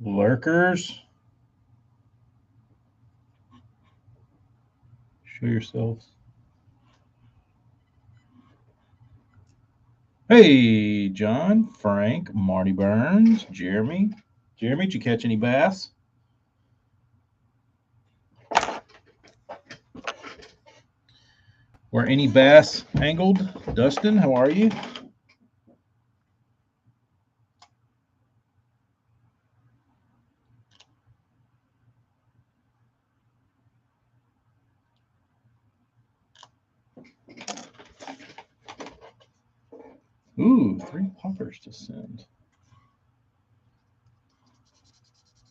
Lurkers, show yourselves. Hey, John, Frank, Marty Burns, Jeremy. Jeremy, did you catch any bass? Were any bass angled? Dustin, how are you? Ooh, 3 poppers to send.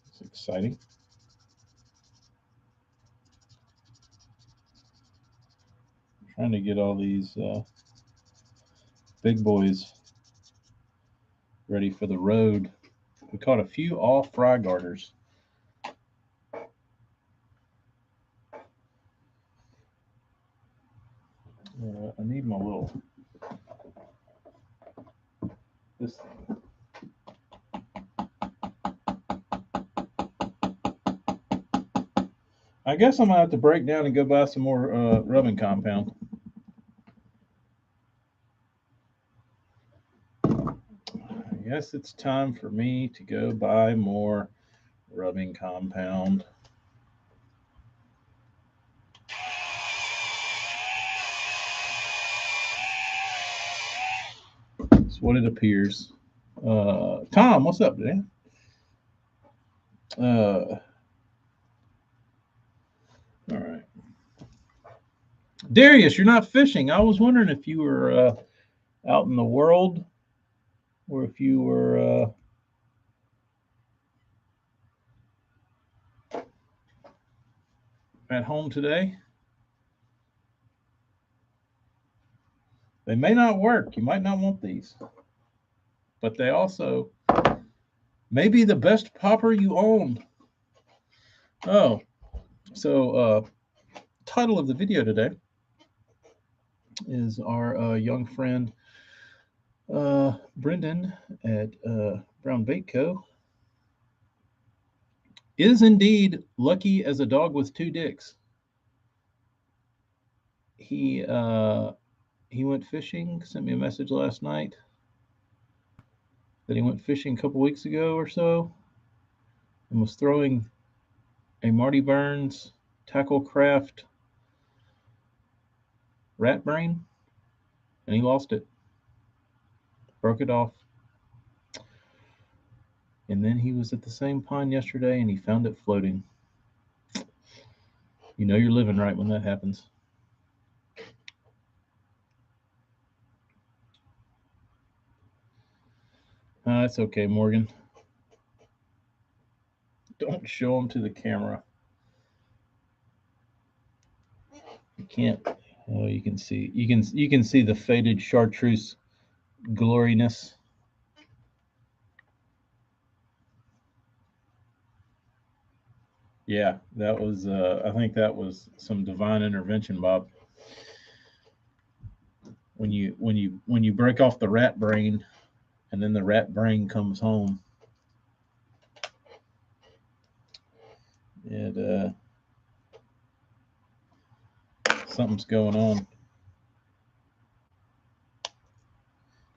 It's exciting. I'm trying to get all these big boys ready for the road. We caught a few off fry garters. I need my little this thing. I guess I'm gonna have to break down and go buy some more rubbing compound. I guess it's time for me to go buy more rubbing compound. That's what it appears. Tom, what's up, man? All right. Darius, you're not fishing. I was wondering if you were out in the world or if you were at home today. They may not work. You might not want these, but they also may be the best popper you own. Oh, so title of the video today is our young friend Brendan at Brown Bait Co. is indeed lucky as a dog with 2 dicks. He he went fishing. Sent me a message last night that he went fishing a couple weeks ago or so, and was throwing a Marty Burns Tacklecraft rat brain, and he lost it, broke it off. And then he was at the same pond yesterday, and he found it floating. You know you're living right when that happens. That's okay, Morgan. Don't show him to the camera. You can't. Oh, you can see. You can see the faded chartreuse gloriness. Yeah, that was. I think that was some divine intervention, Bob. When you break off the rat brain, and then the rat brain comes home, it something's going on.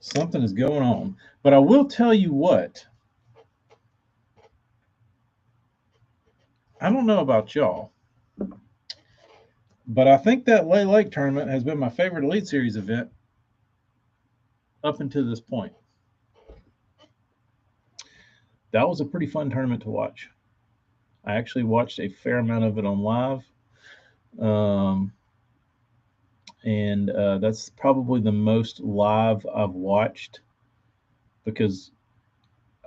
Something is going on. But I will tell you what. I don't know about y'all, but I think that Lay Lake tournament has been my favorite Elite Series event up until this point. That was a pretty fun tournament to watch. I actually watched a fair amount of it on live. Um, and that's probably the most live I've watched because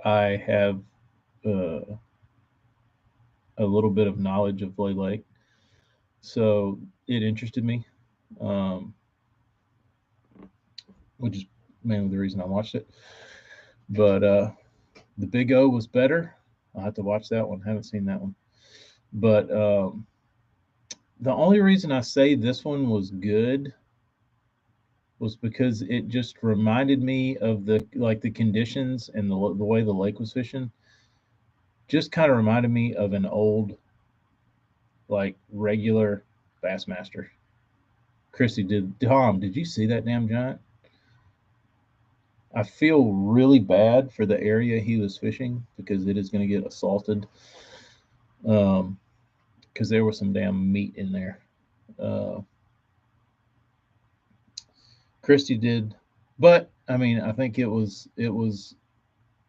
I have uh, a little bit of knowledge of Lay Lake. So it interested me, um, which is mainly the reason I watched it. But the Big O was better. I'll have to watch that one. Haven't seen that one. But the only reason I say this one was good was because it just reminded me of the conditions and the way the lake was fishing. just kind of reminded me of an old, like, regular Bassmaster. Christy, Tom, did you see that damn giant? I feel really bad for the area he was fishing because it is going to get assaulted. Because there was some damn meat in there. Uh, Christy did, but I mean, I think it was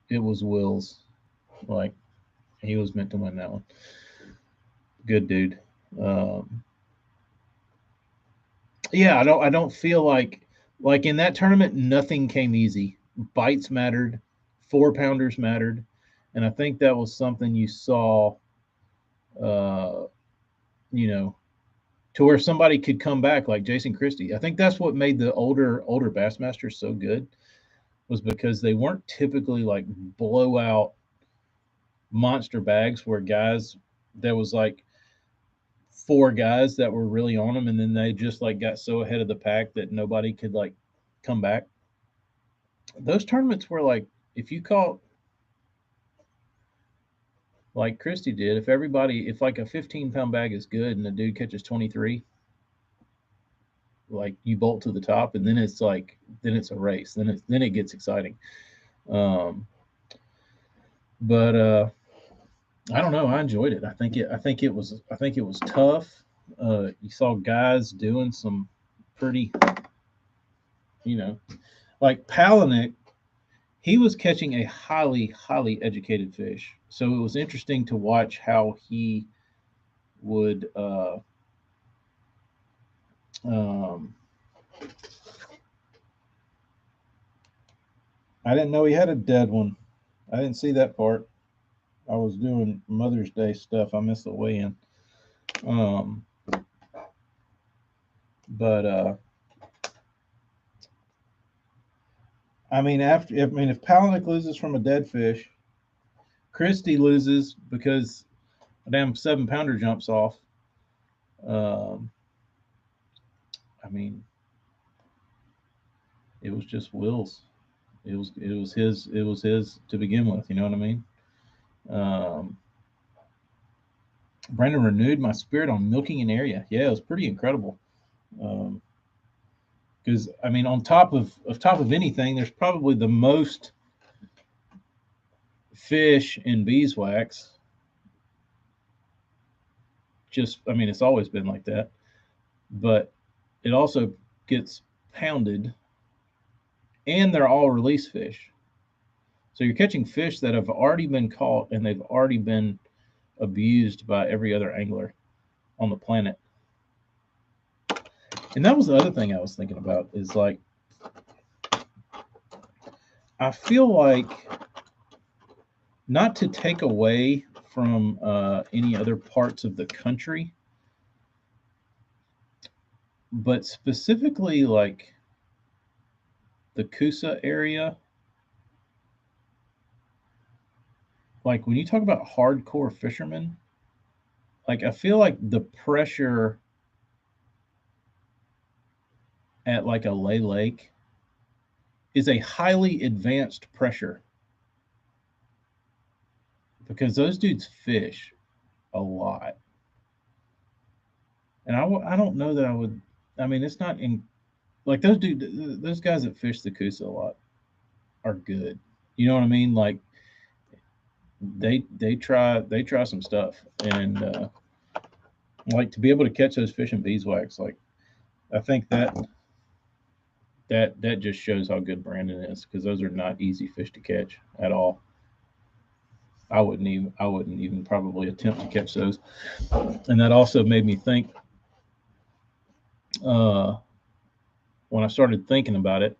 Will's. Like, he was meant to win that one. Good dude. Um, yeah, I don't feel like in that tournament nothing came easy. Bites mattered, 4 pounders mattered, and I think that was something you saw. Uh, you know, to where somebody could come back like Jason Christie. I think that's what made the older Bassmasters so good, was because they weren't typically like blowout monster bags where guys, there was like four guys that were really on them, and then they just like got so ahead of the pack that nobody could like come back. Those tournaments were like, if you caught like Christie did, if like a 15-pound bag is good and the dude catches 23, like you bolt to the top, and then it's a race. Then it gets exciting. Um, but I don't know. I enjoyed it. I think it was tough. You saw guys doing some pretty, you know, like Palaniuk. He was catching a highly educated fish, so it was interesting to watch how he would. Um, I didn't know he had a dead one. I didn't see that part. I was doing Mother's Day stuff. I missed the weigh-in. Um, but if Palaniuk loses from a dead fish, Christie loses because a damn 7 pounder jumps off. Um, I mean, it was just Will's. It was his to begin with. You know what I mean? Um, Brandon renewed my spirit on milking an area. Yeah, it was pretty incredible. Because I mean, on top of anything, there's probably the most fish in beeswax. Just, I mean, it's always been like that, but it also gets pounded, and they're all release fish. So you're catching fish that have already been caught and they've already been abused by every other angler on the planet. And that was the other thing I was thinking about is like, I feel like, not to take away from any other parts of the country, but specifically like the Coosa area. Like when you talk about hardcore fishermen, like I feel like the pressure at like a Lay Lake is a highly advanced pressure because those dudes fish a lot. And I don't know that I would. I mean, it's not in like those guys that fish the Coosa a lot are good. You know what I mean? Like they try some stuff, and like to be able to catch those fish in beeswax, like I think that just shows how good Brandon is because those are not easy fish to catch at all. I wouldn't even probably attempt to catch those. And that also made me think, uh, when I started thinking about it,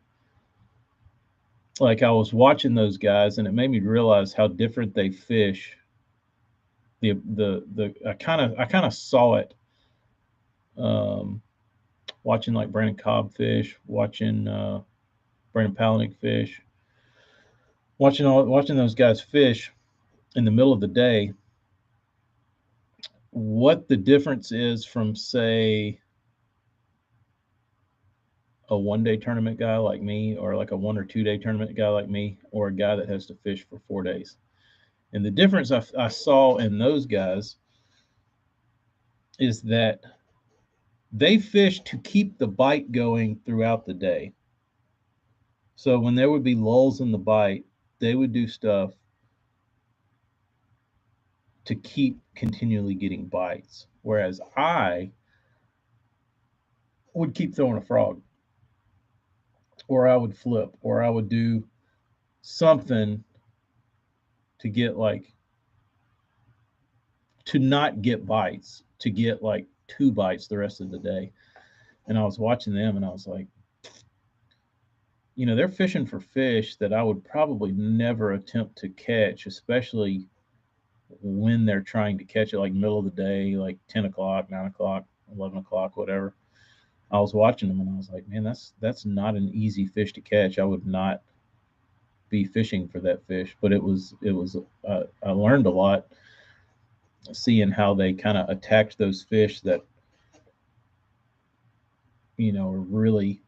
like I was watching those guys, and it made me realize how different they fish. The I kind of saw it, um, watching like Brandon Cobb fish, watching Brandon Palaniuk fish, watching those guys fish in the middle of the day. What the difference is from, say, a 1 day tournament guy like me, or like a 1 or 2 day tournament guy like me, or a guy that has to fish for 4 days. And the difference I saw in those guys is that they fish to keep the bite going throughout the day. So when there would be lulls in the bite, they would do stuff to keep continually getting bites. Whereas I would keep throwing a frog, or I would flip, or I would do something to get like to not get bites, to get like 2 bites the rest of the day. And I was watching them and I was like, they're fishing for fish that I would probably never attempt to catch, especially when they're trying to catch it like middle of the day, like 10 o'clock, 9 o'clock, 11 o'clock, whatever. I was watching them and I was like, man, that's not an easy fish to catch. I would not be fishing for that fish, but I learned a lot seeing how they kind of attacked those fish that are really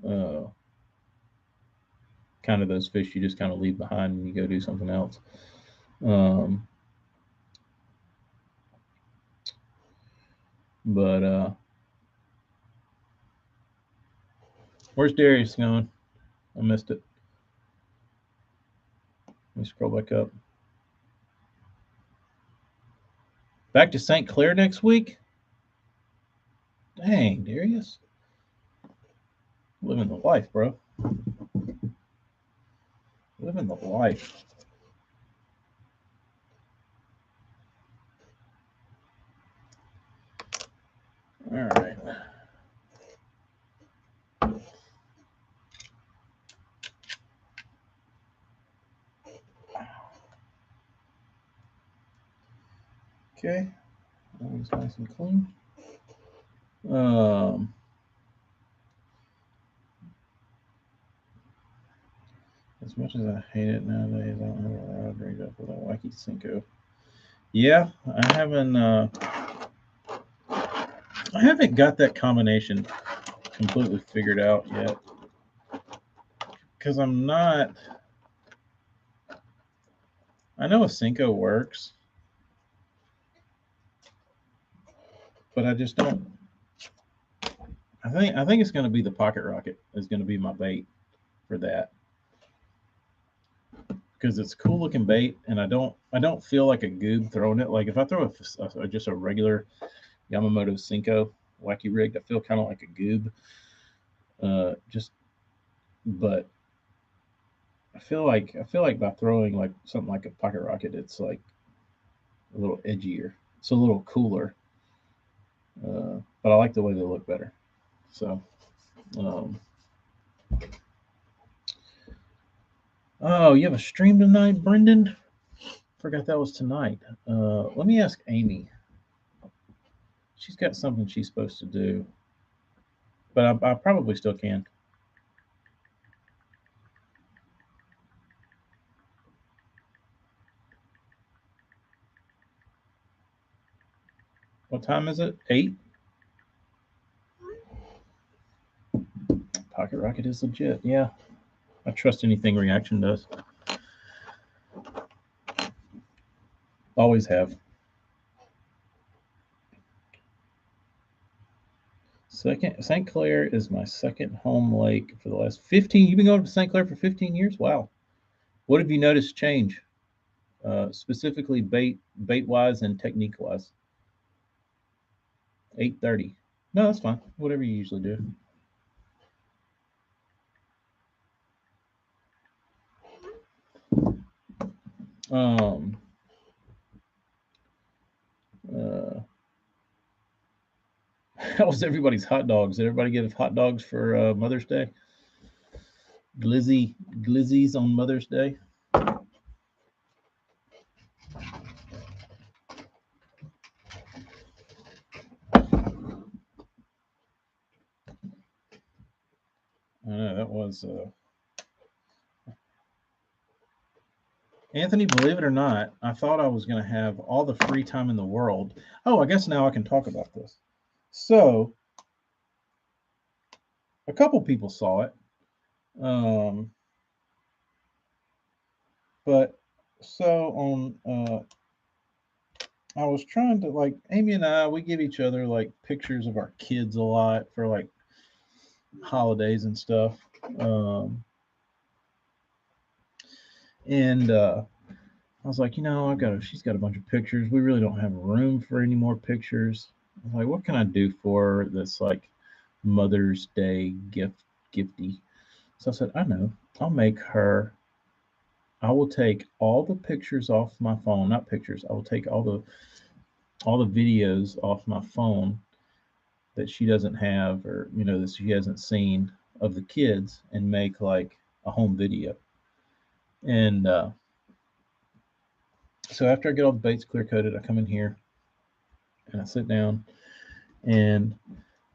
uh, kind of those fish you just kind of leave behind and you go do something else. Um, but where's Darius going? I missed it. Let me scroll back up. Back to St. Clair next week? Dang, Darius. Living the life, bro. Living the life. All right. Okay. That was nice and clean. As much as I hate it nowadays, I don't have a rod rigged up with a wacky Senko. Yeah, I haven't got that combination completely figured out yet. Because I'm not. I know a Senko works, but I just don't. I think it's going to be the Pocket Rocket is going to be my bait for that, because it's cool looking bait, and I don't feel like a goob throwing it. Like if I throw just a regular Yamamoto Senko wacky rigged, I feel kind of like a goob. But I feel like by throwing like something like a Pocket Rocket, it's like a little edgier. It's a little cooler. But I like the way they look better. So, um, oh, you have a stream tonight, Brendan? Forgot that was tonight. Let me ask Amy. She's got something she's supposed to do, but I probably still can. What time is it? 8? Pocket Rocket is legit. Yeah, I trust anything Reaction does. Always have. St. Clair is my second home lake for the last 15. You've been going to St. Clair for 15 years? Wow. What have you noticed change, specifically bait wise and technique wise? 8:30. No, that's fine. Whatever you usually do. Um, uh, how was everybody's hot dogs? Did everybody get hot dogs for Mother's Day? Glizzies on Mother's Day. I know that was Anthony. Believe it or not, I thought I was going to have all the free time in the world. Oh, I guess now I can talk about this. So, a couple people saw it, but So on I was trying to, like, Amy and I, we give each other like pictures of our kids a lot for like holidays and stuff. Um, and I was like, she's got a bunch of pictures. We really don't have room for any more pictures. I was like, what can I do for her that's like Mother's Day gifty? So I said, I know, I'll make her. I will take all the pictures off my phone, not pictures. I will take all the videos off my phone that she doesn't have, or that she hasn't seen, of the kids, and make like a home video. And so after I get all the baits clear coated, I come in here and I sit down and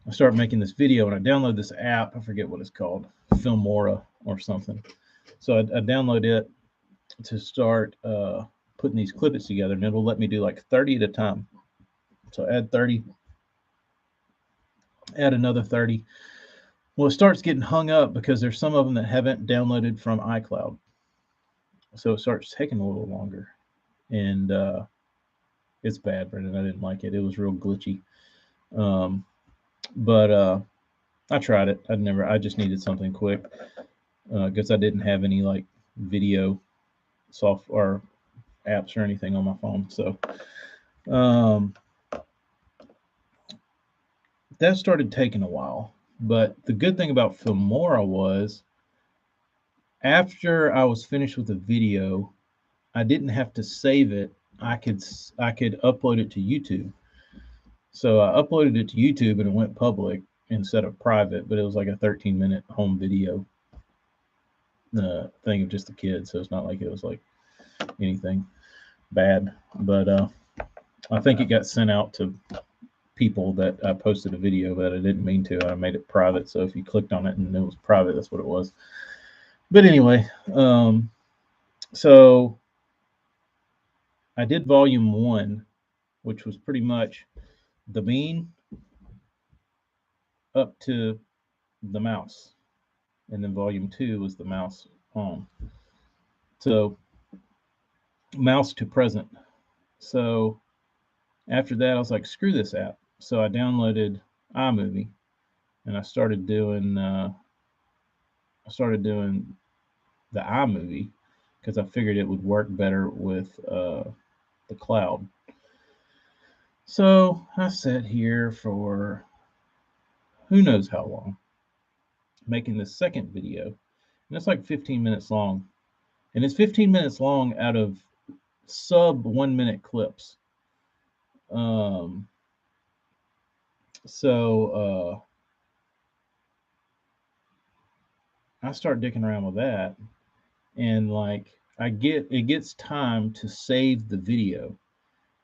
I start making this video, and I download this app. I forget what it's called, Filmora or something. So I download it to start putting these clippets together, and it'll let me do like 30 at a time. So add 30, add another 30. Well, it starts getting hung up because there's some of them that haven't downloaded from iCloud. So it starts taking a little longer. And it's bad, Brendan. I didn't like it. It was real glitchy. But I tried it. I just needed something quick because I didn't have any like video software apps or anything on my phone. So um, that started taking a while. But the good thing about Filmora was after I was finished with the video, I didn't have to save it. I could upload it to YouTube. So I uploaded it to YouTube and it went public instead of private, but it was like a 13-minute home video thing of just the kids. So it's not like it was like anything bad. But I think it got sent out to people that I posted a video that I didn't mean to. I made it private. So if you clicked on it and it was private, that's what it was. But anyway, so I did volume 1, which was pretty much the bean up to the mouse. And then volume 2 was the mouse on. So mouse to present. So after that, I was like, screw this app. So I downloaded iMovie and I started doing the iMovie because I figured it would work better with the cloud. So I sat here for who knows how long making this second video, and it's like 15 minutes long, and it's 15 minutes long out of sub 1 minute clips. Um, so I start dicking around with that, and like it gets time to save the video,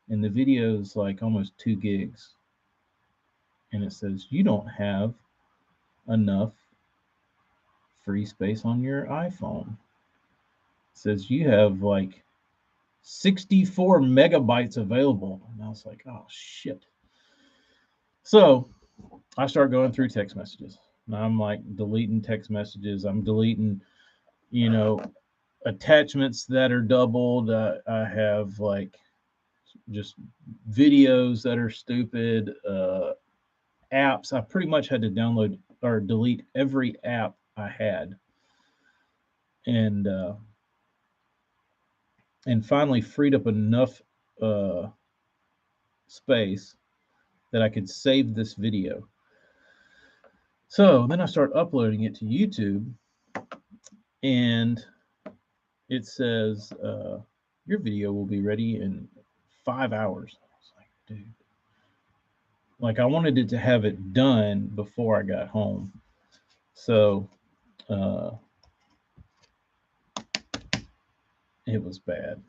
and the video is like almost 2 gigs, and it says you don't have enough free space on your iPhone. It says you have like 64 megabytes available, and I was like, oh shit. So I start going through text messages. And I'm like deleting text messages. I'm deleting, you know, attachments that are doubled. I have like just videos that are stupid, apps. I pretty much had to download or delete every app I had, and finally freed up enough uh, space that I could save this video. So then I start uploading it to YouTube, and it says your video will be ready in 5 hours. I was like, dude, like I wanted it to have it done before I got home. So uh, it was bad,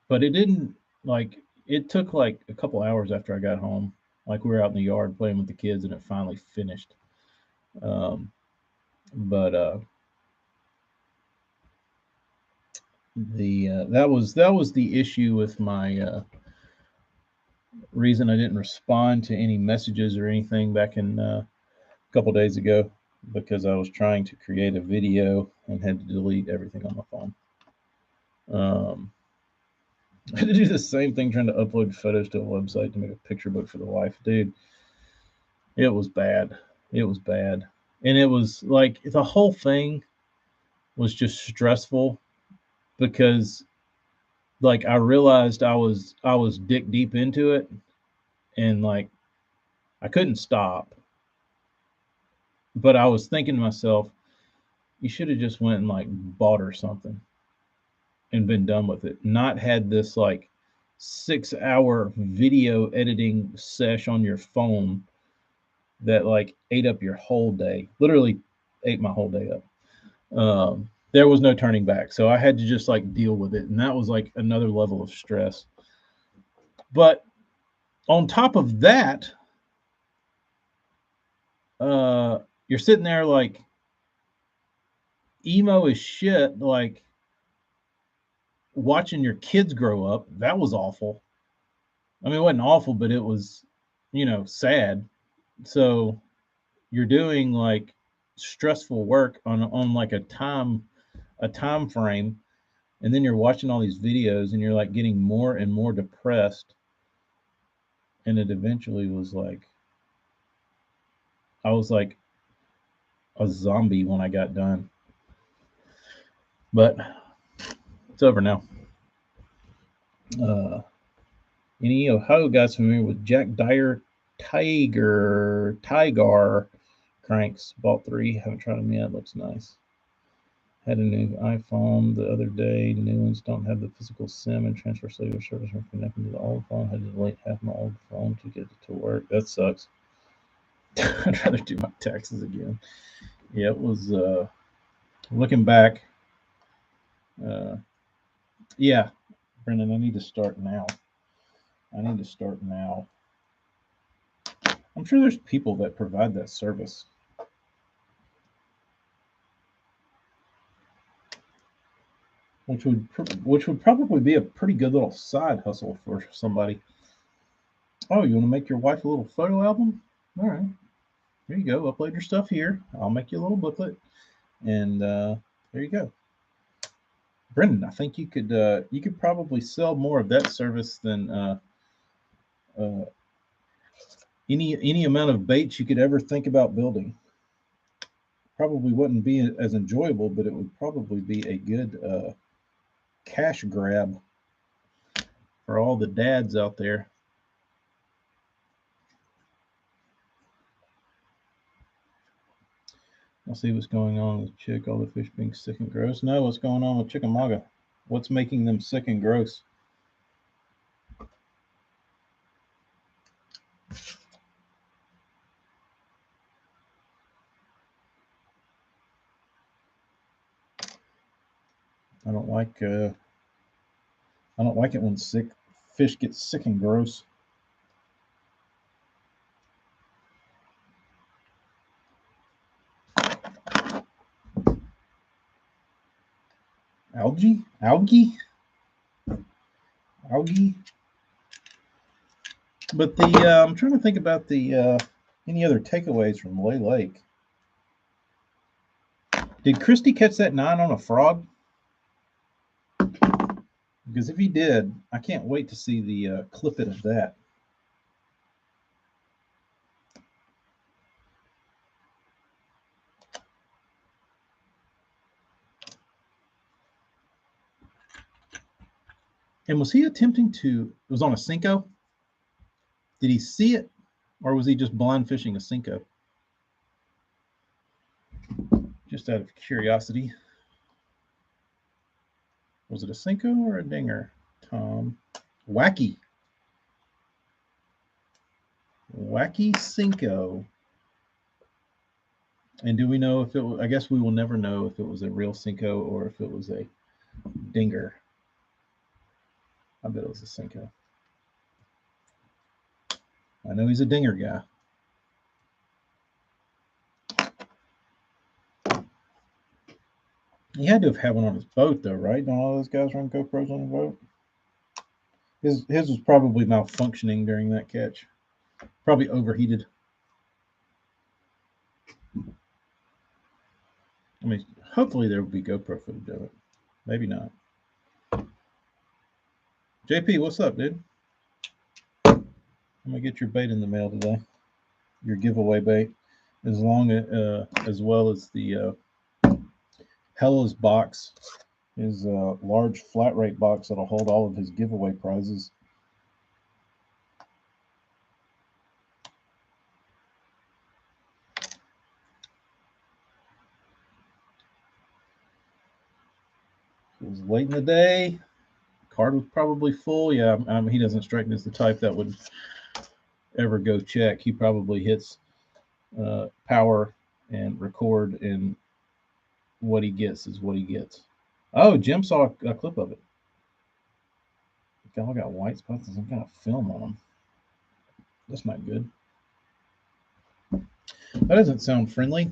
but it didn't like it took like a couple hours after I got home. Like we were out in the yard playing with the kids, and it finally finished. But the that was the issue with my reason I didn't respond to any messages or anything back in a couple days ago, because I was trying to create a video and had to delete everything on my phone. Um, I had to do the same thing trying to upload photos to a website to make a picture book for the wife. Dude, it was bad. It was bad. And it was like the whole thing was just stressful because like I realized I was dick deep into it and like I couldn't stop. But I was thinking to myself, you should have just went and like bought her something and been done with it. Not had this like 6 hour video editing sesh on your phone that like ate up your whole day. Literally ate my whole day up. There was no turning back. So I had to just like deal with it. And that was like another level of stress. But on top of that, you're sitting there like emo as shit, like watching your kids grow up. That was awful. I mean, it wasn't awful, but it was, sad. So you're doing like stressful work on like a time frame, and then you're watching all these videos and you're like getting more and more depressed, and it eventually was like I was like a zombie when I got done. But it's over now. Uh, any Ohio guys familiar with Jack Dyer Tiger cranks? Bought 3. Haven't tried them yet. Looks nice. Had a new iPhone the other day. New ones don't have the physical SIM and transfer cellular service from connecting to the old phone. Had to delete half my old phone to get it to work. That sucks. I'd rather do my taxes again. Yeah, it was looking back. Uh, yeah, Brendan, I need to start now. I need to start now. I'm sure there's people that provide that service. Which would probably be a pretty good little side hustle for somebody. Oh, you want to make your wife a little photo album? All right, here you go. Upload your stuff here. I'll make you a little booklet, and there you go. Brendan, I think you could probably sell more of that service than uh, any amount of baits you could ever think about building. Probably wouldn't be as enjoyable, but it would probably be a good cash grab for all the dads out there. I'll see what's going on with Chick. All the fish being sick and gross. No, what's going on with Chickamauga? What's making them sick and gross? I don't like it when sick fish get sick and gross. Algae? Algae? Algae? But I'm trying to think about the any other takeaways from Lay Lake. Did Christy catch that 9 on a frog? Because if he did, I can't wait to see the clip it of that. And was he attempting to? It was on a Cinco. Did he see it, or was he just blind fishing a Cinco? Just out of curiosity. Was it a Cinco or a dinger, Tom? Wacky. Wacky Cinco. And do we know if it was, I guess we will never know if it was a real Cinco or if it was a dinger. I bet it was a Cinco. I know he's a dinger guy. He had to have had one on his boat, though, right? Don't all those guys run GoPros on the boat? His was probably malfunctioning during that catch. Probably overheated. I mean, hopefully there will be GoPro footage of it. Maybe not. JP, what's up, dude? I'm gonna get your bait in the mail today. Your giveaway bait, as well as the Hella's box, his large flat rate box that'll hold all of his giveaway prizes. It was late in the day. Card was probably full. Yeah, he doesn't strike me as the type that would ever go check. He probably hits power and record, and what he gets is what he gets. Oh, Jim saw a clip of it. Y'all got white spots and some kind of film on them. That's not good. That doesn't sound friendly.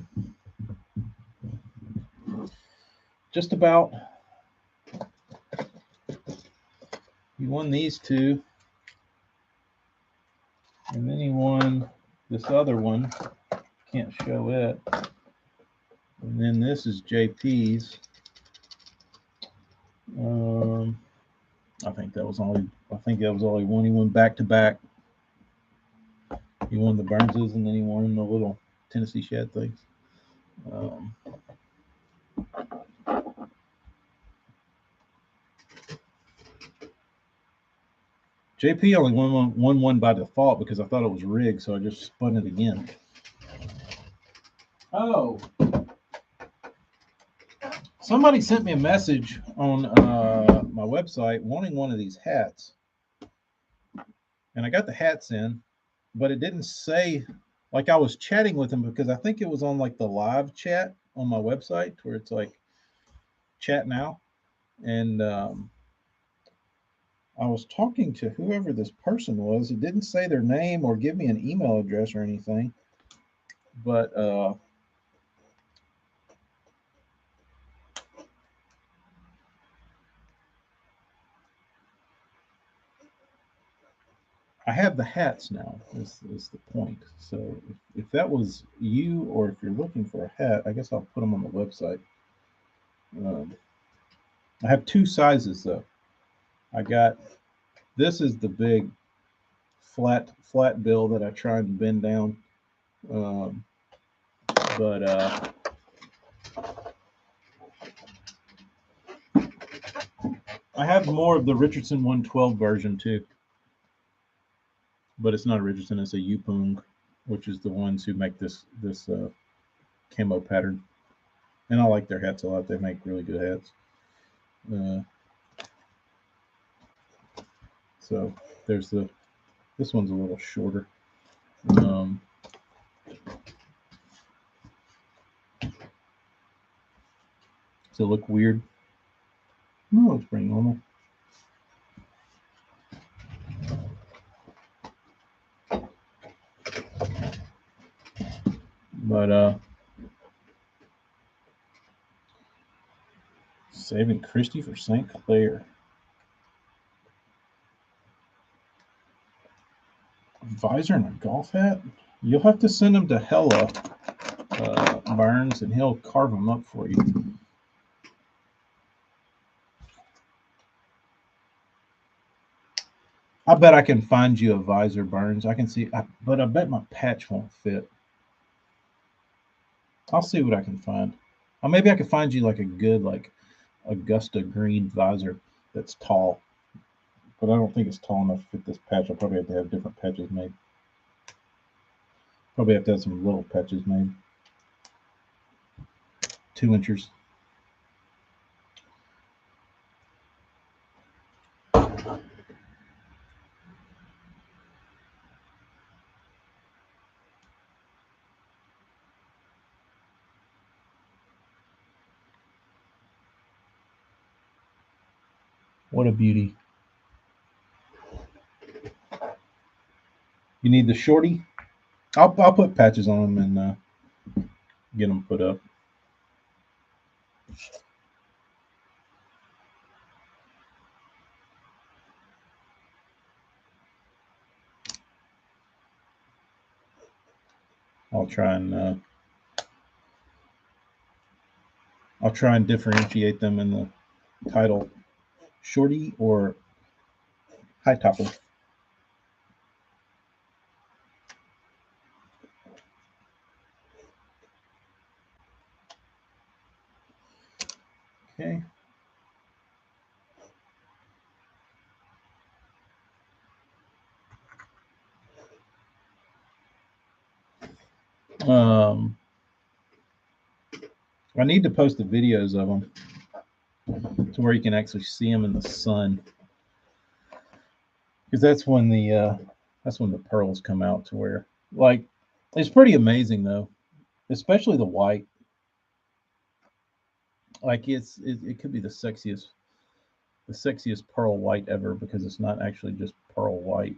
Just about. He won these two. And then he won this other one. Can't show it. And then this is JP's. I think that was only one. He won back to back. He won the Burnses, and then he won the little Tennessee Shad things. JP only won one by default because I thought it was rigged, so I just spun it again. Oh. Somebody sent me a message on my website wanting one of these hats. And I got the hats in, but it didn't say, like I was chatting with him because I think it was on like the live chat on my website where it's like chat now. And I was talking to whoever this person was. It didn't say their name or give me an email address or anything. But I have the hats now, is the point. So if that was you, or if you're looking for a hat, I guess I'll put them on the website. I have two sizes though. I got, this is the big flat bill that I try and bend down. But I have more of the Richardson 112 version too. But it's not a Richardson, it's a Yupung, which is the ones who make this camo pattern. And I like their hats a lot. They make really good hats. So there's this one's a little shorter. Does it look weird? No, it's pretty normal. But saving Christie for St. Clair. Visor and a golf hat? You'll have to send them to Hella Burns, and he'll carve them up for you. I bet I can find you a visor, Burns. I can see, but I bet my patch won't fit. I'll see what I can find. Or maybe I could find you like a good, like Augusta green visor that's tall. But I don't think it's tall enough to fit this patch. I'll probably have to have different patches made. Probably have to have some little patches made. 2 inches. What a beauty. You need the shorty? I'll put patches on them and get them put up. I'll try and differentiate them in the title, shorty or Hi, Topper. Okay. I need to post the videos of them to where you can actually see them in the sun, because that's when the pearls come out to where, like, it's pretty amazing though, especially the white. Like it could be the sexiest pearl white ever, because it's not actually just pearl white.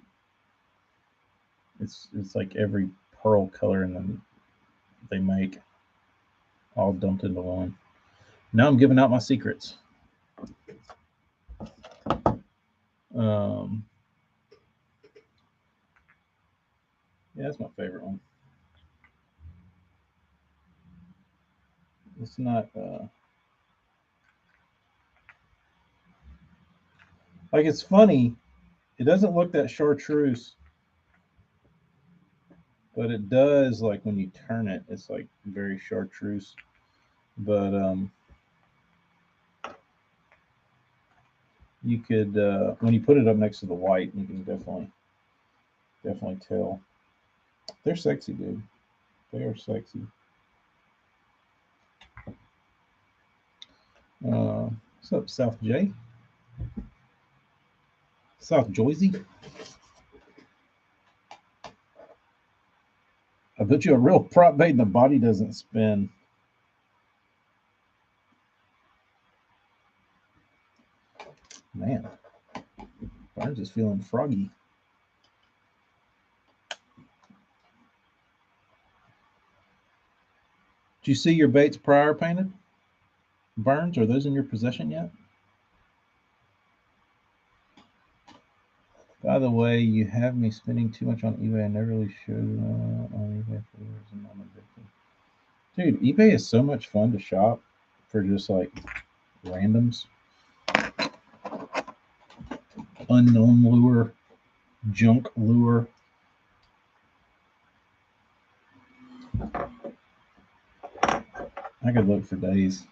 It's like every pearl color in them they make all dumped into one. Now I'm giving out my secrets. Um, yeah, that's my favorite one. It's not like, it's funny. It doesn't look that chartreuse, but it does. Like when you turn it, it's like very chartreuse. But you could when you put it up next to the white, you can definitely tell. They're sexy, dude. They are sexy. What's up, South J? South Joyzy? I bet you a real prop bait and the body doesn't spin. Man, Barnes is feeling froggy. Did you see your baits prior painted? Burns, are those in your possession yet? By the way, you have me spending too much on eBay. I never really showed on eBay for years, and I'm addicted. Dude, eBay is so much fun to shop for, just like randoms, unknown lure, junk lure. I could look for days.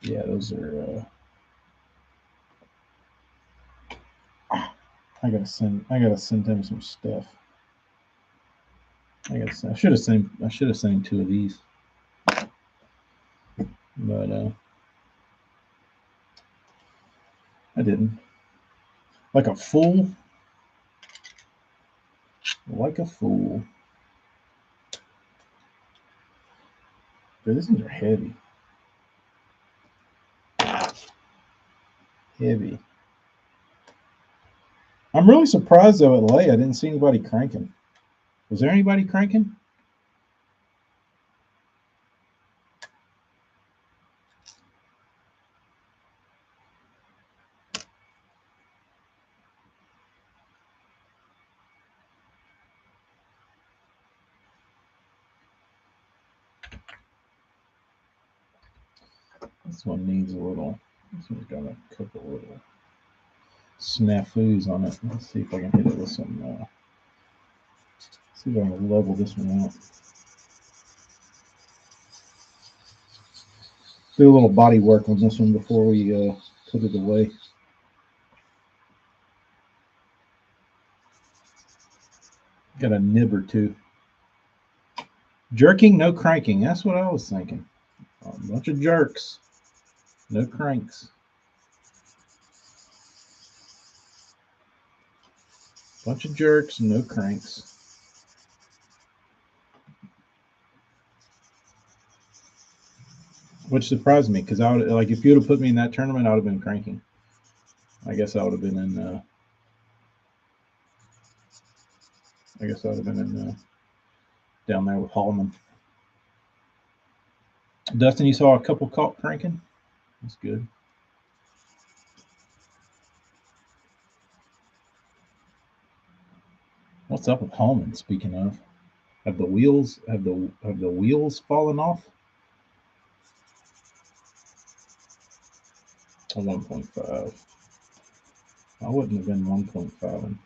Yeah, those are. I gotta send him some stuff. I should have sent him two of these, but I didn't. Like a fool. Like a fool. Dude, these things are heavy. Heavy. I'm really surprised though at Lay. I didn't see anybody cranking. Was there anybody cranking? This one needs a little. This one's got a couple little snafus on it. Let's see if I can hit it with some. See if I can level this one out. Do a little body work on this one before we put it away. Got a nib or two. Jerking, no cranking. That's what I was thinking. A bunch of jerks, no cranks. Bunch of jerks, no cranks. Which surprised me, because I would, like, if you would have put me in that tournament, I would have been cranking. I guess I would have been in. I guess I would have been in down there with Hallman. Dustin, you saw a couple caught cranking. That's good. What's up with Hallman? Speaking of, have the wheels fallen off? A 1.5. I wouldn't have been 1.5.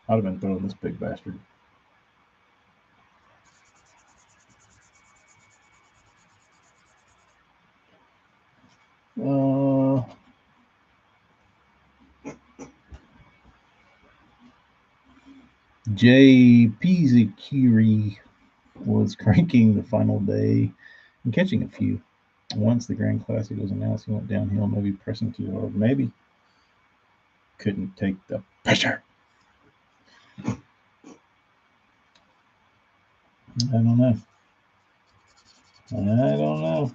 I'd have been throwing this big bastard. Jay Pizikiri was cranking the final day and catching a few. Once the Grand Classic was announced, he went downhill, maybe pressing too hard. Maybe. Couldn't take the pressure. I don't know. I don't know.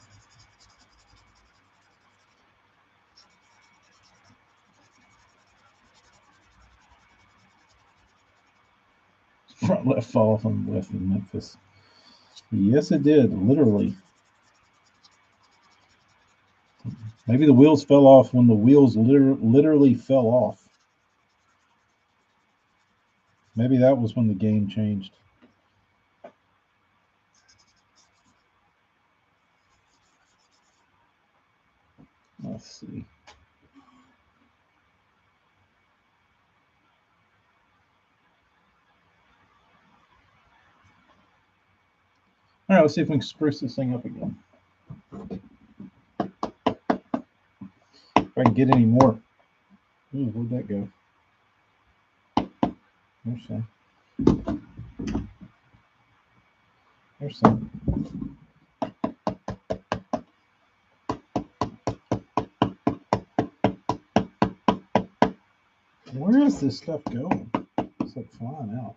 Front left fall off on the left in Memphis. Yes, it did. Literally. Maybe the wheels fell off when the wheels literally fell off. Maybe that was when the game changed. Let's see. All right, let's see if we can spruce this thing up again. If I can get any more. Ooh, where'd that go? There's some. There's some. Where is this stuff going? It's like flying out.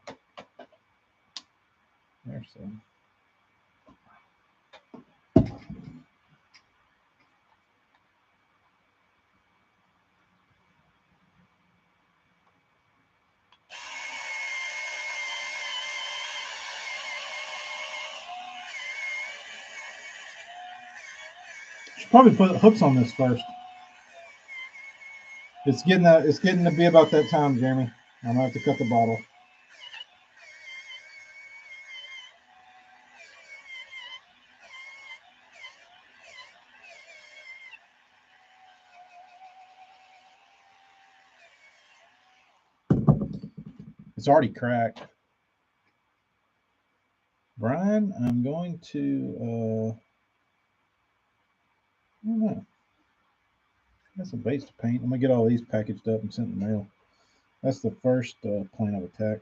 There's some. Should probably put hooks on this first. It's getting to be about that time, Jeremy. I'm gonna have to cut the bottle. It's already cracked. Brian, I'm going to I don't know. Got some base to paint. I'm gonna get all these packaged up and sent in the mail. That's the first plan of attack.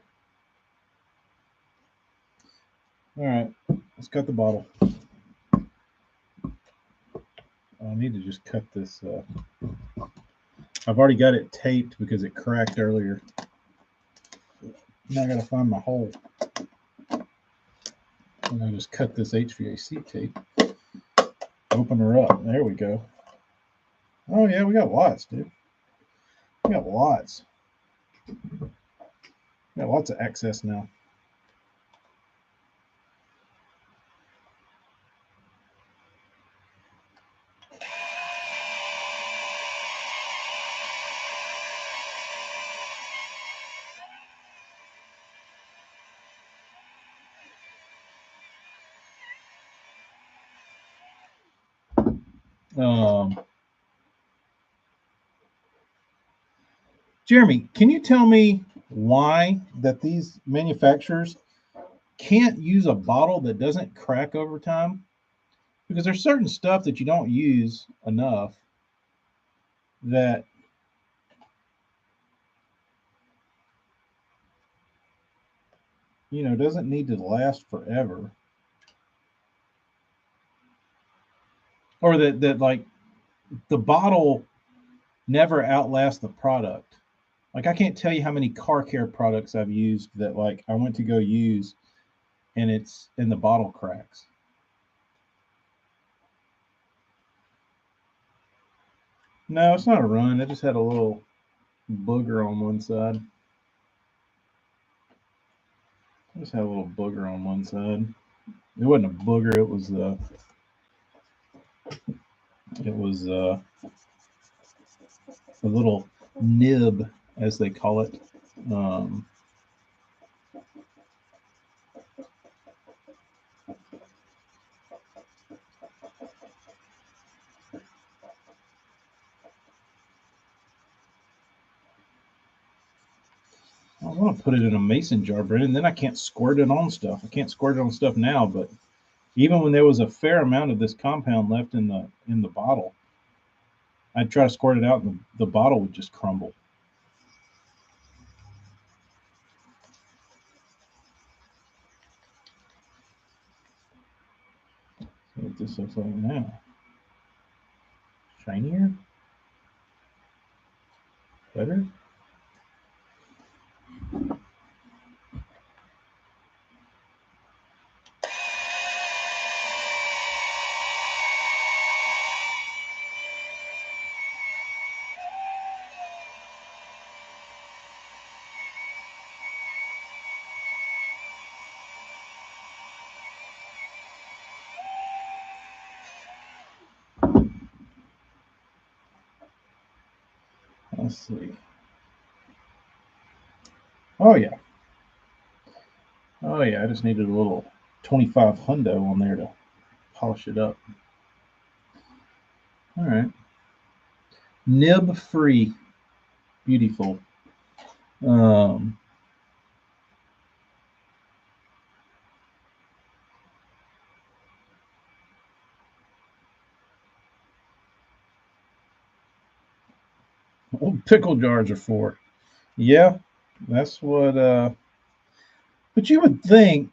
All right, let's cut the bottle. I need to just cut this. I've already got it taped because it cracked earlier. Now I gotta find my hole. And I just cut this HVAC tape. Open her up. There we go. Oh yeah, we got lots, dude. We got lots. We got lots of access now. Jeremy, can you tell me why that these manufacturers can't use a bottle that doesn't crack over time? Because there's certain stuff that you don't use enough that doesn't need to last forever, or that like the bottle never outlasts the product. Like I can't tell you how many car care products I've used that like I went to go use and it's in the bottle cracks. No, it's not a run. It just had a little booger on one side. I just had a little booger on one side. It wasn't a booger. It was a little nib, as they call it. want to put it in a mason jar, Brendan. Then I can't squirt it on stuff. I can't squirt it on stuff now, but even when there was a fair amount of this compound left in the bottle, I'd try to squirt it out, and the bottle would just crumble. So what this looks like now. Shinier? Better? Let's see. Oh yeah. Oh yeah, I just needed a little 25 hundo on there to polish it up. All right. Nib free. Beautiful. Old pickle jars are for. Yeah, that's what but you would think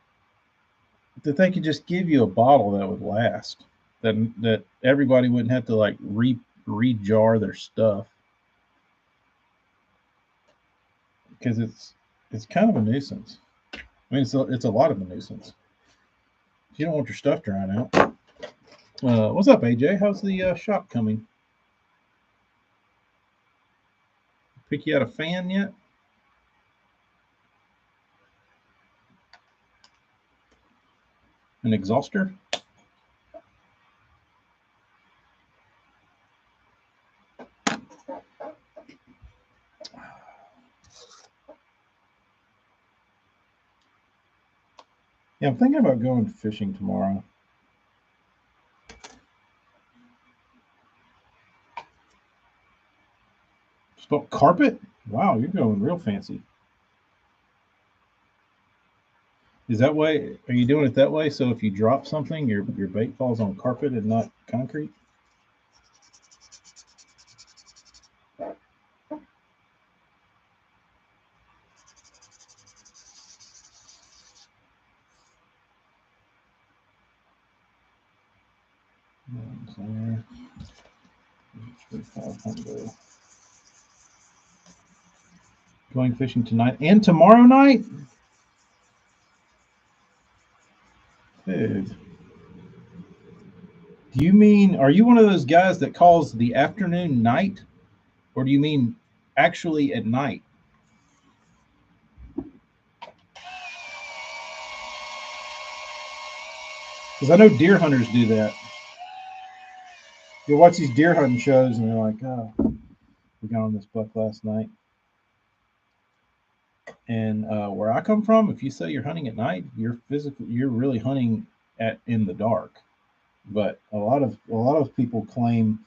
that they could just give you a bottle that would last. That everybody wouldn't have to like re-jar their stuff. Because it's kind of a nuisance. I mean, it's a lot of a nuisance. You don't want your stuff drying out. What's up, AJ? How's the shop coming? Pick you out a fan yet? An exhauster? Yeah, I'm thinking about going fishing tomorrow. Carpet? Wow, you're going real fancy. Is that way? Are you doing it that way? So if you drop something, your bait falls on carpet and not concrete? Going fishing tonight and tomorrow night? Dude. Do you mean, are you one of those guys that calls the afternoon night? Or do you mean actually at night? Because I know deer hunters do that. You watch these deer hunting shows and they're like, oh, we got on this buck last night. And where I come from, if you say you're hunting at night, you're really hunting in the dark. But a lot of people claim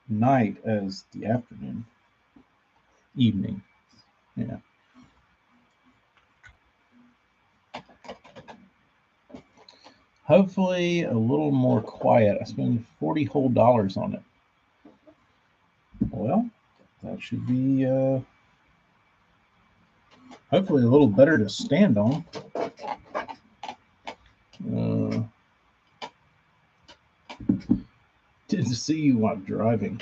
night as the afternoon, evening. Yeah. Hopefully a little more quiet. I spent $40 whole on it. Well, that should be hopefully a little better to stand on. Didn't see you while driving.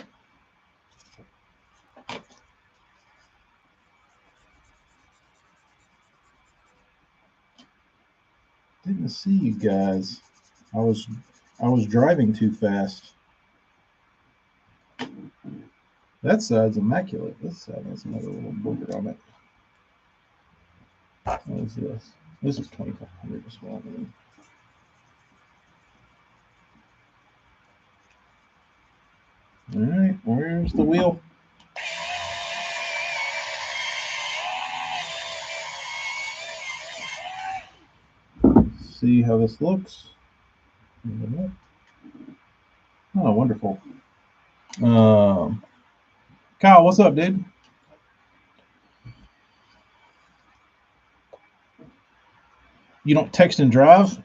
Didn't see you guys. I was driving too fast. That side's immaculate. This side has another little booger on it. What is this? This is 2500 as well. All right, where's the wheel? See how this looks. Oh, wonderful. Kyle, what's up, dude? you don't text and drive.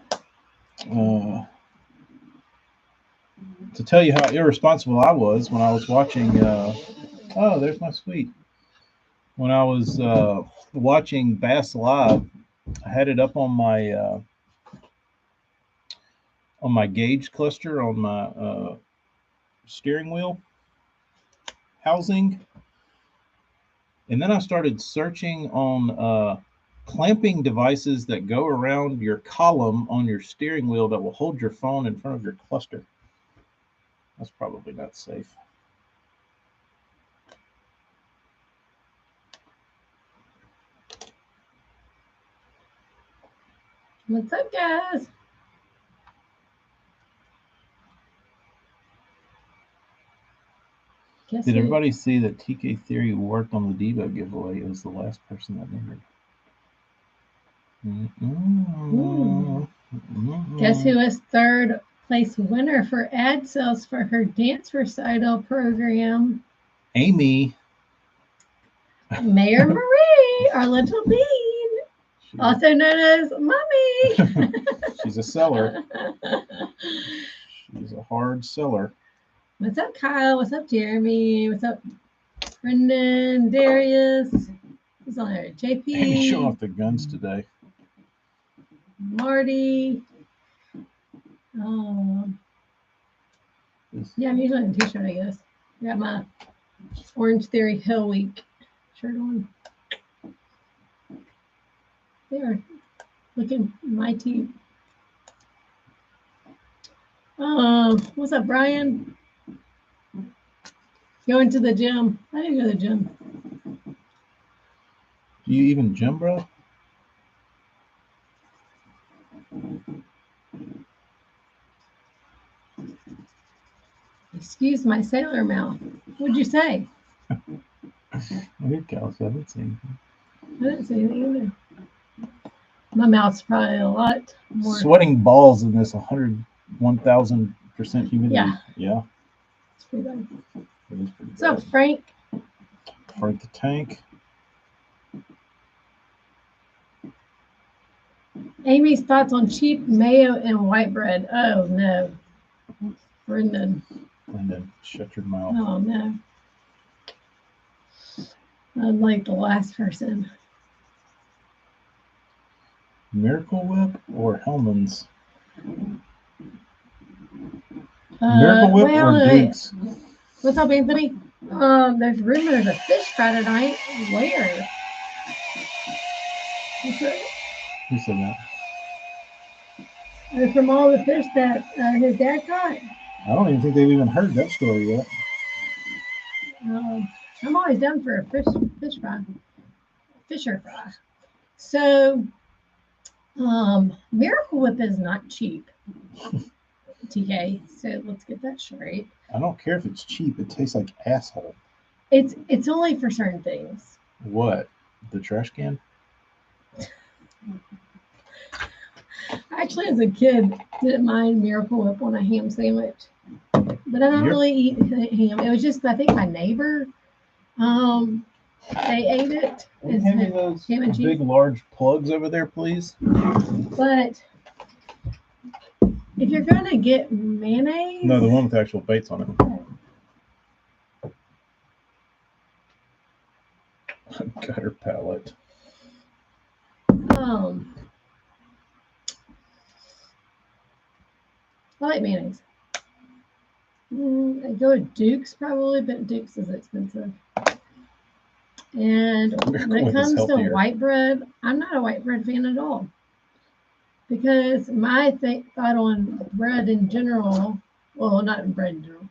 To tell you how irresponsible I was when I was watching. Oh, there's my sweet. When I was watching Bass Live, I had it up on my gauge cluster on my steering wheel housing, and then I started searching on clamping devices that go around your column on your steering wheel that will hold your phone in front of your cluster. That's probably not safe. What's up, guys? Guess Did who? everybody see that TK Theory worked on the Devo giveaway? It was the last person that entered. Guess who was third place winner for ad sales for her dance recital program? Amy. Mayor Marie, our little bean, also known as Mommy. She's a seller. She's a hard seller. What's up, Kyle? What's up, Jeremy? What's up, Brendan, Darius? Who's on there? JP. Amy showing off the guns today. Marty. Yeah, I'm usually in a t-shirt, I guess. I got my Orange Theory Hill Week shirt on. They are looking mighty. What's up, Brian? Going to the gym. I didn't go to the gym. Do you even gym, bro? Excuse my sailor mouth. What'd you say? I didn't count. I didn't see anything. I didn't say anything either. My mouth's probably a lot more. Sweating balls in this 101,000% humidity. Yeah. It's pretty bad. It is pretty What's up, Frank? Frank the Tank. Amy's thoughts on cheap mayo and white bread. Oh, no. Brendan. Brendan, shut your mouth. Oh, no. I'm like the last person. Miracle Whip or Hellman's? Miracle Whip or Duke's? What's up, Anthony? There's rumors of fish fry tonight. Where? Who said that? From all the fish that his dad caught. I don't even think they've even heard that story yet. I'm always down for a fish fry. Fisher fry. So, Miracle Whip is not cheap. TK, so let's get that straight. I don't care if it's cheap. It tastes like asshole. It's only for certain things. What? The trash can? Actually, as a kid, didn't mind Miracle Whip on a ham sandwich, but I don't really eat ham. It was just, I think my neighbor, they ate it. Hand me those big, large plugs over there, please. But if you're gonna get mayonnaise, no, the one with the actual baits on it. Gutter palette. I like mayonnaise. I go with Duke's probably, but Duke's is expensive. And when it comes to white bread, I'm not a white bread fan at all. Because my thought on bread in general, well, not bread in general,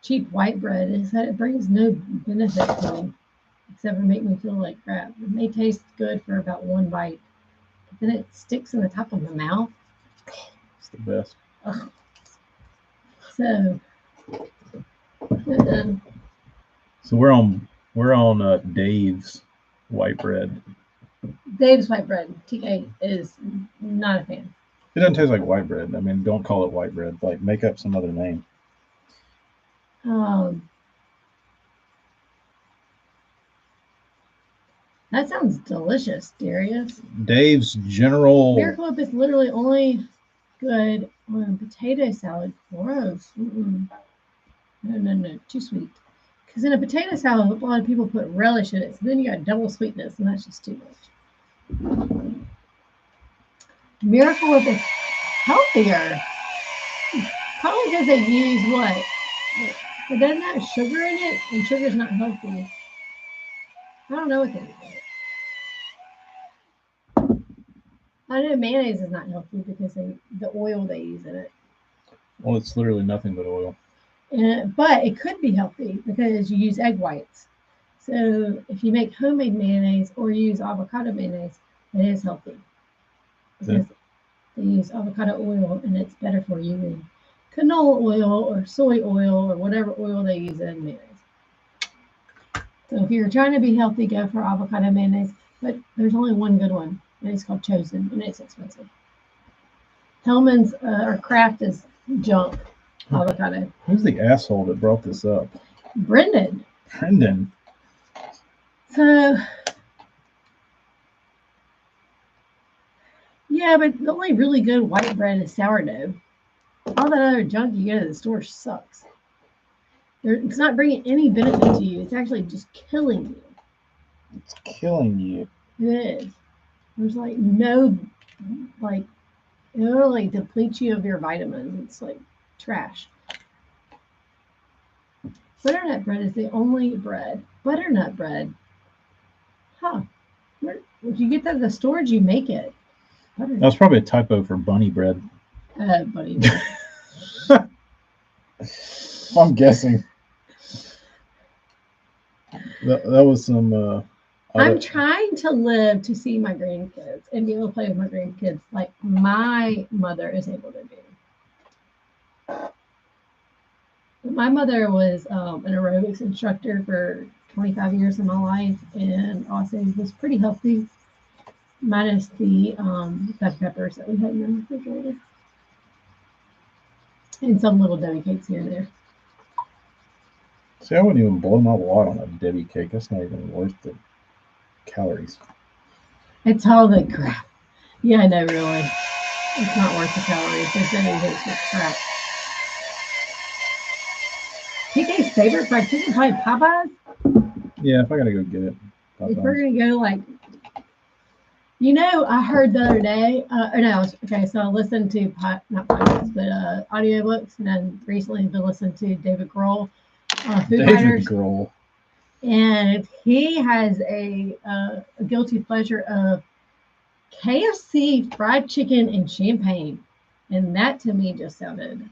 cheap white bread is that it brings no benefit to me, except for make me feel like crap. It may taste good for about one bite, but then it sticks in the top of my mouth. It's the best. Ugh. So we're on Dave's white bread. Dave's white bread. TK is not a fan. It doesn't taste like white bread. I mean, don't call it white bread. Like, make up some other name. That sounds delicious, Darius. Dave's General. Miracle Whip is literally only good on potato salad. Gross. No. Too sweet. Because in a potato salad, a lot of people put relish in it. So then you got double sweetness, and that's just too much. Miracle Whip is healthier. Probably because they use what? It doesn't have sugar in it, and sugar's not healthy. I don't know what they do. I know mayonnaise is not healthy because the oil they use in it. Well, it's literally nothing but oil. But it could be healthy because you use egg whites. So if you make homemade mayonnaise or you use avocado mayonnaise, it is healthy. Because they use avocado oil and it's better for you than canola oil or soy oil or whatever oil they use in mayonnaise. So if you're trying to be healthy, go for avocado mayonnaise. But there's only one good one, and it's called Chosen, and it's expensive. Hellmann's or Kraft is junk avocado. Who's the asshole that brought this up? Brendan. So, yeah, but the only really good white bread is sourdough. All that other junk you get at the store sucks. It's not bringing any benefit to you. It's actually just killing you. It's killing you. It is. There's like no, like, it'll like deplete you of your vitamins. It's like trash. Butternut bread is the only bread. Butternut bread. Huh. If you get that at the store, did you make it? That's probably a typo for bunny bread. Bunny bread. I'm guessing. That was some... I'm trying to live to see my grandkids and be able to play with my grandkids like my mother is able to do. My mother was an aerobics instructor for 25 years of my life and also was pretty healthy, minus the bell peppers that we had in the refrigerator. And some little Debbie cakes here and there. See, I wouldn't even blow my wad on a Debbie cake. That's not even worth the calories. It's all the crap. Yeah, no, really. It's not worth the calories. There's any of this crap. PK's favorite fried chicken, probably Popeyes. Yeah, if I gotta go get it. If we're gonna go, like, I heard the other day. So I listened to not podcasts, but audiobooks, and then recently been listening to David Grohl, Food Writers. Grohl. And he has a guilty pleasure of KFC fried chicken and champagne, and that to me just sounded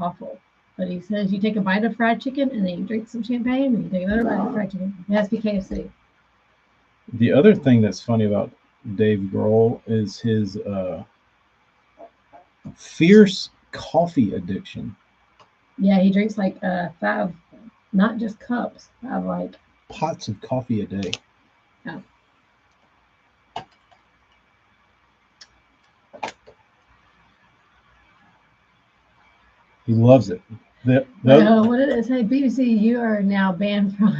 awful. But he says you take a bite of fried chicken and then you drink some champagne and you take another bite of fried chicken. It has to be KFC. The other thing that's funny about Dave Grohl is his fierce coffee addiction. Yeah, he drinks like 5, not just cups, 5 like pots of coffee a day. Yeah. He loves it. What did it say? BBC, you are now banned from.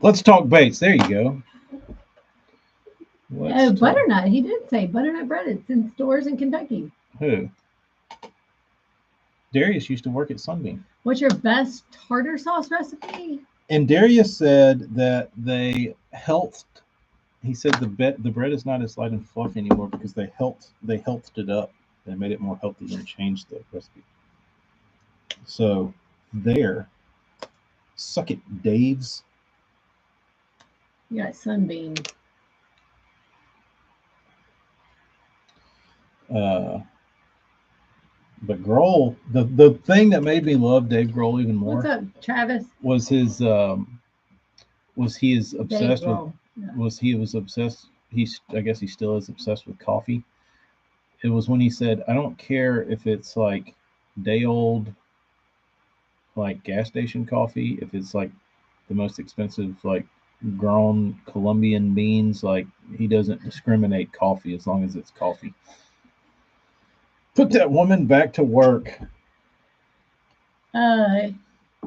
Let's talk Bates. There you go. Butternut. He did say butternut bread. It's in stores in Kentucky. Who? Darius used to work at Sunbeam. What's your best tartar sauce recipe? And Darius said that they healthed. He said the bread is not as light and fluffy anymore because they healthed it up. They made it more healthy and changed the recipe. So there, suck it, Dave's. You got Sunbeam. But Grohl, the thing that made me love Dave Grohl even more. What's up, Travis? Was his he is obsessed with. Yeah. Was obsessed. I guess he still is obsessed with coffee. It was when he said, "I don't care if it's like day old, like gas station coffee. If it's like the most expensive, like grown Colombian beans, like he doesn't discriminate coffee as long as it's coffee." Put that woman back to work.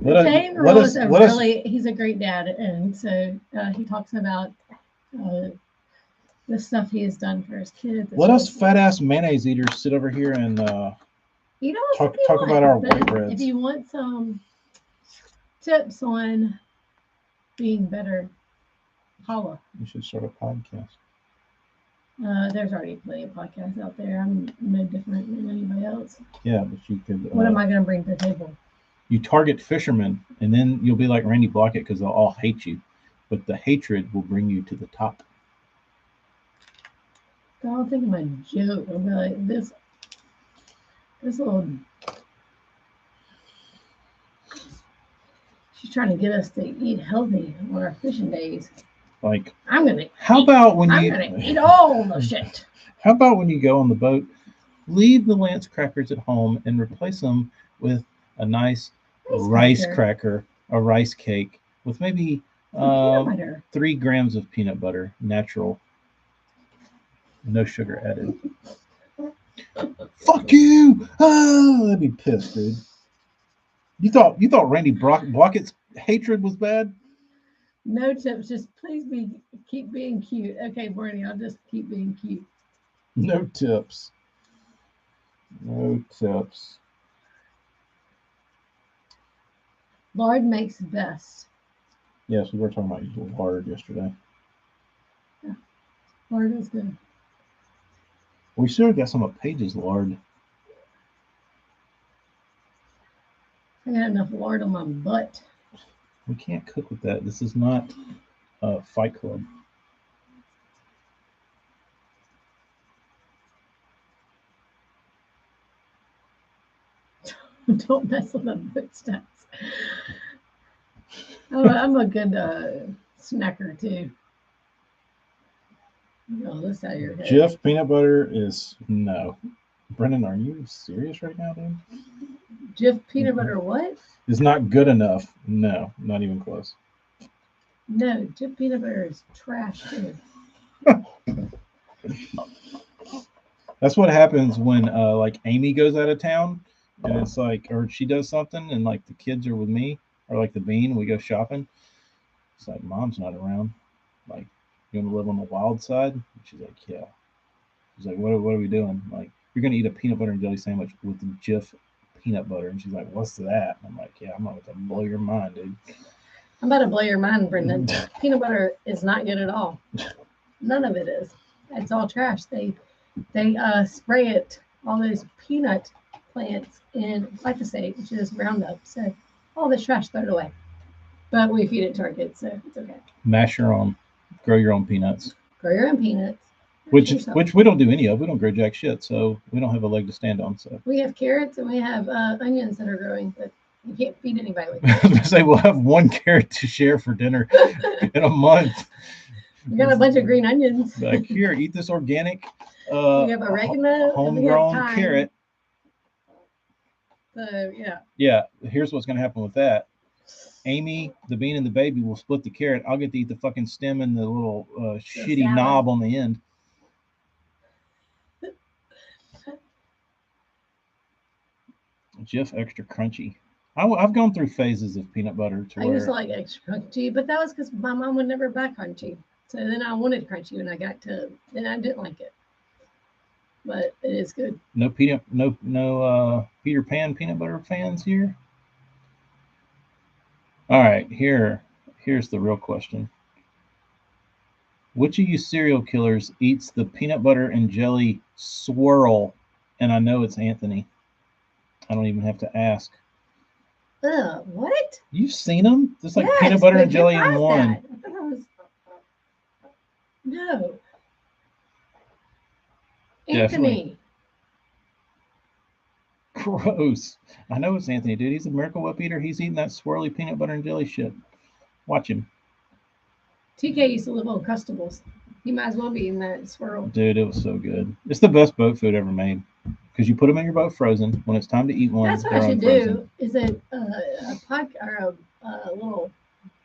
He's a great dad, and so he talks about the stuff he has done for his kids. Let us fat ass mayonnaise eaters sit over here and talk about our white breads. If you want some tips on being better, holla. You should start a podcast. There's already plenty of podcasts out there. I'm no different than anybody else. Yeah, but you could. What am I going to bring to the table? You target fishermen, and then you'll be like Randy Blockett because they'll all hate you. But the hatred will bring you to the top. I'll think of my joke. I'll be like, this little. She's trying to get us to eat healthy on our fishing days. Like, I'm gonna. How about when I'm gonna eat all the shit. How about when you go on the boat, leave the Lance crackers at home and replace them with a nice rice cracker, a rice cake with maybe 3 grams of peanut butter, natural, no sugar added. Fuck you! Oh, I'd be pissed, dude. You thought Randy Blockett's hatred was bad? No tips. Just please keep being cute. Okay, Bernie, I'll just keep being cute. No tips. No tips. Lard makes best. Yes, we were talking about lard yesterday. Yeah, lard is good. We should have got some of Paige's lard. I got enough lard on my butt. We can't cook with that. This is not Fight Club. Don't mess with my footsteps. I'm a good snacker too. No, this out of your head. Jif peanut butter is no. Brendan, are you serious right now, dude? Jif peanut butter what? Is not good enough. No, not even close. No, Jif peanut butter is trash too. That's what happens when like Amy goes out of town and it's like, or she does something and like the kids are with me or like the Bean, we go shopping. It's like, Mom's not around. Like, you want to live on the wild side? And she's like, yeah. She's like, what are we doing? Like, you're going to eat a peanut butter and jelly sandwich with Jif peanut butter. And she's like, what's that? And I'm like, yeah, I'm about to blow your mind, dude. I'm about to blow your mind, Brendan. Peanut butter is not good at all. None of it is. It's all trash. They spray it, all those peanut plants in glyphosate, which is Roundup. So all this trash, throw it away. But we feed it to our kids, so it's okay. Mash your own. Grow your own peanuts. Grow your own peanuts. Which we don't do any of. We don't grow jack shit, so we don't have a leg to stand on. So we have carrots and we have onions that are growing, but you can't feed anybody with that. Say we'll have 1 carrot to share for dinner in a month. You got a bunch of green onions. Like, here, eat this organic. You have oregano, homegrown carrot. So yeah. Yeah. Here's what's gonna happen with that. Amy, the Bean, and the baby will split the carrot. I'll get to eat the fucking stem and the little shitty knob on the end. Jif extra crunchy. I've gone through phases of peanut butter to where I used to like extra crunchy, but that was because my mom would never buy crunchy. So then I wanted crunchy when I got to, then I didn't like it. But it is good. No Peter Pan peanut butter fans here. All right, here's the real question. Which of you serial killers eats the peanut butter and jelly swirl? And I know it's Anthony. I don't even have to ask. What? You've seen them? It's like peanut butter and jelly in one. I thought I was... No. Anthony. Definitely. Gross. I know it's Anthony, dude. He's a Miracle Whip eater. He's eating that swirly peanut butter and jelly shit. Watch him. TK used to live on Crustables. He might as well be in that swirl. Dude, it was so good. It's the best boat food ever made. Because you put them in your boat frozen. When it's time to eat one, that's what I should do. Is it a little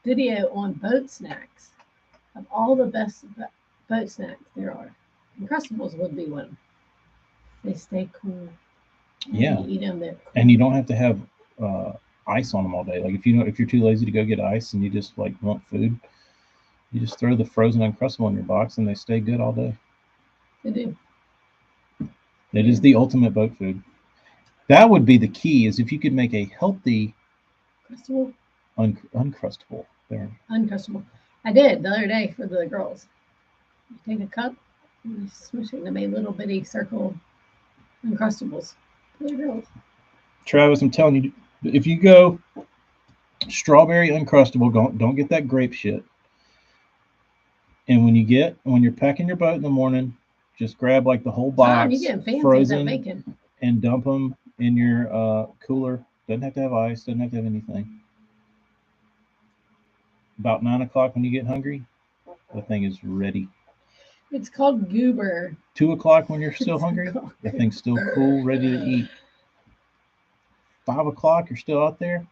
video on boat snacks of all the best boat snacks there are. And Crustables would be one. They stay cool. Yeah. You eat them there. Cool. And you don't have to have ice on them all day. Like if you're too lazy to go get ice and you just like want food, you just throw the frozen Uncrustable in your box and they stay good all day. They do. It is the ultimate boat food. That would be the key, is if you could make a healthy Uncrustable. There. Uncrustable. I did the other day for the girls. You take a cup and you smush it and make little bitty circle Uncrustables for the girls. Travis, I'm telling you, if you go strawberry Uncrustable, don't get that grape shit. And when you're packing your boat in the morning, just grab like the whole box, you getting fancy frozen, bacon, and dump them in your cooler. Doesn't have to have ice. Doesn't have to have anything. About 9 o'clock when you get hungry, the thing is ready. It's called Goober. 2 o'clock when you're still hungry, the thing's still cool, ready to eat. 5 o'clock, you're still out there.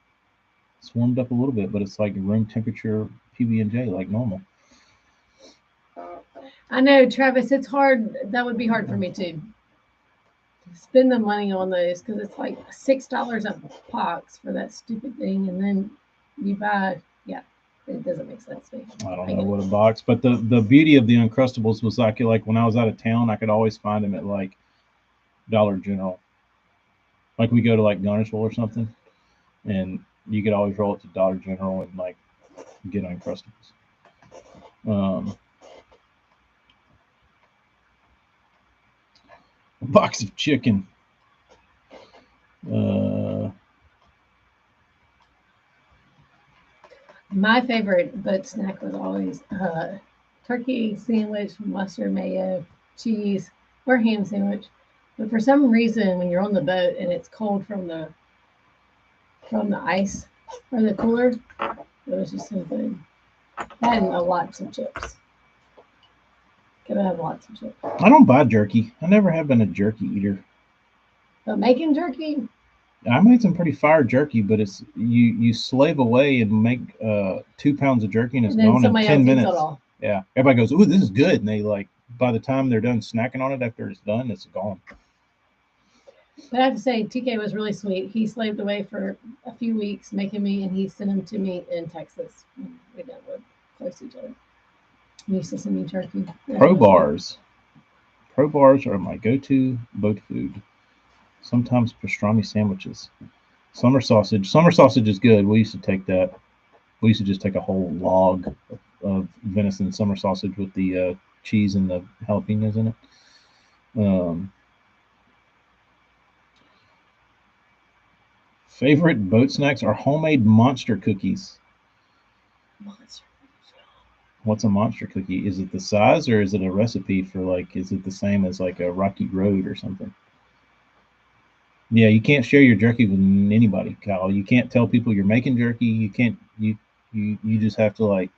It's warmed up a little bit, but it's like room temperature PB&J, like normal. I know, Travis, it's hard. That would be hard for me too. Spend the money on those because it's like $6 a box for that stupid thing, and then you buy. Yeah, it doesn't make sense to me. I don't know what a box, but the beauty of the Uncrustables was like when I was out of town, I could always find them at like Dollar General. Like we go to like Garnersville or something, and you could always roll it to Dollar General and like get Uncrustables. A box of chicken. My favorite boat snack was always turkey sandwich, mustard, mayo, cheese, or ham sandwich. But for some reason, when you're on the boat and it's cold from the ice or the cooler, it was just so good. And lots of chips. Gotta have lots of chips. I don't buy jerky. I never have been a jerky eater. But making jerky? I made some pretty fire jerky, but it's you slave away and make 2 pounds of jerky and it's gone in 10 minutes. Yeah, everybody goes, "Ooh, this is good," and they like by the time they're done snacking on it after it's done, it's gone. But I have to say, TK was really sweet. He slaved away for a few weeks making me, and he sent them to me in Texas. We didn't live close to each other. He used to send me turkey. Pro bars. Pro bars are my go-to boat food. Sometimes pastrami sandwiches. Summer sausage. Summer sausage is good. We used to take that. We used to just take a whole log of venison summer sausage with the cheese and the jalapenos in it. Favorite boat snacks are homemade monster cookies. Monster. What's a monster cookie? Is it the size or is it a recipe for like, is it the same as like a Rocky Road or something? Yeah, you can't share your jerky with anybody, Kyle. You can't tell people you're making jerky. You can't, you just have to like,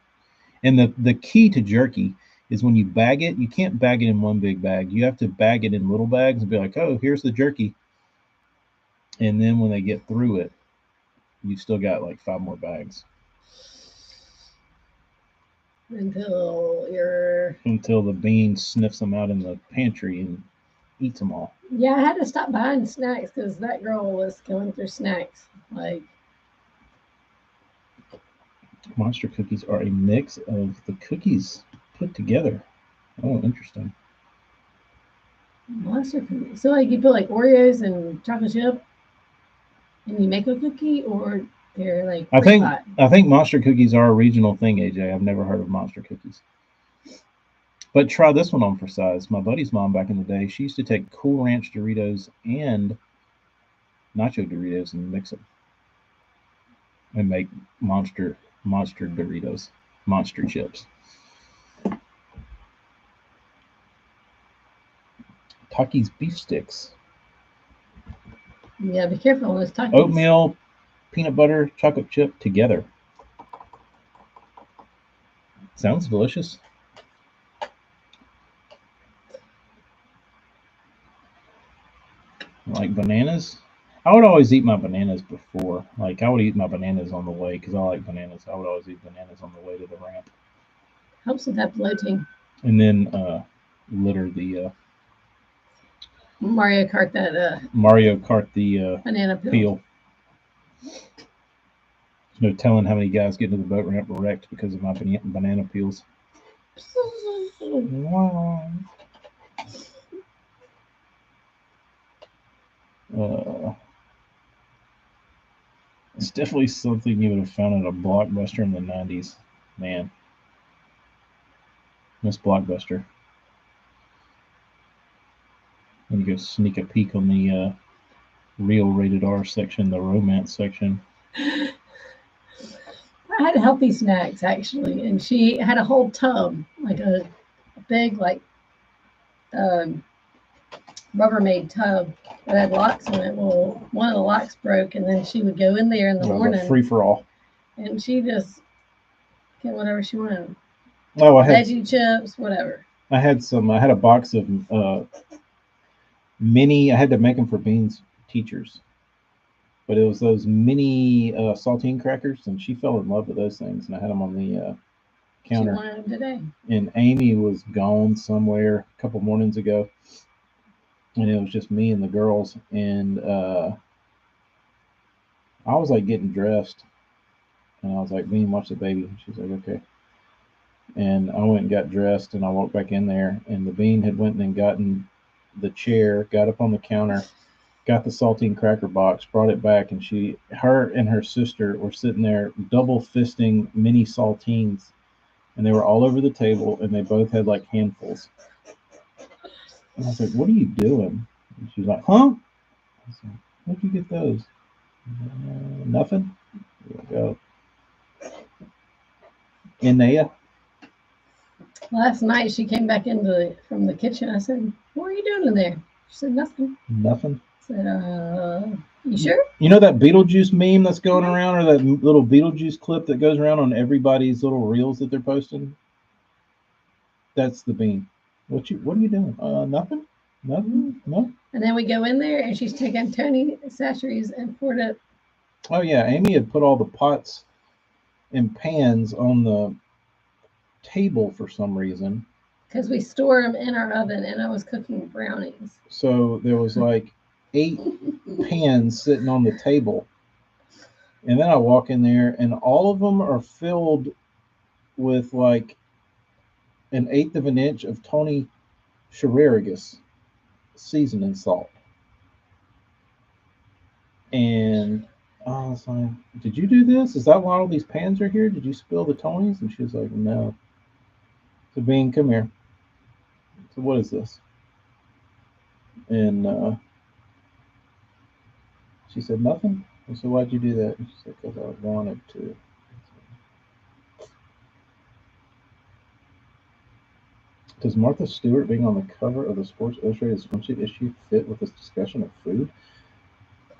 and the key to jerky is when you bag it, you can't bag it in one big bag. You have to bag it in little bags and be like, oh, here's the jerky. And then when they get through it, you've still got like 5 more bags. Until the bean sniffs them out in the pantry and eats them all. Yeah, I had to stop buying snacks because that girl was going through snacks. Like monster cookies are a mix of the cookies put together. Oh, interesting. Monster cookies. So like you put like Oreos and chocolate chip and you make a cookie, or they're like I think monster cookies are a regional thing, AJ. I've never heard of monster cookies. But try this one on for size. My buddy's mom back in the day, she used to take Cool Ranch Doritos and Nacho Doritos and mix them and make monster Doritos, monster chips. Takis beef sticks. Yeah, be careful on those Takis. Oatmeal, peanut butter, chocolate chip together. Sounds delicious. Like bananas. I would always eat my bananas before. Like I would eat my bananas on the way because I like bananas. I would always eat bananas on the way to the ramp. Helps with that bloating. And then litter the Mario Kart that Mario Kart the banana peel. There's no telling how many guys get into the boat ramp wrecked because of my banana peels. It's definitely something you would have found at a Blockbuster in the 90s. Man. Miss Blockbuster. When you go sneak a peek on the real rated R section, the romance section. I had healthy snacks actually, and she had a whole tub, like a big Rubbermaid tub that had locks in it. Well, one of the locks broke, and then she would go in there in the morning. Free for all. And she just get whatever she wanted. Oh, I had veggie chips, whatever. I had a box of mini. I had to make them for Bean's teachers, but it was those mini saltine crackers, and she fell in love with those things. And I had them on the counter. She wanted them today. And Amy was gone somewhere a couple mornings ago, and it was just me and the girls. And I was like getting dressed, and I was like, "Bean, watch the baby." And she's like, "Okay." And I went and got dressed, and I walked back in there, and the Bean had went and gotten the chair, got up on the counter, got the saltine cracker box, brought it back, and her and her sister were sitting there double fisting mini saltines, and they were all over the table, and they both had like handfuls. And I was like, "What are you doing?" And she was like, "Huh?" I was like, "Where'd you get those?" Nothing. Go. Inea. Last night she came back from the kitchen. I said, "What are you doing in there?" She said, "Nothing." Nothing. I said, "You sure?" You know that Beetlejuice meme that's going around, or that little Beetlejuice clip that goes around on everybody's little reels that they're posting? That's the Bean. What are you doing? Nothing. Nothing. No. And then we go in there, and she's taking Tony Chachere's and poured it. Oh yeah, Amy had put all the pots and pans on the table for some reason. Because we store them in our oven, and I was cooking brownies. So there was like 8 pans sitting on the table, and then I walk in there, and all of them are filled with like 1/8 of an inch of Tony Chachere's seasoning salt. And I was like, "Did you do this? Is that why all these pans are here? Did you spill the Tonys?" And she was like, "No." So Bean, come here. So what is this? And she said, "Nothing." I said, "Why'd you do that?" And she said, "Because I wanted to." Does Martha Stewart being on the cover of the Sports Illustrated swimsuit issue fit with this discussion of food?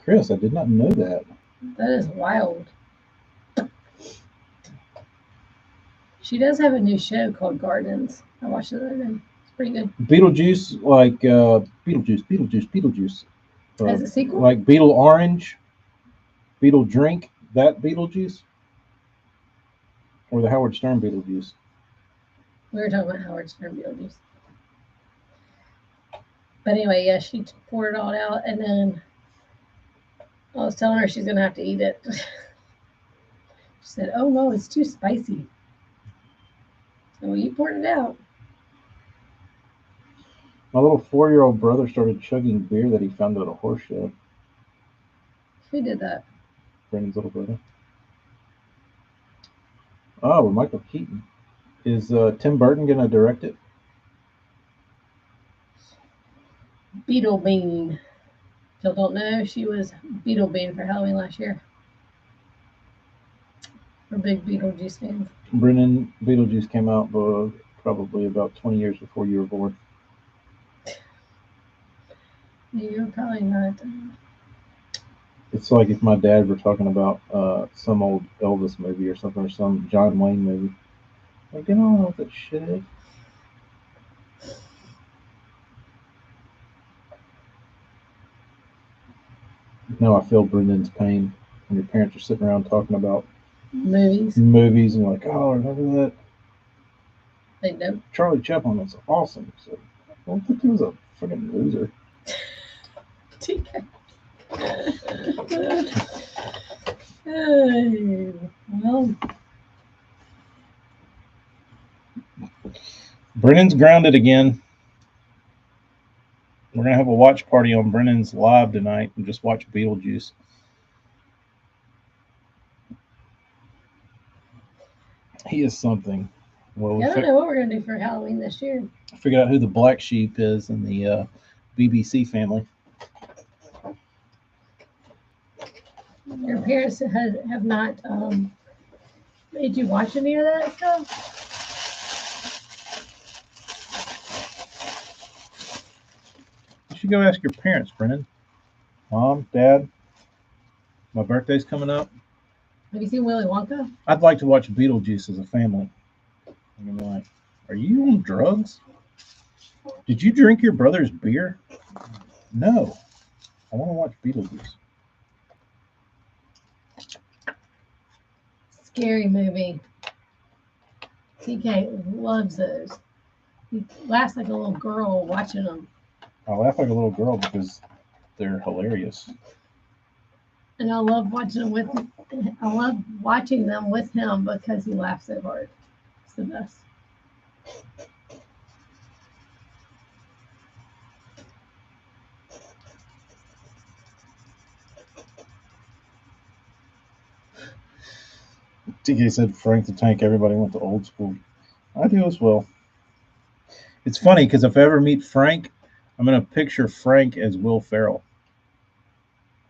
Chris, I did not know that. That is wild. She does have a new show called Gardens. I watched it the other day. It's pretty good. Beetlejuice, like Beetlejuice. Has a sequel? Like Beetle Orange, Beetle Drink, that Beetlejuice? Or the Howard Stern Beetlejuice? We were talking about Howard Stern Beetlejuice. But anyway, yeah, she poured it all out, and then I was telling her she's going to have to eat it. She said, "Oh, no, it's too spicy." So you poured it out. My little 4-year-old brother started chugging beer that he found at a horse show. Who did that? Brandon's little brother. Oh, with Michael Keaton. Is Tim Burton going to direct it? Beetle Bean. If y'all don't know, she was Beetle Bean for Halloween last year. We're big Beetlejuice fans. Brennan, Beetlejuice came out probably about 20 years before you were born. You're probably not. It's like if my dad were talking about some old Elvis movie or something, or some John Wayne movie. Like, I don't know what that shit is. No, I feel Brendan's pain when your parents are sitting around talking about movies, and like, "Oh, remember that?" They don't. Charlie Chaplin was awesome. So I don't think he was a freaking loser. TK. Well, Brennan's grounded again. We're gonna have a watch party on Brennan's live tonight and just watch Beetlejuice. He is something. Well, I don't know what we're gonna do for Halloween this year. Figured out who the black sheep is in the BBC family. Your parents have not made you watch any of that stuff? You should go ask your parents, Brennan. Mom, Dad, my birthday's coming up. Have you seen Willy Wonka? I'd like to watch Beetlejuice as a family. I'm like, are you on drugs? Did you drink your brother's beer? No. I want to watch Beetlejuice. Scary movie. TK loves those. He laughs like a little girl watching them. I laugh like a little girl because they're hilarious. And I love watching them with him because he laughs so hard. It's the best. TK said Frank the Tank, everybody went to old school. I do as well. It's funny because if I ever meet Frank, I'm going to picture Frank as Will Ferrell.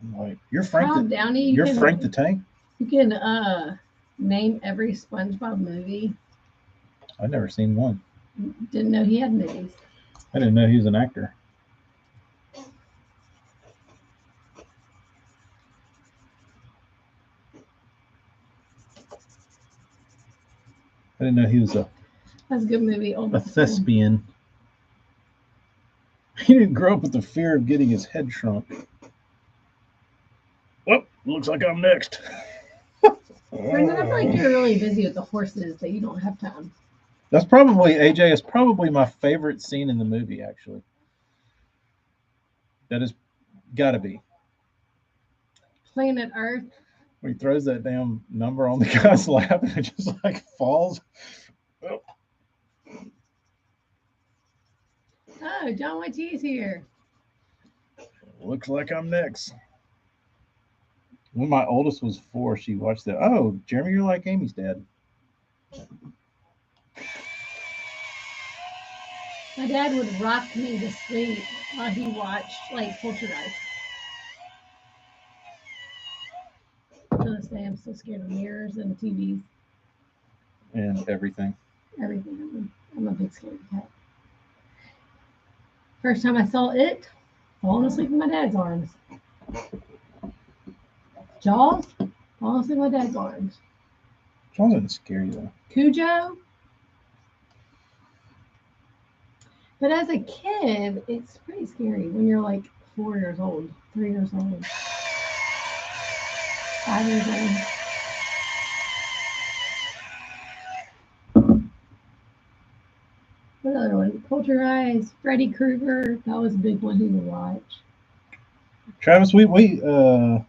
I'm like, you're Frank Downey, you're Frank the Tank? You can name every SpongeBob movie. I've never seen one. Didn't know he had movies. I didn't know he was an actor. I didn't know he was That's a good movie. A thespian. He didn't grow up with the fear of getting his head shrunk. Well, looks like I'm next. Brendan, I feel like you're really busy with the horses that you don't have time. That's probably, AJ, is probably my favorite scene in the movie, actually. That has got to be. Planet Earth. When he throws that damn number on the guy's lap and it just like falls. Oh, John Waititi's here. Looks like I'm next. When my oldest was 4, she watched that. Oh, Jeremy, you're like Amy's dad. My dad would rock me to sleep while he watched like Poltergeist. To this day, I'm so scared of mirrors and TVs. And everything. Everything. I'm a big scaredy cat. First time I saw it, falling asleep in my dad's arms. Jaws, falling asleep in my dad's arms. Jaws isn't scary though. Cujo. But as a kid, it's pretty scary when you're like 4 years old, 3 years old, 5 years old. What other one? Poltergeist, Freddy Krueger. That was a big one to watch. Travis, and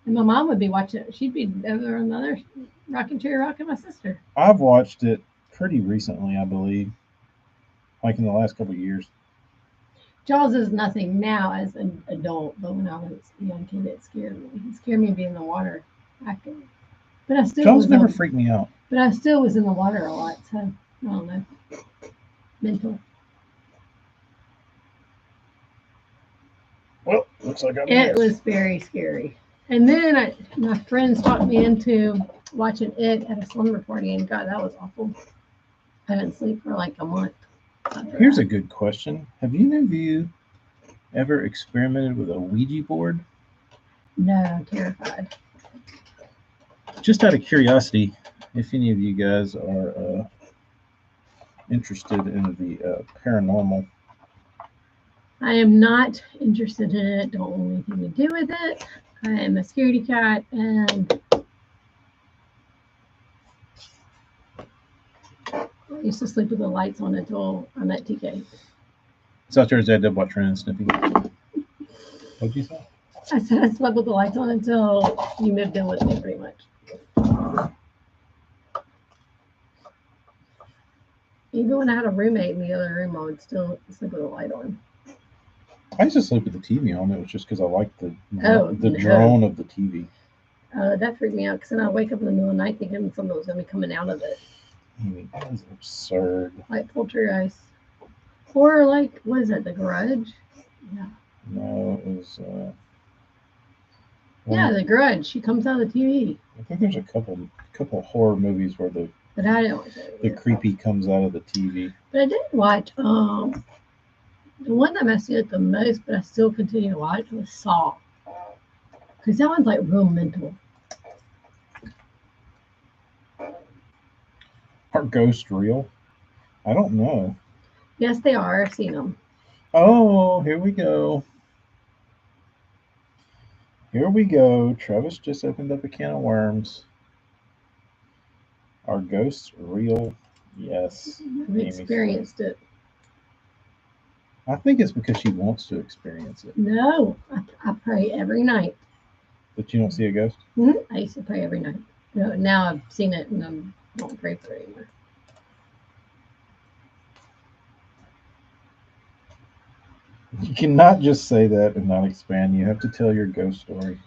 my mom would be watching it. She'd be over on the other rocking chair rocking my sister. I've watched it pretty recently, I believe. Like in the last couple of years. Jaws is nothing now as an adult, but when I was a young kid, it scared me. It scared me being in the water acting. But I still Jaws never freaked me out. But I still was in the water a lot, so I don't know. Mental. Well, looks like it was very scary. And then my friends talked me into watching it at a slumber party, and God, that was awful. I didn't sleep for like a month. Here's a good question. Have any of you ever experimented with a Ouija board? No, I'm terrified. Just out of curiosity, if any of you guys are interested in the paranormal. I am not interested in it. Don't want anything to do with it. I am a scaredy cat, and I used to sleep with the lights on until I met TK. It's out there as I did watch Ren and Snippy. What'd you say? I said I slept with the lights on until you moved in with me, pretty much. Even when I had a roommate in the other room, I would still sleep with the light on. I used to sleep with the TV on. It was just because I liked the drone of the TV. That freaked me out because then I wake up in the middle of the night thinking something was going to be coming out of it. That was absurd. Like Poltergeist. Or like, what is it, The Grudge? Yeah. No, it was... yeah, The Grudge. She comes out of the TV. I think there's a couple horror movies where the creepy comes out of the TV. But I did watch the one that messed me up the most, but I still continue to watch, was Saw. Because that one's like real mental. Are ghosts real? I don't know. Yes, they are. I've seen them. Oh, here we go. Here we go. Travis just opened up a can of worms. Are ghosts real? Yes. I've experienced it. I think it's because she wants to experience it. No, I pray every night. But you don't see a ghost? Mm-hmm. I used to pray every night. Now I've seen it and I don't pray for it anymore. You cannot just say that and not expand. You have to tell your ghost story.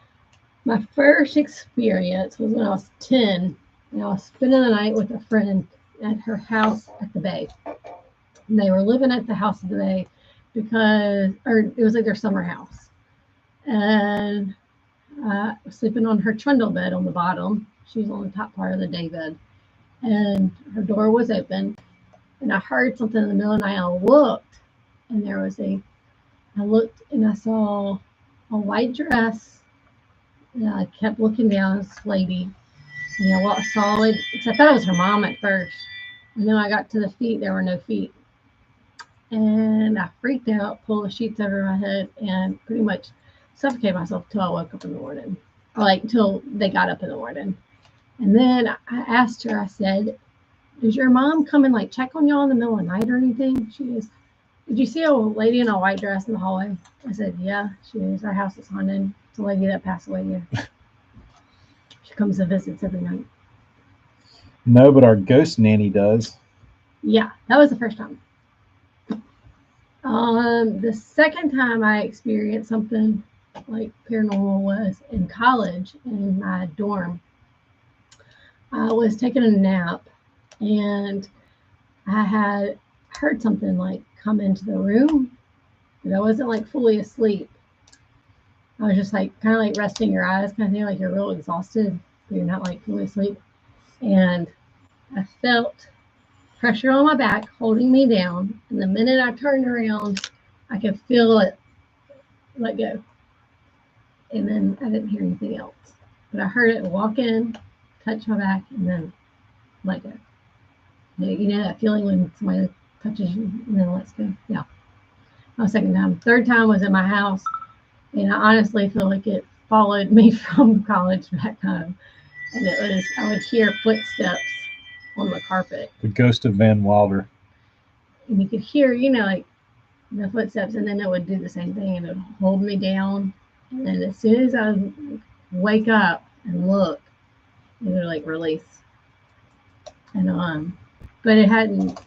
My first experience was when I was 10, and I was spending the night with a friend at her house at the bay. And they were living at the house at the bay it was like their summer house. And I was sleeping on her trundle bed on the bottom. She was on the top part of the day bed. And her door was open. And I heard something in the middle of the night. I looked, and I looked and I saw a white dress. And I kept looking down at this lady. And I walked solid. I thought it was her mom at first. And then I got to the feet. There were no feet. And I freaked out, pulled the sheets over my head, and pretty much suffocated myself till I woke up in the morning. Or like until they got up in the morning. And then I asked her, I said, "Does your mom come and like check on y'all in the middle of the night or anything?" She goes, "Did you see a lady in a white dress in the hallway?" I said, "Yeah." She goes, "Our house is haunted. It's a lady that passed away here. She comes and visits every night." No, but our ghost nanny does. Yeah, that was the first time. The second time I experienced something like paranormal was in college in my dorm. I was taking a nap and I had heard something like come into the room, but I wasn't like fully asleep. I was just like kind of like resting your eyes, kind of thing, like you're real exhausted, but you're not like fully asleep. And I felt pressure on my back holding me down. And the minute I turned around, I could feel it let go. And then I didn't hear anything else. But I heard it walk in, touch my back, and then let go. You know that feeling when somebody touches you and then lets go? Yeah. That was the second time. Third time was in my house. And I honestly feel like it followed me from college back home. And I would hear footsteps on the carpet. The ghost of Van Wilder. And you could hear, like the footsteps, and then it would do the same thing, and it would hold me down. And then as soon as I would wake up and look, it would like release. And but it hadn't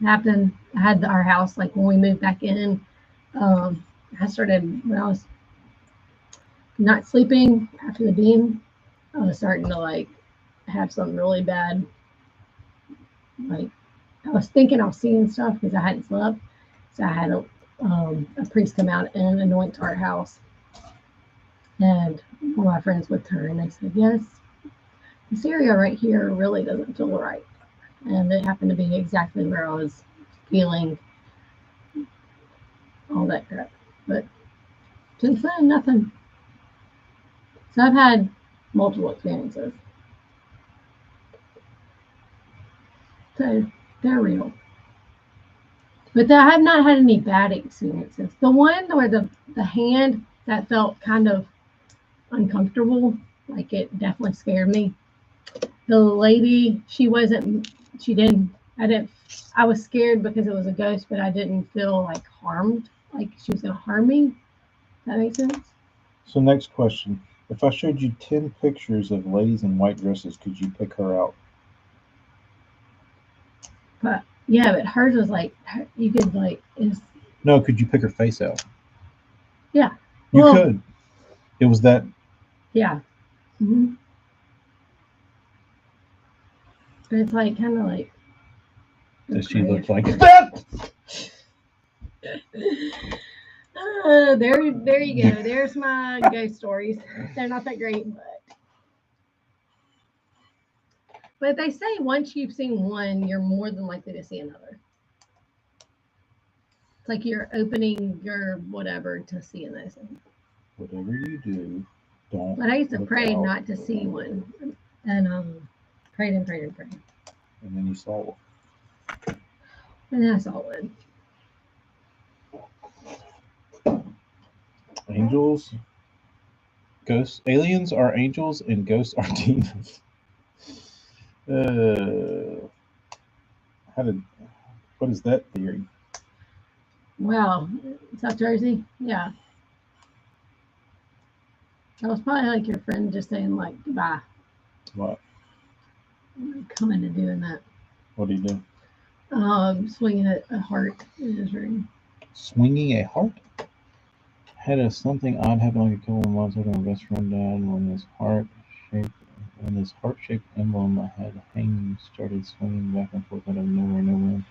happened. I had our house like when we moved back in. I started when I was not sleeping after the beam. I was starting to like have something really bad. Like I was thinking I was seeing stuff because I hadn't slept. So I had a priest come out and anoint our house. And one of my friends with her, and they said, "Yes, this area right here really doesn't feel right." And it happened to be exactly where I was feeling all that crap. But since then, nothing. So I've had multiple experiences. So they're real. But I have not had any bad experiences. The one where the hand that felt kind of uncomfortable, like it definitely scared me. The lady, I was scared because it was a ghost, but I didn't feel like harmed, like she was going to harm me. That makes sense? So next question. If I showed you 10 pictures of ladies in white dresses, could you pick her out? But yeah, but hers was like you could like is No, could you pick her face out? Yeah. You could. It was that. Yeah. Mm-hmm. But it's like kind of like. Does she look like that? There you go. There's my ghost stories. They're not that great, but they say once you've seen one, you're more than likely to see another. It's like you're opening your whatever to see those things. Whatever you do, don't. But I used to pray not to see one, and prayed and prayed and prayed. And then you saw one. And then I saw one. Angels, ghosts, aliens are angels, and ghosts are demons. What is that theory? Well, South Jersey, yeah. That was probably like your friend just saying like goodbye. What? Coming to doing that. What do you do? Swinging a heart in his room. Swinging a heart? Had something odd happen like a couple of months after my best friend died when this heart-shaped emblem I had hanging started swinging back and forth out of nowhere.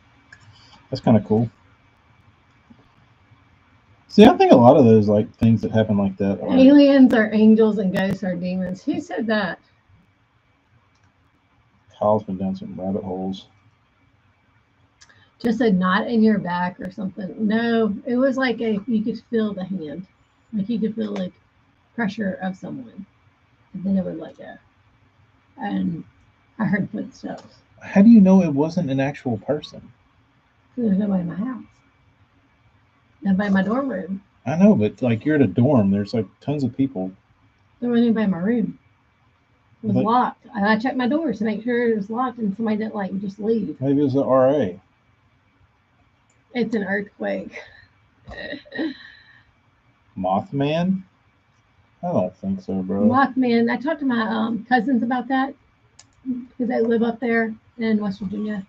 That's kind of cool. See, I think a lot of those like things that happen like that are aliens are angels and ghosts are demons. Who said that? Kyle's been down some rabbit holes. Just a knot in your back or something. No, it was like you could feel the hand. Like you could feel like pressure of someone. And then it would let go. And I heard footsteps. How do you know it wasn't an actual person? There's nobody in my house. Nobody in my dorm room. I know, but like you're at a dorm, there's like tons of people. There wasn't anybody in my room. It was locked. I checked my doors to make sure it was locked and somebody didn't like just leave. Maybe it was the RA. It's an earthquake. Mothman? I don't think so, bro. Mothman. I talked to my cousins about that because they live up there in West Virginia.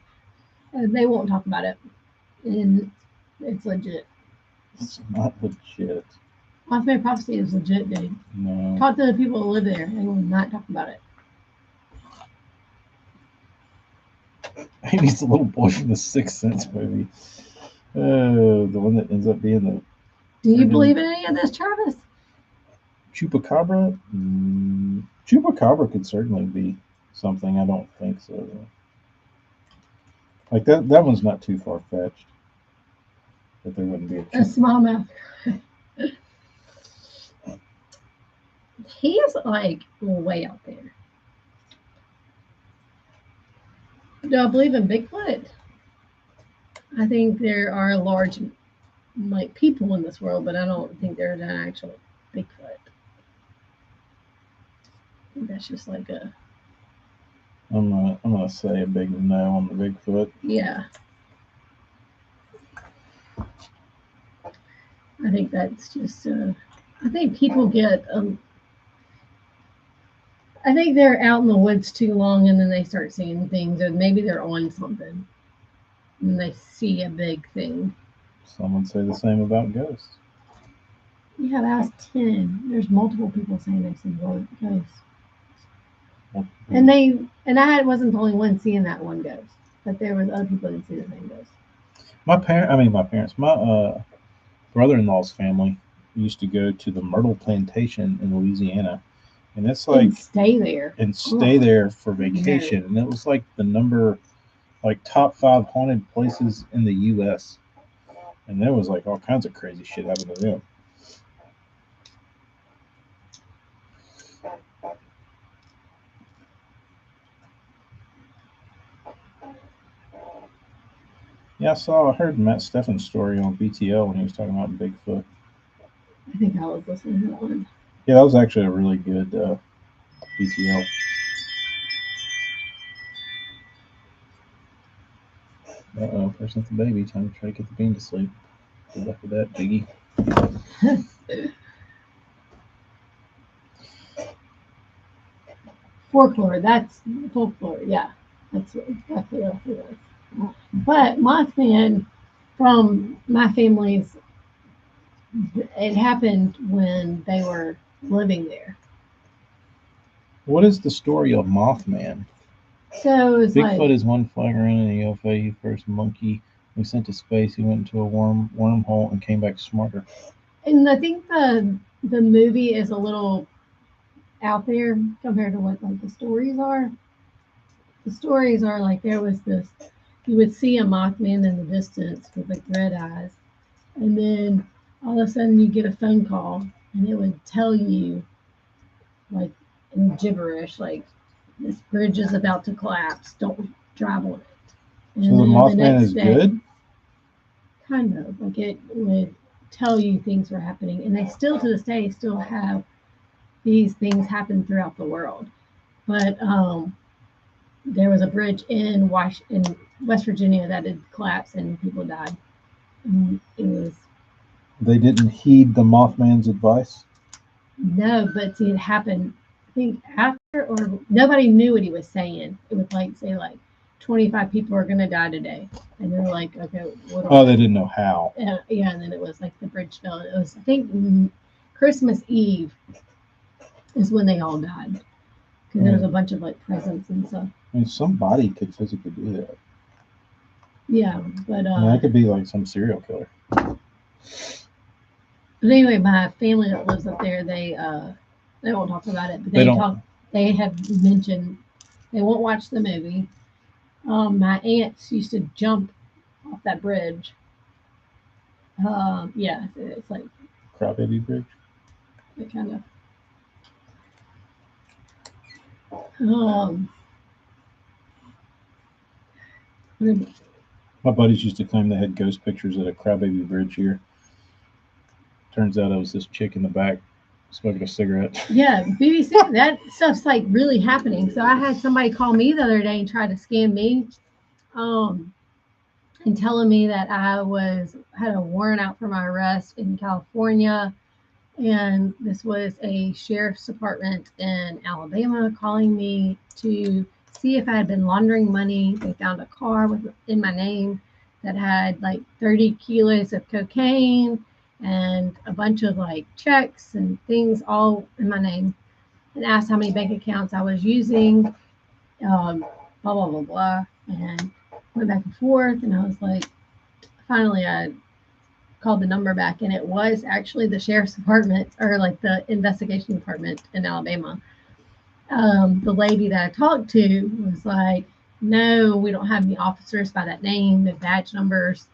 And they won't talk about it. And it's legit. It's not legit. Mothman Prophecy is legit, dude. No. Talk to the people who live there and will not talk about it. Maybe it's a little boy from the Sixth Sense movie. The one that ends up being the. Do you believe in any of this, Travis? Chupacabra? Chupacabra could certainly be something. I don't think so. Like that one's not too far fetched. That there wouldn't be a smallmouth. He is like way out there. Do I believe in Bigfoot? I think there are large, like people in this world, but I don't think there's an actual Bigfoot. I think that's just like a. I'm gonna say a big no on the Bigfoot. Yeah. I think that's just. I think people get. I think they're out in the woods too long, and then they start seeing things, or maybe they're on something, and they see a big thing. Some would say the same about ghosts. Yeah, that's 10. There's multiple people saying they see ghosts. And I wasn't the only one seeing that one ghost, but there was other people that see the same ghost. My brother-in-law's family used to go to the Myrtle Plantation in Louisiana, and it's like and stay there for vacation, and it was like the number, like top 5 haunted places in the U.S., and there was like all kinds of crazy shit happening to them. Yeah, I heard Matt Steffen's story on BTL when he was talking about Bigfoot. I think I was listening to that one. Yeah, that was actually a really good BTL. Uh-oh, there's not the baby. Time to try to get the bean to sleep. Good luck with that, Jiggy. Folklore. That's folklore. Yeah, that's exactly what it was. But Mothman, from my family's, it happened when they were living there. What is the story of Mothman? So it was Bigfoot like, is one flying around in a UFO. He first monkey we sent to space. He went into a wormhole and came back smarter. and I think the movie is a little out there compared to what like the stories are. The stories are like there was this, you would see a Mothman in the distance with like red eyes, and then all of a sudden you get a phone call and it would tell you like in gibberish, like this bridge is about to collapse, don't drive on it. And so the Mothman is day, good? Kind of like it would tell you things were happening, and they still to this day still have these things happen throughout the world. But there was a bridge in West Virginia that had collapsed and people died. And it was. They didn't heed the Mothman's advice? No, but see, it happened, I think, after, or nobody knew what he was saying. It would like say, like, 25 people are going to die today. And they're like, okay, what? Oh, they didn't know how. Yeah, and then it was like the bridge fell. It was, I think, Christmas Eve is when they all died. Because there was a bunch of like presents and stuff. I mean, somebody could physically do that. Yeah, but I mean, that could be like some serial killer. But anyway, my family that lives up there, they won't talk about it, but they have mentioned they won't watch the movie. My aunts used to jump off that bridge. Yeah, it's like Crybaby Bridge. It kind of. My buddies used to claim they had ghost pictures at a Crybaby Bridge here. Turns out it was this chick in the back smoking a cigarette. Yeah, BBC, that stuff's like really happening. So I had somebody call me the other day and try to scam me, and telling me that I had a warrant out for my arrest in California, and this was a sheriff's department in Alabama calling me to see if I had been laundering money. They found a car in my name that had like 30 kilos of cocaine and a bunch of like checks and things all in my name, and asked how many bank accounts I was using, blah, blah, blah, blah. And went back and forth. And I was like, finally, I called the number back, and it was actually the sheriff's department, or like the investigation department in Alabama. The lady that I talked to was like, no, we don't have any officers by that name, no badge numbers.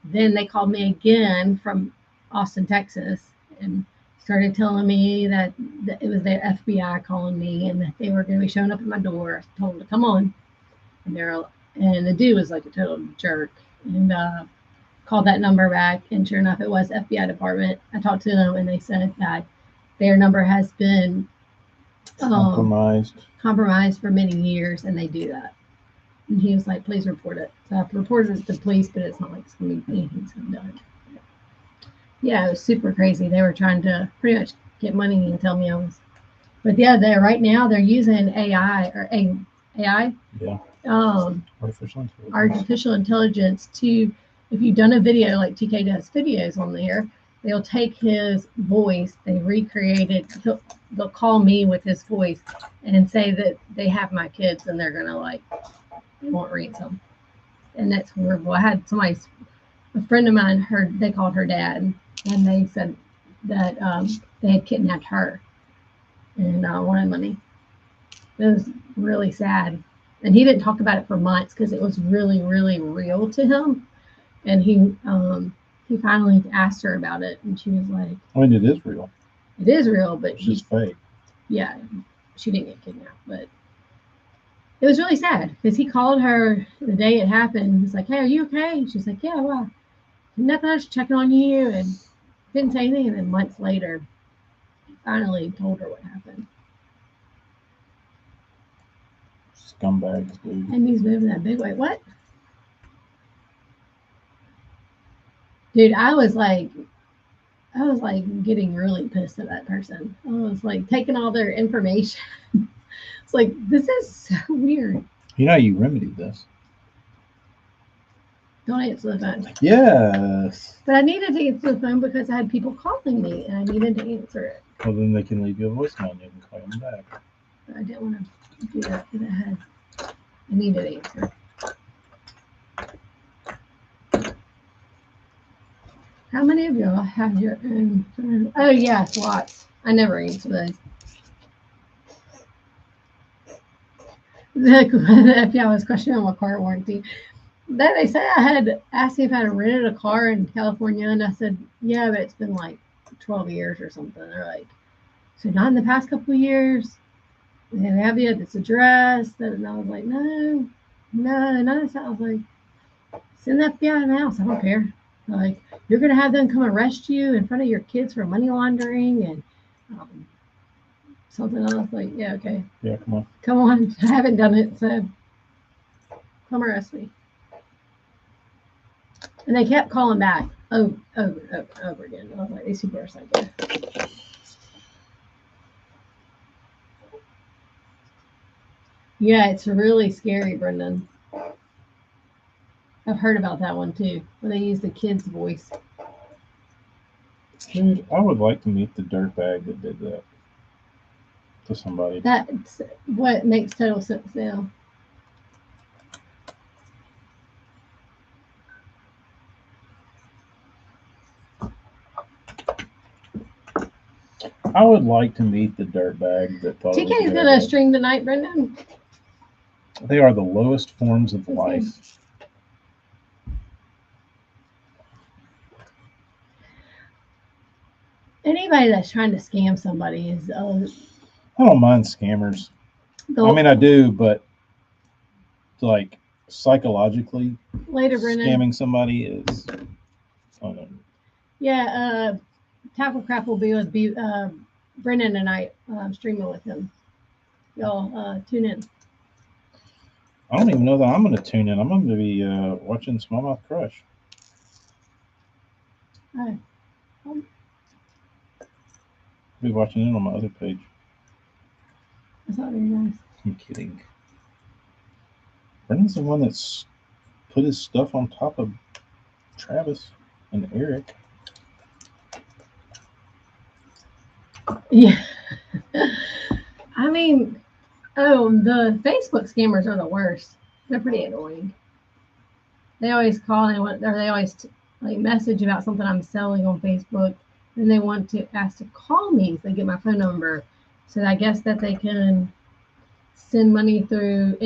Then they called me again from Austin, Texas, and started telling me that it was their FBI calling me and that they were going to be showing up at my door. I told them to come on. And the dude was like a total jerk, and called that number back, and sure enough, it was FBI department. I talked to them, and they said that their number has been compromised for many years, and they do that. And he was like, please report it. So I reported it to the police, but it's not like anything's been done. Yeah, it was super crazy. They were trying to pretty much get money and tell me I was. But yeah, right now they're using AI. Yeah. Artificial intelligence to, if you've done a video like TK does videos on there, they'll take his voice, they recreate it. They'll call me with his voice and say that they have my kids and they're gonna they want ransom. And that's horrible. I had a friend of mine, they called her dad, and they said that they had kidnapped her and wanted money. It was really sad. And he didn't talk about it for months because it was really, really real to him. And he finally asked her about it, and she was like, I mean, it is real. It is real, but she's fake. Yeah, she didn't get kidnapped, but it was really sad because he called her the day it happened. He's like, hey, are you okay? And she's like, yeah, well, nothing, I was checking on you, and didn't say anything. And then months later, he finally told her what happened. Scumbags, dude. And he's moving that big way. What? Dude, I was like getting really pissed at that person. I was like taking all their information It's like, this is so weird. You know how you remedied this? Don't answer the phone. Yes. But I needed to answer the phone because I had people calling me and I needed to answer it. Well, then they can leave you a voicemail and you can call them back. But I didn't want to do that because I needed to answer. How many of y'all have your own phone? Oh, yes, lots. I never answer those. If y'all was questioning my car warranty. Then they said I had asked me if I had rented a car in California, and I said, yeah, but it's been like 12 years or something. They're like, so not in the past couple of years. They have you at this address. And I was like, no, none of this. I was like, send the FBI in the house. I don't care. Like, you're going to have them come arrest you in front of your kids for money laundering and something else. Like, yeah, okay. Yeah, come on. Come on. I haven't done it, so come arrest me. And they kept calling back over again. I was like, these people are psycho. Yeah, it's really scary, Brendan. I've heard about that one too, where they use the kid's voice. Dude, I would like to meet the dirtbag that did that to somebody. That's what makes total sense now. I would like to meet the dirtbag that thought TK is going to stream tonight, Brendan. They are the lowest forms of life. Anybody that's trying to scam somebody is. I don't mind scammers. I mean, I do, but like psychologically, later, Brendan, scamming somebody is. Yeah, Tackle Crap will be with Brendan tonight, streaming with him. Y'all tune in. I don't even know that I'm going to tune in. I'm going to be watching Smallmouth Crush. I'll be watching it on my other page. That's not very nice. I'm kidding. Brendan's the one that's put his stuff on top of Travis and Eric. Yeah. I mean, the Facebook scammers are the worst. They're pretty annoying. They always call and they always like message about something I'm selling on Facebook, and they want to ask to call me so they get my phone number. So I guess that they can send money through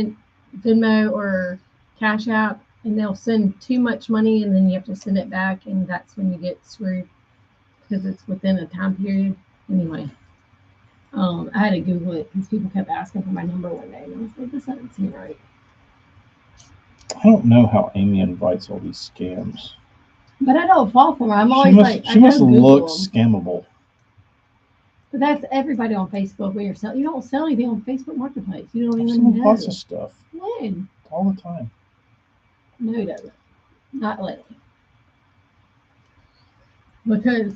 Venmo or Cash App, and they'll send too much money, and then you have to send it back, and that's when you get screwed because it's within a time period. Anyway, I had to Google it because people kept asking for my number one day, and I was like, this doesn't seem right. I don't know how Amy invites all these scams. But I don't fall for her. I'm always she must look scammable. But that's everybody on Facebook. When you're selling, you don't sell anything on Facebook Marketplace. You don't even know. Lots of stuff. When? All the time. No, he doesn't. Not lately. Because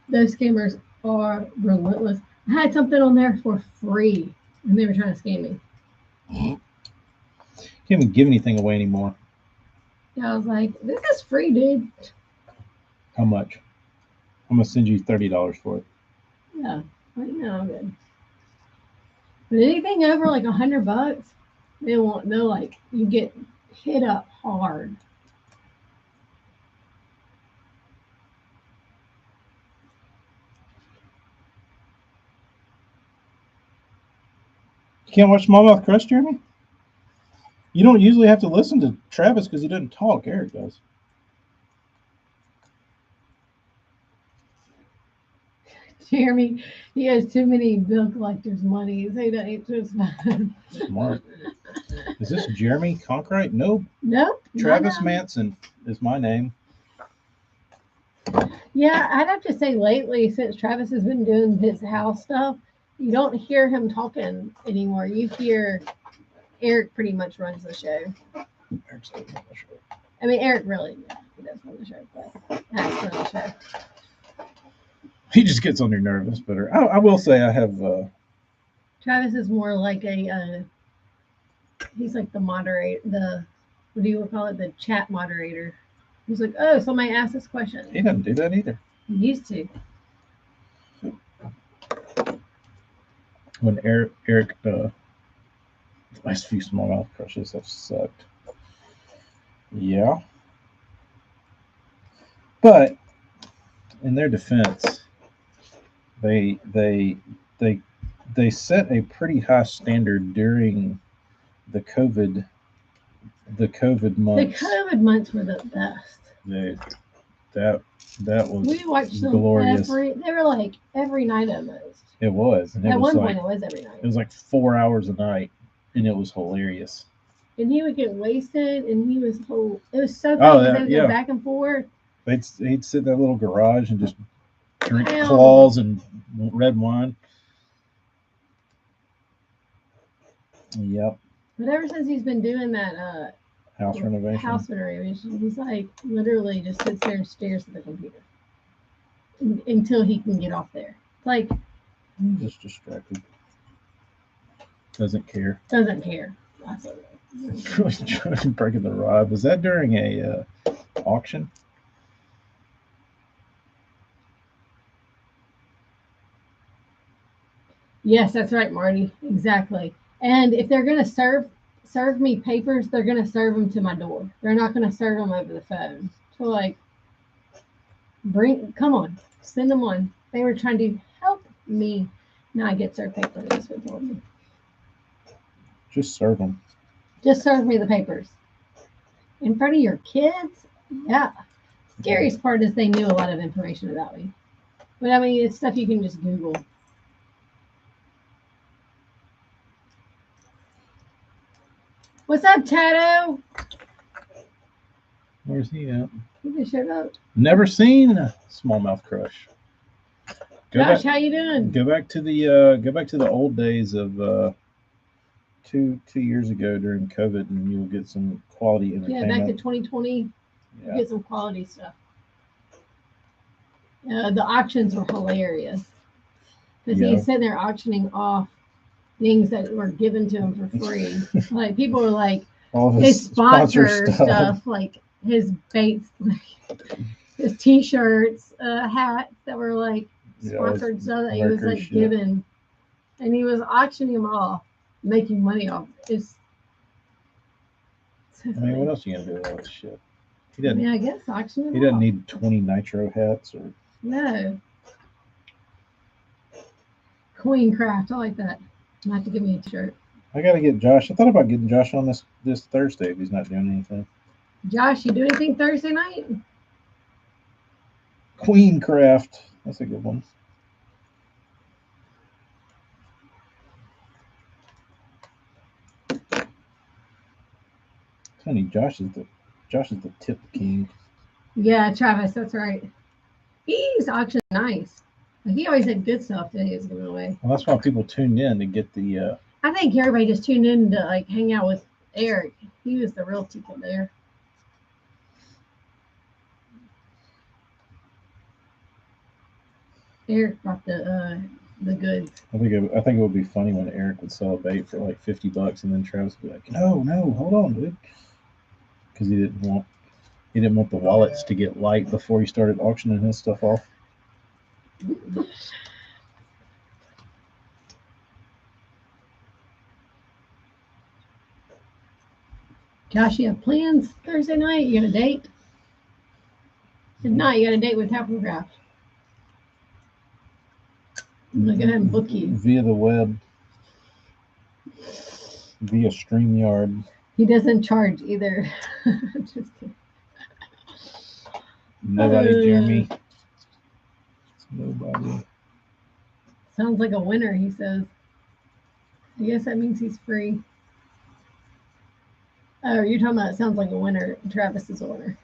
those scammers are relentless. I had something on there for free, and they were trying to scam me. You can't even give anything away anymore. Yeah, I was like, this is free, dude. How much? I'm gonna send you $30 for it. Yeah, right now I'm good. But anything over like $100, they'll like you get hit up hard. You can't watch Smallmouth Crush, Jeremy? You don't usually have to listen to Travis because he doesn't talk. Eric does. Jeremy, he has too many bill collectors' money, so he doesn't answer his phone. Smart. Is this Jeremy Conkright? Nope. Nope. Travis Manson is my name. Yeah, I'd have to say lately, since Travis has been doing his house stuff, you don't hear him talking anymore. You hear Eric pretty much runs the show. Eric's running the show. I mean, Eric really, he does run the show, but that's run the show. He just gets on your nerves, but I will say I have Travis is more like he's like the moderator, what do you call it? The chat moderator. He's like, oh, somebody asked this question. He doesn't do that either. He used to. When Eric last few smallmouth crushes have sucked. Yeah. But in their defense, they set a pretty high standard during the COVID months. The COVID months were the best. That was we watched them glorious. They were like every night almost. It was. And at one point it was every night. It was like 4 hours a night, and it was hilarious. And he would get wasted, and it was so fun. Go back and forth. He'd sit in that little garage and just drink claws and red wine. Yep. But ever since he's been doing that house renovation, he's like literally just sits there and stares at the computer until he can get off there. Like he's just distracted. Doesn't care. That's okay. Breaking the rod. Was that during a auction? Yes, that's right, Marty. Exactly. And if they're going to serve me papers, they're going to serve them to my door. They're not going to serve them over the phone. So like, come on, send them on. They were trying to help me not get served papers. That's what told me. Just serve them. Just serve me the papers. In front of your kids? Yeah. Scariest part is they knew a lot of information about me. But I mean, it's stuff you can just Google. What's up, Tato? Where's he at? He just showed up. Never seen a smallmouth crush. Josh, how you doing? Go back to the old days of 2 years ago during COVID, and you'll get some quality entertainment. Yeah, back to 2020. Yeah. You get some quality stuff. The auctions were hilarious because he's sitting there auctioning off things that were given to him for free. Like people were like, all his sponsor stuff, like his baits, like his T-shirts, hats that were like sponsored stuff that he was like given, and he was auctioning them off, making money off. I mean, what else are you gonna do with all this shit? He doesn't. I guess auctioning. He doesn't need 20 nitro hats or. No. Queencraft, I like that. You have to give me a shirt. I gotta get Josh. I thought about getting Josh on this Thursday if he's not doing anything. Josh, you do anything Thursday night? Queencraft. That's a good one. Honey, Josh is the tip king. Yeah, Travis, that's right. He's auction nice. He always had good stuff that he was giving away. Well, that's why people tuned in to get the. I think everybody just tuned in to like hang out with Eric. He was the real ticket there. Eric brought the goods. I think it would be funny when Eric would sell a bait for like $50, and then Travis would be like, "No, hold on, dude," because he didn't want the wallets to get light before he started auctioning his stuff off. Josh, you have plans Thursday night? You got a date? If not, you got a date with Tapcraft. I'm going to go ahead and book you. Via the web. Via StreamYard. He doesn't charge either. Just kidding. Nobody, Jeremy. Nobody. Sounds like a winner, he says. I guess that means he's free. Oh, you're talking about it sounds like a winner. Travis is a winner.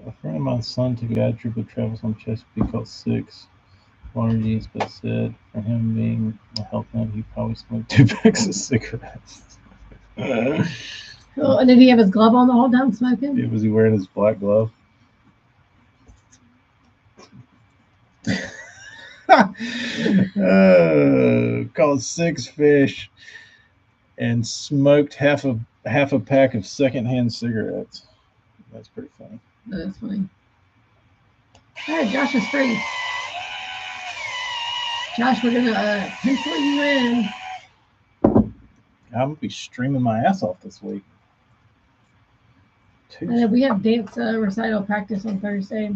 A friend of mine's son took a guide trip with Travis on Chesapeake called 6. Quantities, but said for him being a health nut, he probably smoked 2 packs of cigarettes. Oh, and did he have his glove on the whole time smoking? Was he wearing his black glove? Caught 6 fish and smoked half a pack of secondhand cigarettes. That's pretty funny. That is funny. Hey, Josh is free. Josh, we're gonna pencil you in. I'm gonna be streaming my ass off this week. We have dance recital practice on Thursday.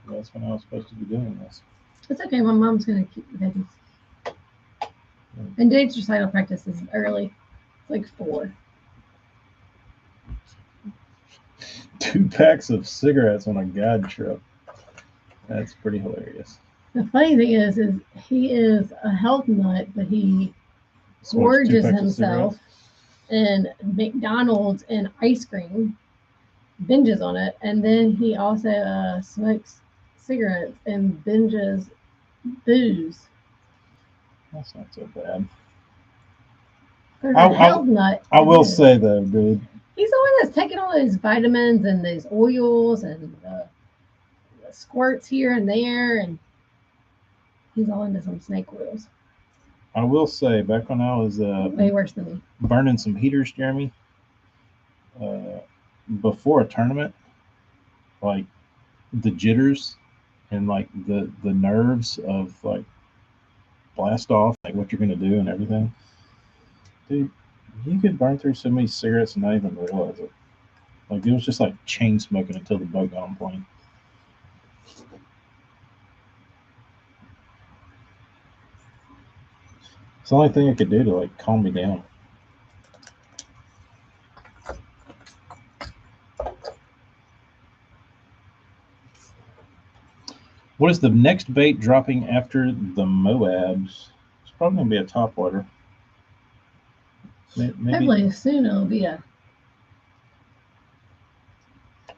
That's when I was supposed to be doing this. It's okay. My mom's gonna keep the babies. And dance recital practice is early. It's like 4. 2 packs of cigarettes on a guide trip. That's pretty hilarious. The funny thing is he is a health nut, but he gorges himself in McDonald's and ice cream, binges on it, and then he also smokes cigarettes and binges booze. That's not so bad. I will say though, dude, he's the one that's taking all those vitamins and those oils and the squirts here and there, and he's all into some snake oils. I will say, back when I was way worse than me, burning some heaters, Jeremy, before a tournament, like the jitters and like the nerves of like blast off, like what you're gonna do and everything, dude, you could burn through so many cigarettes and not even realize it. Like it was just like chain smoking until the boat got on point. It's the only thing I could do to like calm me down. What is the next bait dropping after the Moabs? It's probably going to be a topwater. Maybe. Hopefully soon it'll be a...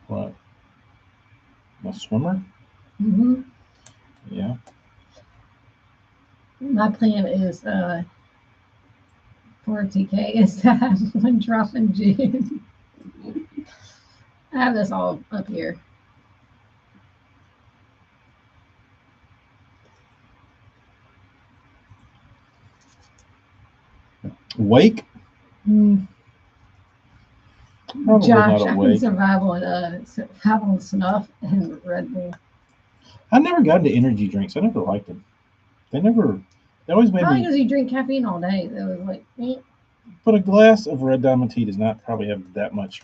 What? A swimmer? Mm-hmm. Yeah. My plan is for TK is to have one drop in June. I have this all up here. Wake? Josh, I can survive on snuff and Red Bull. I never got into energy drinks. I never liked them. They always made probably because you drink caffeine all day. It was like, But a glass of Red Diamond tea does not probably have that much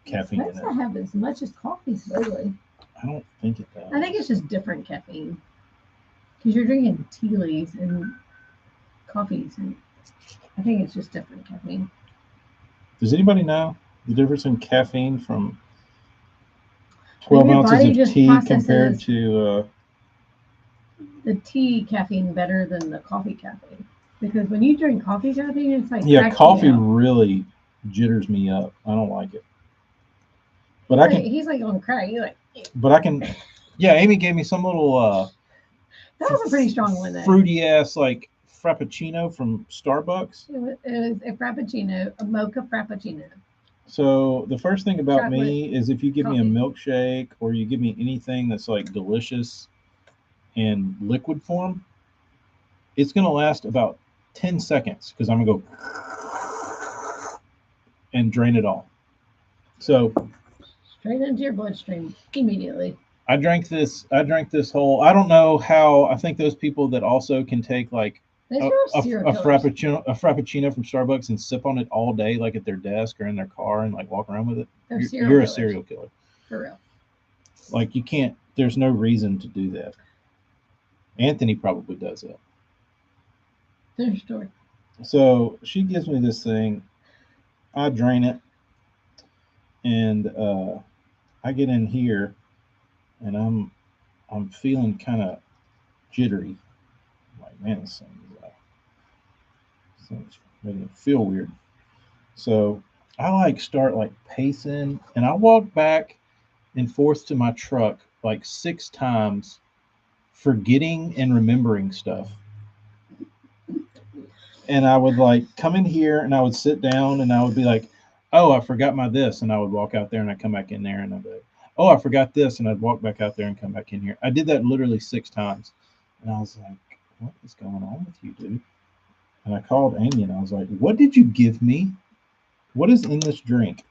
caffeine in it. It doesn't have as much as coffee, supposedly. I don't think it does. I think it's just different caffeine. Because you're drinking tea leaves and coffees. And I think it's just different caffeine. Does anybody know the difference in caffeine from 12 ounces of tea compared to... the tea caffeine better than the coffee caffeine. Because when you drink coffee caffeine, it's like... Yeah, coffee really jitters me up. I don't like it. But I can... He's like on crack. You're like... But I can... Yeah, Amy gave me some little... that was a pretty strong one, though. Fruity-ass, like, Frappuccino from Starbucks. It was a Frappuccino, a mocha Frappuccino. So the first thing about me is if you give me a milkshake or you give me anything that's, like, delicious in liquid form, it's going to last about 10 seconds because I'm going to go and drain it all. So straight into your bloodstream immediately. I drank this whole, I don't know how, I think those people that also can take like a frappuccino from Starbucks and sip on it all day, like at their desk or in their car and like walk around with it. You're a serial killer. For real. Like you can't, there's no reason to do that. Anthony probably does that. Finish story. So she gives me this thing. I drain it. And I get in here and I'm feeling kind of jittery. I'm like, man, this thing's making me feel weird. So I like start like pacing and I walk back and forth to my truck like 6 times, forgetting and remembering stuff. And I would like come in here and I would sit down and I would be like, oh, I forgot my this. And I would walk out there and I'd come back in there and I'd be like, oh, I forgot this. And I'd walk back out there and come back in here. I did that literally 6 times. And I was like, what is going on with you, dude? And I called Amy and I was like, what did you give me? What is in this drink?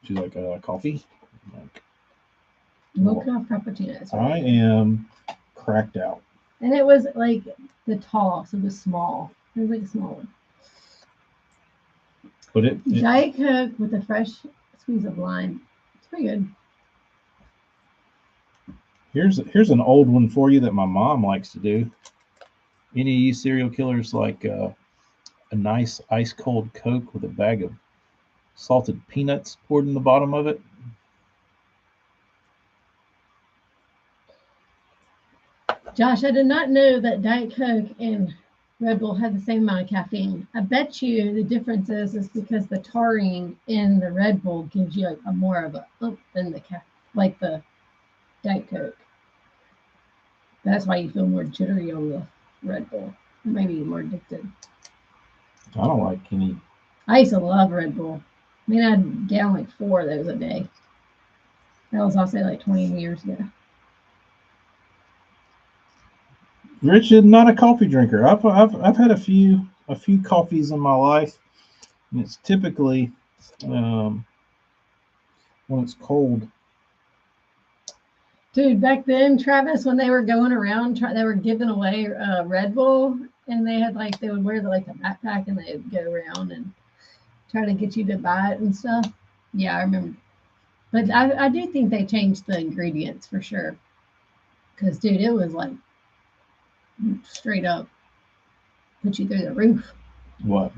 She's like, coffee. I'm like, mocha frappuccinos. Right? I am cracked out. And it was like the tall, so it was small. It was like a small one. But it Diet Coke with a fresh squeeze of lime. It's pretty good. Here's an old one for you that my mom likes to do. Any of you serial killers like a nice ice cold Coke with a bag of salted peanuts poured in the bottom of it? Josh, I did not know that Diet Coke and Red Bull had the same amount of caffeine. I bet you the difference is because the taurine in the Red Bull gives you like a more of a oomph than the like the Diet Coke. That's why you feel more jittery on the Red Bull. Maybe more addicted. I don't like any. I used to love Red Bull. I mean, I'd down like 4 of those a day. That was, I'll say, like 20 years ago. Rich is not a coffee drinker. I've had a few coffees in my life, and it's typically when it's cold. Dude, back then, Travis, when they were going around, they were giving away Red Bull, and they had like they would wear like a backpack, and they'd go around and try to get you to buy it and stuff. Yeah, I remember. But I do think they changed the ingredients for sure. Because, dude, it was like straight up put you through the roof. What?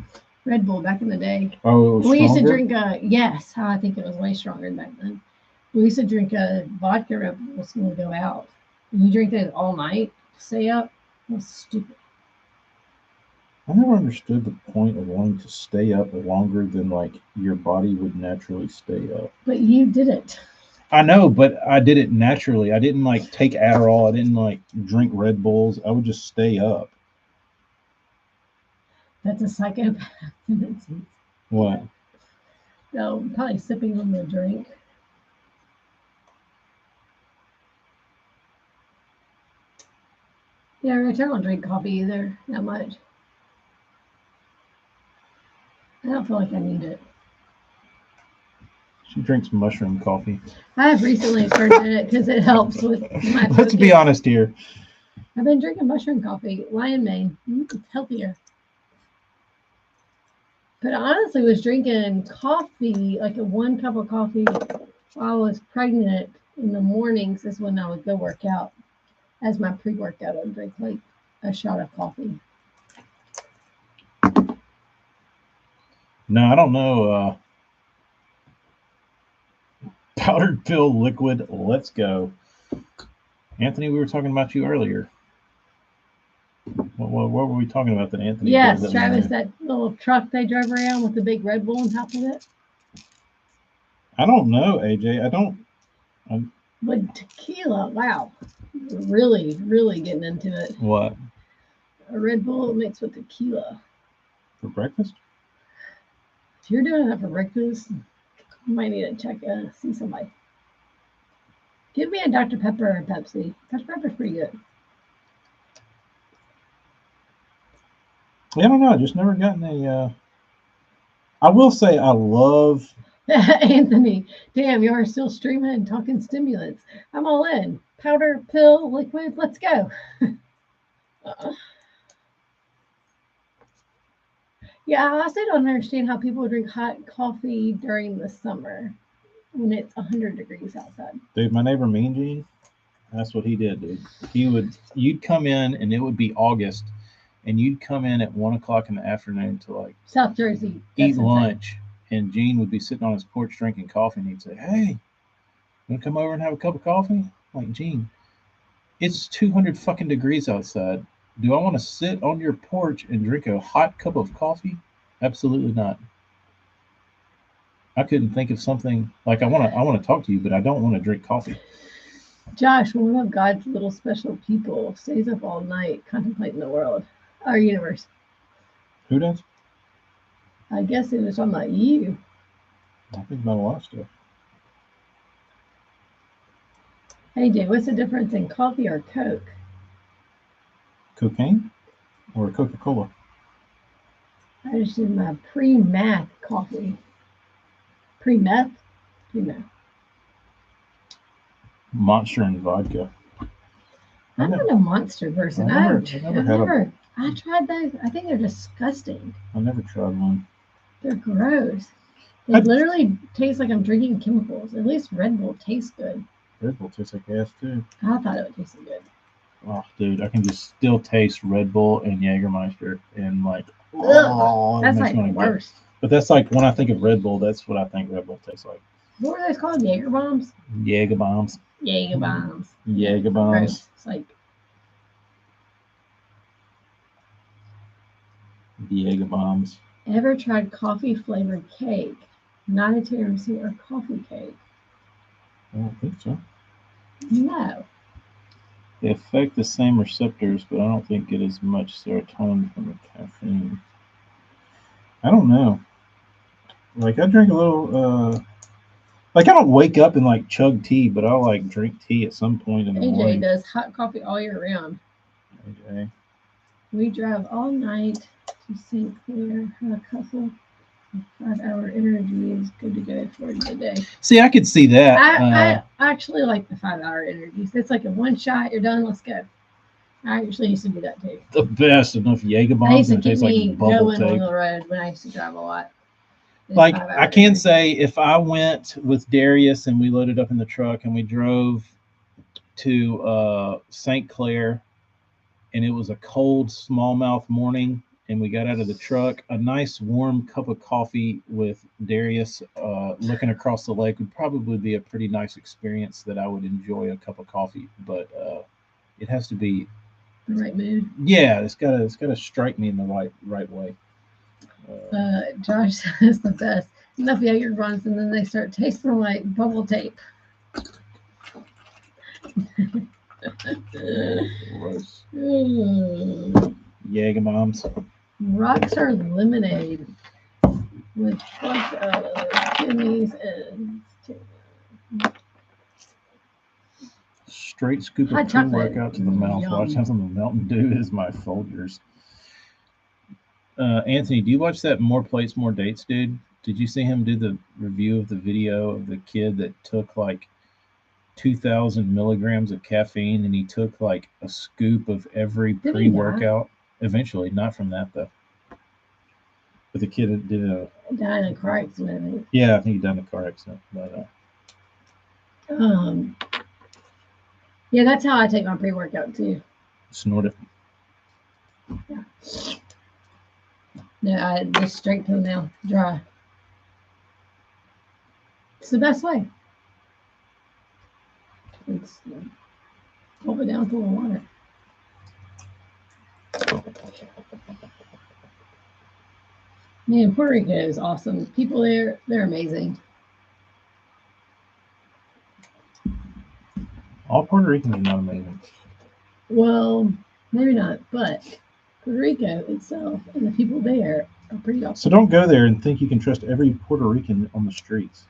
Red Bull back in the day. Oh, we used to drink yes, I think it was way stronger back then. We used to drink a vodka Red Bull when we go out. And you drink it all night, stay up. It was stupid. I never understood the point of wanting to stay up longer than like your body would naturally stay up. But you did it. I know, but I did it naturally. I didn't like take Adderall. I didn't like drink Red Bulls. I would just stay up. That's a psychopath. What? No, probably sipping on the drink. Yeah, Rich, I don't drink coffee either, that much. I don't feel like I need it. She drinks mushroom coffee. I have recently started it because it helps with my focus. Let's be honest here. I've been drinking mushroom coffee, lion mane. It's healthier. But I honestly was drinking coffee, like a 1 cup of coffee while I was pregnant in the mornings is when I would go work out. As my pre-workout, I would drink like a shot of coffee. No, I don't know. Powdered pill liquid. Let's go. Anthony, we were talking about you earlier. What were we talking about that Anthony? Yes, Travis, that little truck they drove around with the big Red Bull on top of it. I don't know, AJ. But tequila, wow. Really, really getting into it. What? A Red Bull mixed with tequila. For breakfast? If you're doing that for breakfast, you might need to see somebody. Give me a Dr. Pepper or Pepsi. Dr. Pepper's pretty good. Yeah, I don't know. I just never gotten a. I will say I love. Anthony, damn, you are still streaming and talking stimulants. I'm all in. Powder, pill, liquid, let's go. Yeah, I also don't understand how people drink hot coffee during the summer when it's 100 degrees outside. Dude, my neighbor Mean Gene, that's what he did, dude. You'd come in and it would be August, and you'd come in at 1 o'clock in the afternoon to like South Jersey eat lunch, and Gene would be sitting on his porch drinking coffee, and he'd say, "Hey, you want to come over and have a cup of coffee?" I'm like, Gene, it's 200 fucking degrees outside. Do I want to sit on your porch and drink a hot cup of coffee? Absolutely not. I couldn't think of something like I want to talk to you, but I don't want to drink coffee. Josh, one of God's little special people, stays up all night contemplating the world, our universe. Who does? I guess it was talking about you. I think about a lot of stuff. Hey, Jay, what's the difference in coffee or Coke? Cocaine? or a Coca-Cola. I just did my pre-meth coffee. Pre-meth? Pre-meth. Monster and vodka. I'm not a Monster person. I tried those. I think they're disgusting. I never tried one. They're gross. They literally taste like I'm drinking chemicals. At least Red Bull tastes good. Red Bull tastes like ass too. I thought it would taste good. Oh, dude, I can just still taste Red Bull and Jägermeister, and like, that's like worse. But that's like when I think of Red Bull, that's what I think Red Bull tastes like. What were those called? Jaeger bombs? Jaeger bombs. Jaeger bombs. Jaeger bombs. It's like Jaeger bombs. Ever tried coffee flavored cake? Not a tiramisu or coffee cake. I don't think so. No. They affect the same receptors, but I don't think get as much serotonin from the caffeine. I don't know. Like I drink a little. Like I don't wake up and like chug tea, but I'll like drink tea at some point in the morning. AJ does hot coffee all year round. AJ. We drive all night to St. Clair. Had a couple of 5-hour interviews. Good to go for the day. See, I could see that. I actually like the 5-hour interviews. It's like a one shot. You're done. Let's go. I actually used to do that too. The best. Enough Jaeger bombs and it tastes like bubble tape. On the road when I used to drive a lot. Like I can say, if I went with Darius and we loaded up in the truck and we drove to St. Clair, and it was a cold smallmouth morning, and we got out of the truck, a nice warm cup of coffee with Darius looking across the lake would probably be a pretty nice experience that I would enjoy a cup of coffee. But it has to be the right mood. Yeah, it's gotta strike me in the right way. Josh says the best. Enough Jaeger bombs, and then they start tasting like bubble tape. Gross. Jaeger bombs. Rockstar lemonade with kidneys and straight scoop of pre-workout to the mouthwash. Has on the Mountain Dew is my Folgers. Anthony, do you watch that More Plates, More Dates dude? Did you see him do the review of the video of the kid that took like 2,000 milligrams of caffeine and he took like a scoop of every pre-workout? Eventually, not from that though. But the kid did died in a car accident. Yeah, I think he died in a car accident. But, yeah, that's how I take my pre-workout too. Snort it. Yeah. No, I just straight to the mouth, dry. It's the best way. It's pump it down full of water. Man, Puerto Rico is awesome. People there, they're amazing. All Puerto Ricans are not amazing. Well, maybe not, but Puerto Rico itself and the people there are pretty awesome. So don't go there and think you can trust every Puerto Rican on the streets.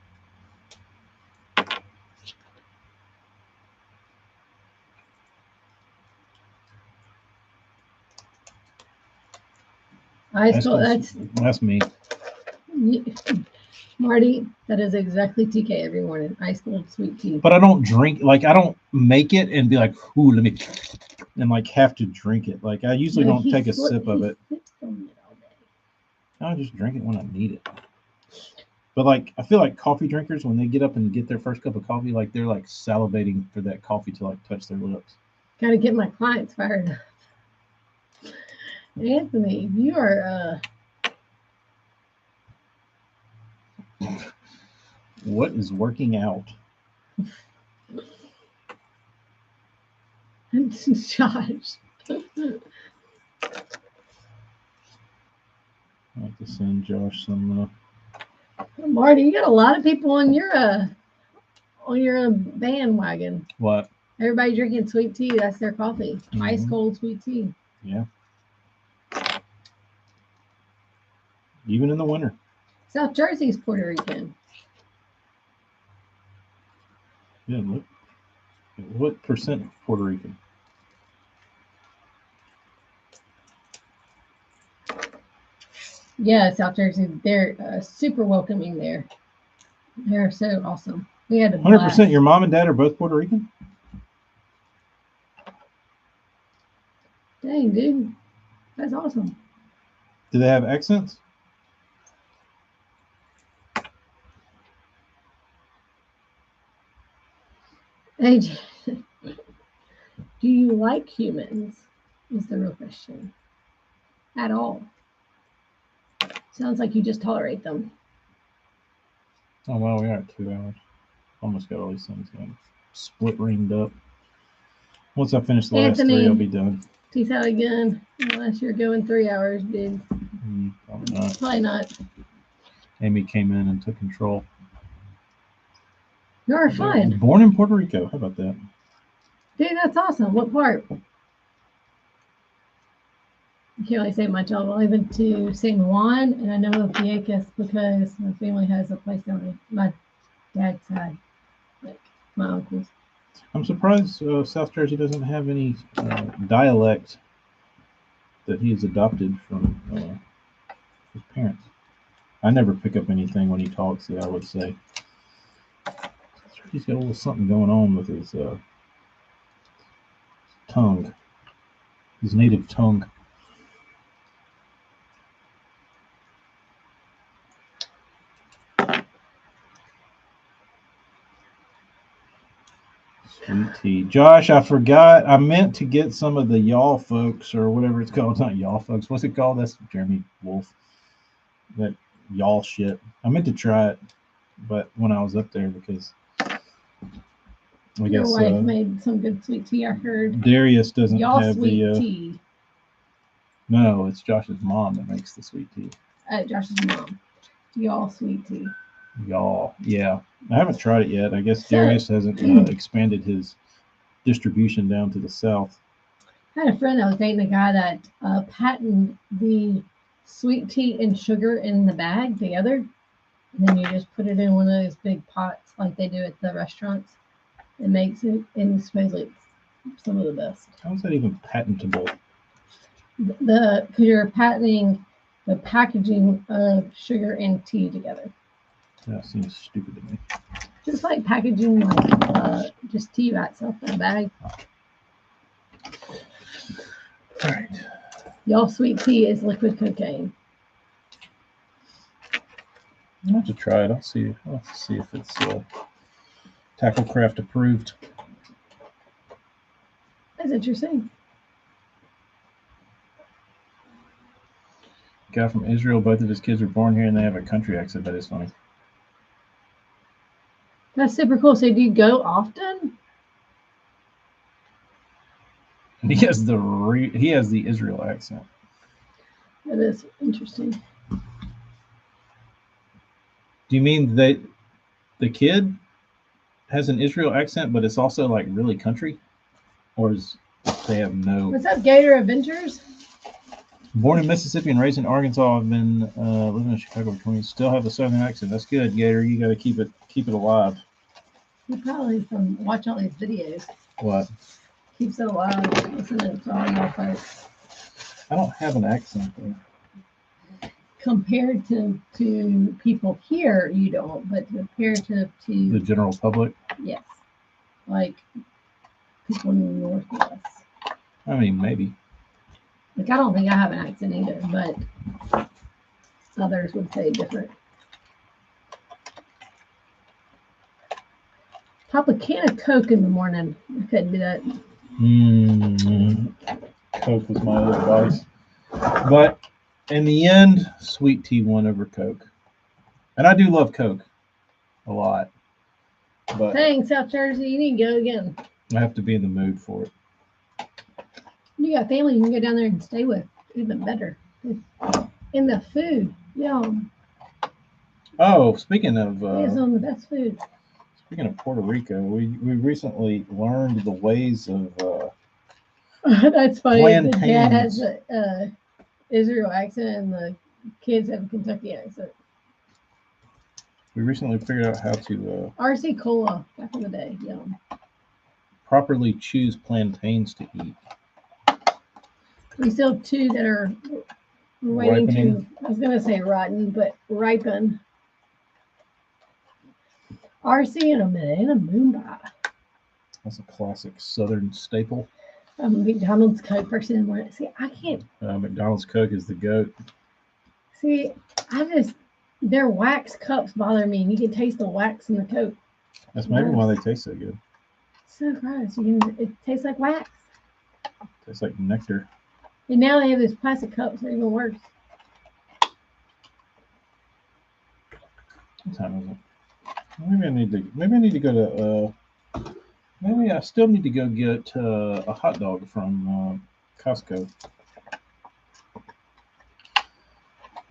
That's me. Marty, that is exactly TK every morning. Ice cold sweet tea. But I don't drink, like I don't make it and be like, ooh, let me, and like have to drink it. Like I usually don't take a sip of it. I just drink it when I need it. But like I feel like coffee drinkers, when they get up and get their first cup of coffee, like they're like salivating for that coffee to like touch their lips. Gotta get my clients fired up. Anthony, you are what is working out? Josh. I have to send Josh some. Marty, you got a lot of people on your bandwagon. What? Everybody drinking sweet tea. That's their coffee. Mm-hmm. Ice cold sweet tea. Yeah. Even in the winter. South Jersey's Puerto Rican. Yeah, look. What percent Puerto Rican? Yeah, South Jersey, they're super welcoming there. They're so awesome. We had a 100%. Your mom and dad are both Puerto Rican? Dang, dude. That's awesome. Do they have accents? Hey, do you like humans? Is the real question. At all. Sounds like you just tolerate them. Oh, well, we are at 2 hours. Almost got all these things in. Split ringed up. Once I finish the last 3, I'll be done. Peace out again. Unless you're going 3 hours, dude. Probably not. Probably not. Amy came in and took control. You're fine. Born in Puerto Rico. How about that? Dude, that's awesome. What part? I can't really say much. I've only been to San Juan, and I know of Vieques because my family has a place down there. My dad's side, like my uncles. I'm surprised South Jersey doesn't have any dialect that he's adopted from his parents. I never pick up anything when he talks that I would say. He's got a little something going on with his tongue, his native tongue. Sweet tea. Josh, I forgot. I meant to get some of the y'all folks or whatever it's called. It's not y'all folks. What's it called? That's Jeremy Wolf. That y'all shit. I meant to try it, but when I was up there because your wife made some good sweet tea. I heard Darius doesn't y'all have sweet tea. No, it's Josh's mom that makes the sweet tea. Josh's mom. Y'all sweet tea. Y'all, yeah. I haven't tried it yet. I guess Darius hasn't expanded his distribution down to the south. I had a friend that was dating a guy that patented the sweet tea and sugar in the bag together. And then you just put it in one of those big pots like they do at the restaurants. It makes it, and supposedly it's some of the best. How is that even patentable? Because you're patenting the packaging of sugar and tea together. That seems stupid to me. Just like packaging like just tea by itself in a bag. All right. Y'all sweet tea is liquid cocaine. I'll have to try it. I'll see if it's Tacklecraft approved. That's interesting. Guy from Israel, both of his kids were born here and they have a country accent. That is funny. That's super cool. So do you go often? He has the Israel accent. That is interesting. Do you mean that the kid has an Israel accent, but it's also like really country? Or is they have no... What's up, Gator Adventures? Born in Mississippi and raised in Arkansas. I've been living in Chicago for 20 years. Still have a southern accent. That's good, Gator. You got to keep it alive. You probably from watching all these videos. What? Keeps it alive. Listening to all y'all folks. I don't have an accent though. Compared to people here, you don't, but compared to the general public. Yes, like people in the Northwest. I mean, maybe. Like I don't think I have an accent either, but others would say different. Pop a can of Coke in the morning. I couldn't do that. Coke was my old advice, but in the end, sweet tea won over Coke. And I do love Coke a lot. But dang, South Jersey, you need to go again. I have to be in the mood for it. You got family you can go down there and stay with. Even better. And the food, yum. Oh, speaking of... it's on the best food. Speaking of Puerto Rico, we recently learned the ways of... That's funny. Plantains. The dad has a Israel accent and the kids have a Kentucky accent. We recently figured out how to... RC Cola, back in the day, yum. Properly choose plantains to eat. We still have 2 that are We're waiting ripening. to, I was going to say rotten, but ripen. RC and a Moonbot. That's a classic Southern staple. McDonald's Coke first in the morning. See, I can't. McDonald's Coke is the GOAT. See, their wax cups bother me, and you can taste the wax in the Coke. That's maybe why they taste so good. So gross. It tastes like wax. Tastes like nectar. And now they have these plastic cups. They're even worse. What time is it? Maybe I need to go to. Maybe I still need to go get a hot dog from Costco.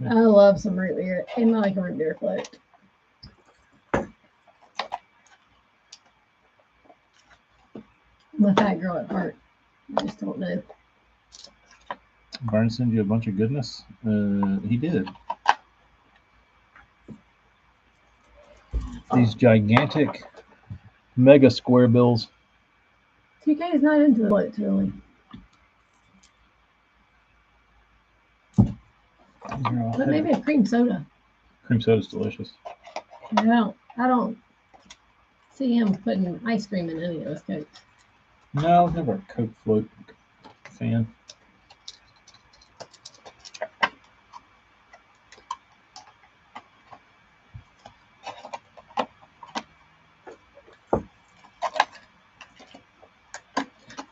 I love some root beer. And I like a root beer float. I'm a fat girl at heart. I just don't know. Barnes send you a bunch of goodness. He did. These gigantic mega square bills. TK is not into the floats really. But maybe a cream soda. Cream soda's delicious. I don't see him putting ice cream in any of those Cokes. No, I'm never a Coke float fan.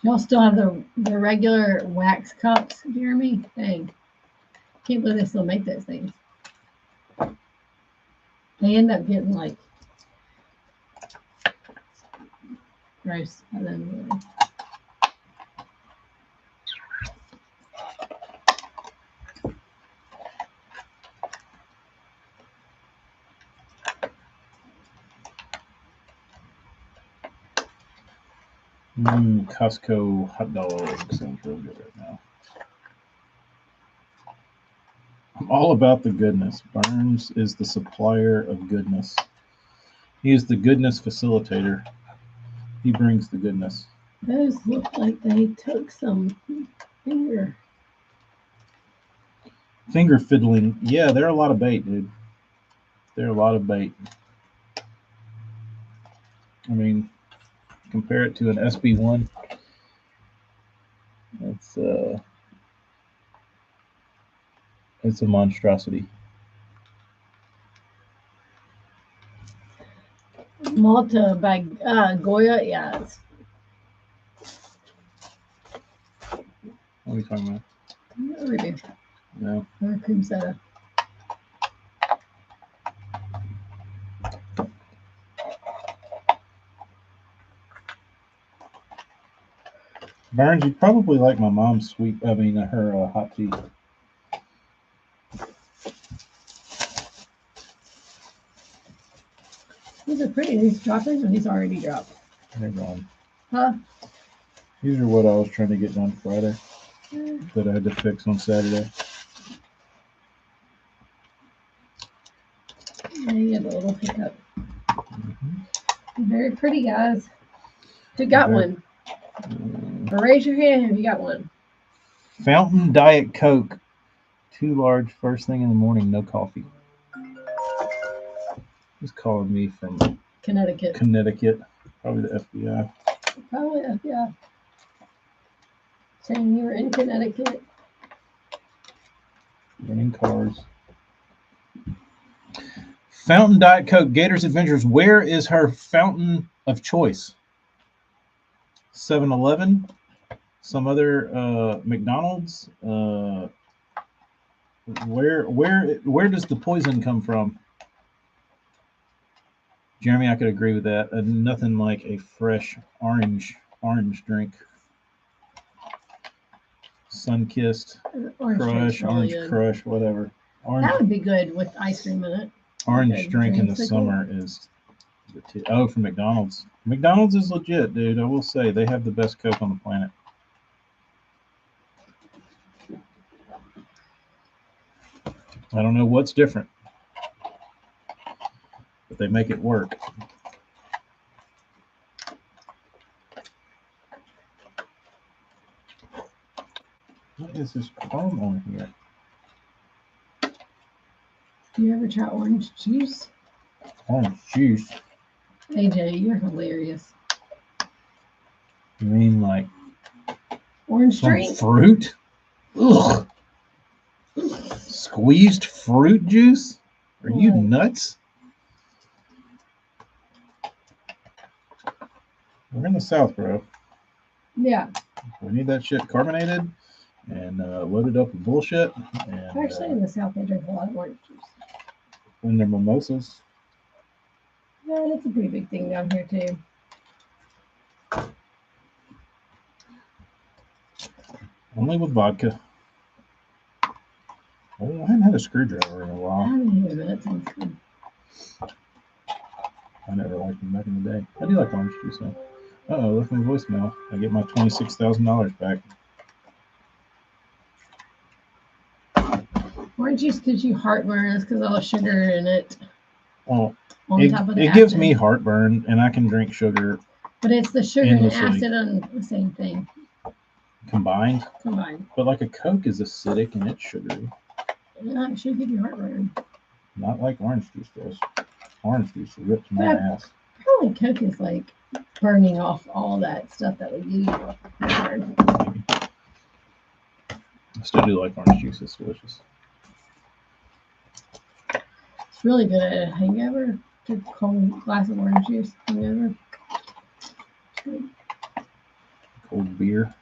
Y'all still have the regular wax cups, Jeremy? Dang. Can't believe they still make those things. They end up getting like gross. I don't know. Costco hot dog sounds real good right now. I'm all about the goodness. Barnes is the supplier of goodness. He is the goodness facilitator. He brings the goodness. Those look like they took some finger fiddling. Yeah, they're a lot of bait, dude. They're a lot of bait. I mean, compare it to an SB1. It's a monstrosity. Malta by Goya, yeah. What are we talking about? Root beer. No. Or cream soda. Barnes, you probably like my mom's her hot tea. These are pretty. These droppers, or these already dropped? They're gone. Huh? These are what I was trying to get done Friday that I had to fix on Saturday. Yeah, you have a little pickup. Very pretty, guys. Who got one? Raise your hand if you got one. Fountain Diet Coke. 2 large, first thing in the morning, no coffee. He's calling me from Connecticut. Probably the FBI. Probably FBI. Saying you were in Connecticut. Running cars. Fountain Diet Coke, Gators Adventures. Where is her fountain of choice? 7-Eleven? Some other McDonald's? Where does the poison come from? Jeremy, I could agree with that. Nothing like a fresh orange drink. Sun-kissed, orange crush, whatever. Orange, that would be good with ice cream in it. Orange drink in the summer is from McDonald's. McDonald's is legit, dude. I will say they have the best Coke on the planet. I don't know what's different, but they make it work. What is this chrome on here? Do you ever try orange juice? Orange juice? AJ, you're hilarious. You mean like orange drink? Fruit? Ugh. Squeezed fruit juice? Are you nuts? We're in the South, bro. Yeah. We need that shit carbonated and loaded up with bullshit. And, actually, in the South, they drink a lot of orange juice. When they're mimosas. Yeah, that's a pretty big thing down here, too. Only with vodka. Oh, I haven't had a screwdriver in a while. I haven't either, but that sounds good. I never liked them back in the day. I do like orange juice, though. Uh-oh, left my voicemail. I get my $26,000 back. Orange juice gives you heartburn. It's because of all the sugar in it. Well, it gives me heartburn, and I can drink sugar. But it's the sugar and acid on the same thing. Combined? Combined. But like a Coke is acidic and it's sugary. Yeah, it should give you heartburn. Not like orange juice does. Orange juice rips my ass. Probably Coke is like burning off all that stuff that would give you heartburn. I still do like orange juice. It's delicious. It's really good at a hangover. Take a cold glass of orange juice. Hangover. Cold beer.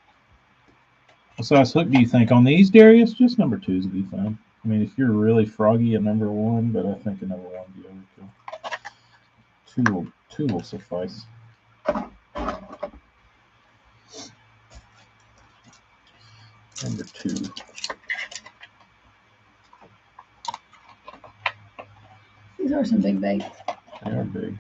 What size hook do you think on these, Darius? Just number 2s would be fine. I mean, if you're really froggy, a number 1, but I think a number 1 would be overkill. Two will suffice. Number 2. These are some big bites. They are big.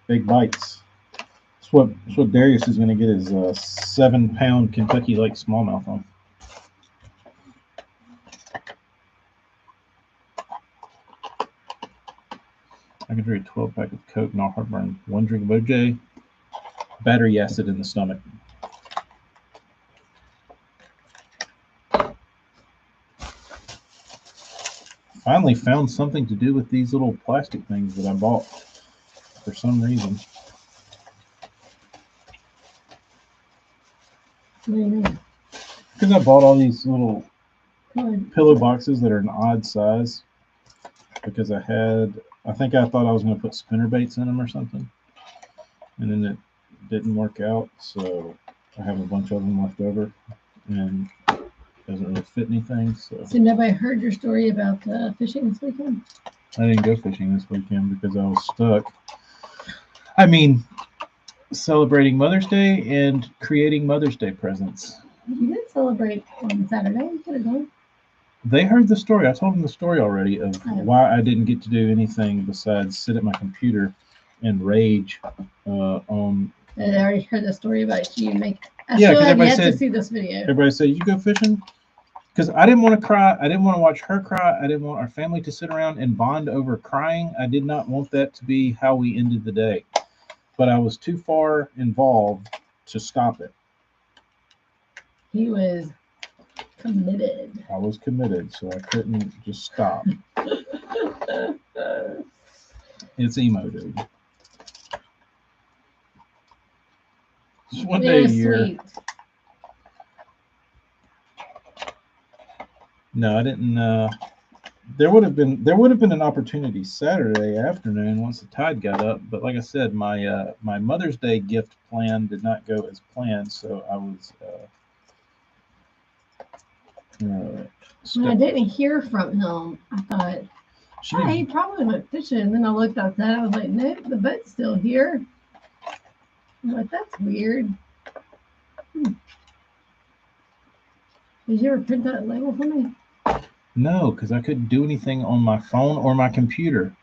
Big bites. That's what Darius is going to get his 7-pound Kentucky Lake smallmouth on. I can drink a 12-pack of Coke, not heartburn. 1 drink of OJ, battery acid in the stomach. Finally found something to do with these little plastic things that I bought for some reason. What do you mean? Because I bought all these little pillow boxes that are an odd size. Because I thought I was going to put spinner baits in them or something. And then it didn't work out. So I have a bunch of them left over. And it doesn't really fit anything. So nobody heard your story about fishing this weekend? I didn't go fishing this weekend because I was stuck. I mean, celebrating Mother's Day and creating Mother's Day presents. You did celebrate on Saturday. You could have gone. They heard the story. I told them the story already of why I didn't get to do anything besides sit at my computer and rage on. They already heard the story about you. Yeah, because everybody said to see this video. Everybody said, "You go fishing." Because I didn't want to cry. I didn't want to watch her cry. I didn't want our family to sit around and bond over crying. I did not want that to be how we ended the day. But I was too far involved to stop it. He was committed. I was committed, so I couldn't just stop. It's emo, dude. Just one day a year. Sweet. No, I didn't. There would have been an opportunity Saturday afternoon once the tide got up, but like I said, my Mother's Day gift plan did not go as planned, so I was. When I didn't hear from him, I thought, he probably went fishing. And then I looked outside. I was like, nope, the boat's still here. I'm like, that's weird. Did you ever print that label for me? No, because I couldn't do anything on my phone or my computer.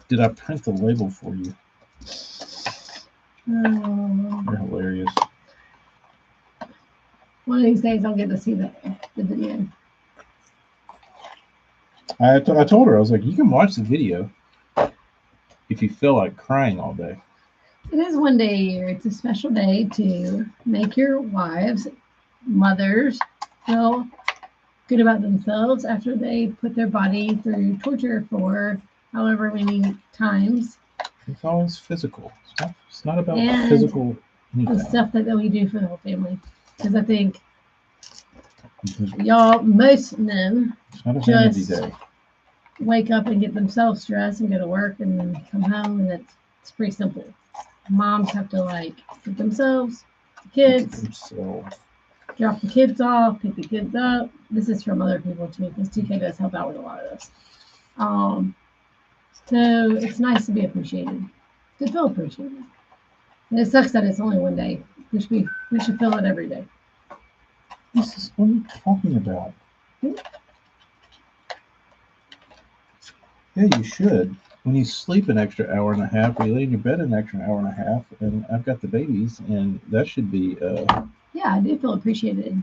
Did I print the label for you? You're hilarious. One of these days, I'll get to see the video. I told her, I was like, you can watch the video if you feel like crying all day. It is one day a year. It's a special day to make your wives, mothers, feel good about themselves after they put their body through torture for however many times. It's always physical. It's not about physical anything. The stuff that we do for the whole family. Because I think y'all, most of them, just wake up and get themselves dressed and go to work and then come home, and it's pretty simple. Moms have to like get themselves, the kids, drop the kids off, pick the kids up. This is from other people too, because TK does help out with a lot of this. So it's nice to be appreciated, to feel appreciated. And it sucks that it's only one day. We should feel it every day. This is what are you talking about? Yeah, you should. When you sleep an extra hour and a half, or you lay in your bed an extra hour and a half, and I've got the babies, and that should be. Yeah, I do feel appreciated.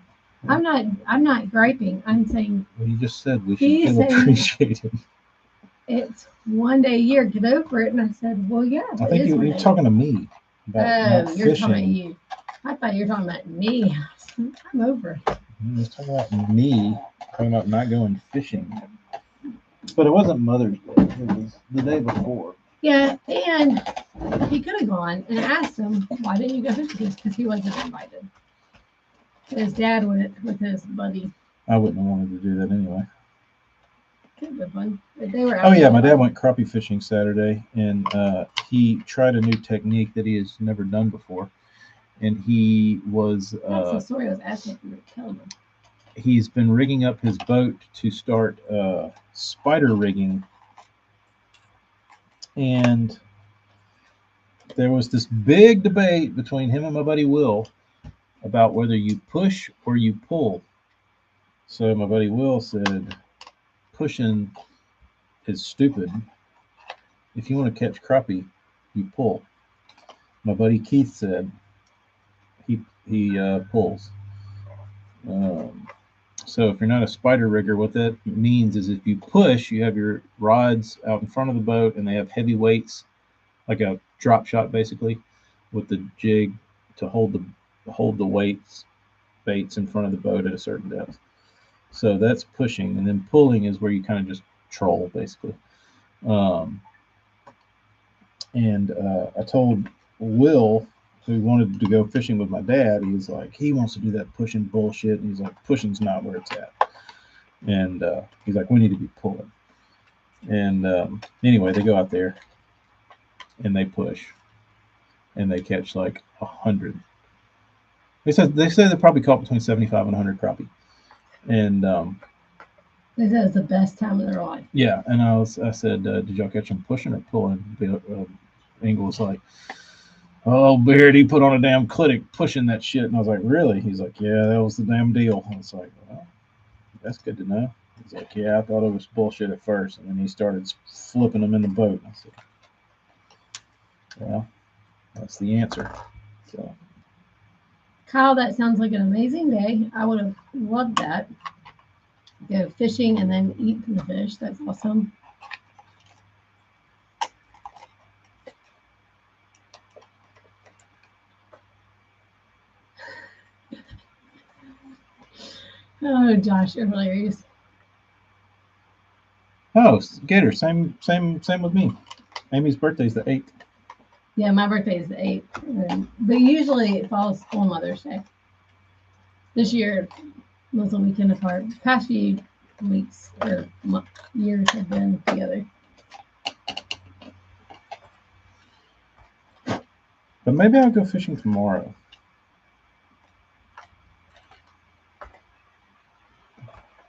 I'm not griping. I'm saying. Well, you just said we should feel appreciated. It's one day a year. Get over it. And I said, well, yeah. I think you're talking to me. About you're talking about you. I thought you were talking about me. I'm over it. You're talking about me. Talking about not going fishing. But it wasn't Mother's Day. It was the day before. Yeah, and he could have gone and asked him, why didn't you go fishing? Because he wasn't invited. His dad went with his buddy. I wouldn't have wanted to do that anyway. Could have been fun. They were oh, yeah, my dad went crappie fishing Saturday, and he tried a new technique that he has never done before. And he was... That's the story I was asking if you were telling him. He's been rigging up his boat to start spider rigging, and there was this big debate between him and my buddy Will about whether you push or you pull. So my buddy Will said pushing is stupid. If you want to catch crappie, you pull. My buddy Keith said he pulls. So if you're not a spider rigger, what that means is if you push, you have your rods out in front of the boat, and they have heavy weights, like a drop shot basically, with the jig to hold the baits in front of the boat at a certain depth. So that's pushing, and then pulling is where you kind of just troll basically. I told Will, who wanted to go fishing with my dad, he's like, he wants to do that pushing bullshit. And he's like, pushing's not where it's at. And he's like, we need to be pulling. And anyway, they go out there and they push, and they catch like 100. They say they probably caught between 75 and 100 crappie. And they said it's the best time of their life. Yeah, and I said, did y'all catch them pushing or pulling? Engel was like, oh, Beard, he put on a damn clinic pushing that shit. And I was like, really? He's like, yeah, that was the damn deal. I was like, well, that's good to know. He's like, yeah, I thought it was bullshit at first. And then he started flipping them in the boat. I said, well, that's the answer. So, Kyle, that sounds like an amazing day. I would have loved that. Go fishing and then eat the fish. That's awesome. Oh, Josh, you're hilarious. Oh, Gator, same with me. Amy's birthday's the 8th. Yeah, my birthday is the 8th. But usually it falls on Mother's Day. This year was a weekend apart. The past few weeks or years have been together. But maybe I'll go fishing tomorrow.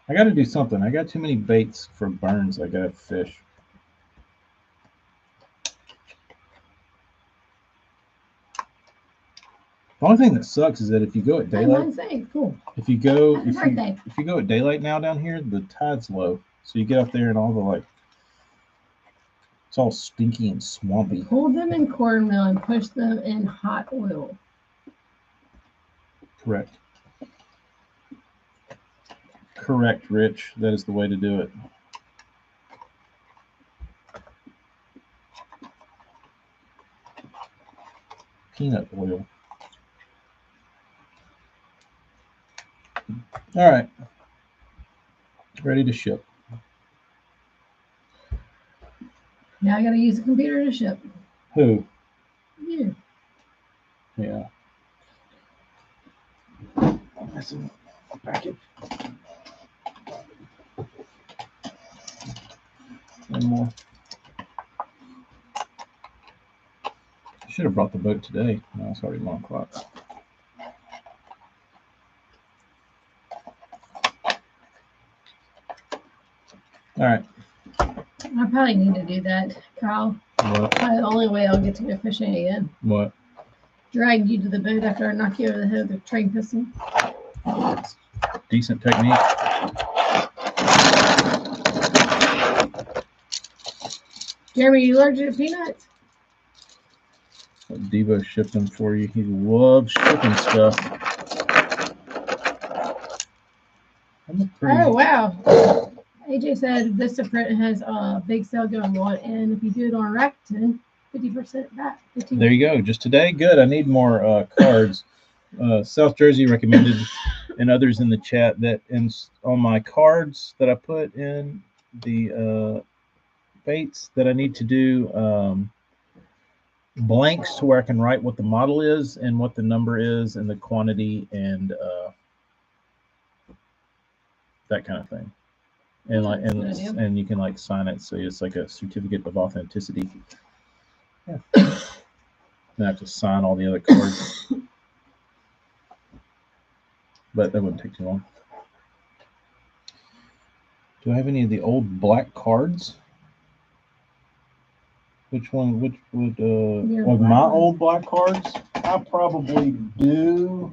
I got to do something. I got too many baits for burns. I got to fish. The only thing that sucks is that if you go at daylight, cool. If you go at daylight now down here, the tide's low, so you get up there and all the it's all stinky and swampy. Hold them in cornmeal and push them in hot oil. Correct, Rich. That is the way to do it. Peanut oil. All right. Ready to ship. Now I got to use the computer to ship. Who? You. Yeah. Missing a package. One more. I should have brought the boat today. No, it's already 1 o'clock. All right. I probably need to do that, Kyle. What? Probably the only way I'll get to go fishing again. What? Drag you to the boat after I knock you over the head with a train pistol. Decent technique. Jeremy, you allergic to peanuts? Devo shipped them for you. He loves shipping stuff. Oh, wow. AJ said Vistaprint has a big sale going on, and if you do it on Rakuten, 50% back. 15%. There you go. Just today. Good. I need more cards. South Jersey recommended, and others in the chat, that on my cards that I put in the baits, that I need to do blanks to where I can write what the model is and what the number is and the quantity and that kind of thing. And and you can like sign it, so it's like a certificate of authenticity. Yeah. Then I have to sign all the other cards, but that wouldn't take too long. Do I have any of the old black cards? Which one? Which would of my old black cards? I probably do.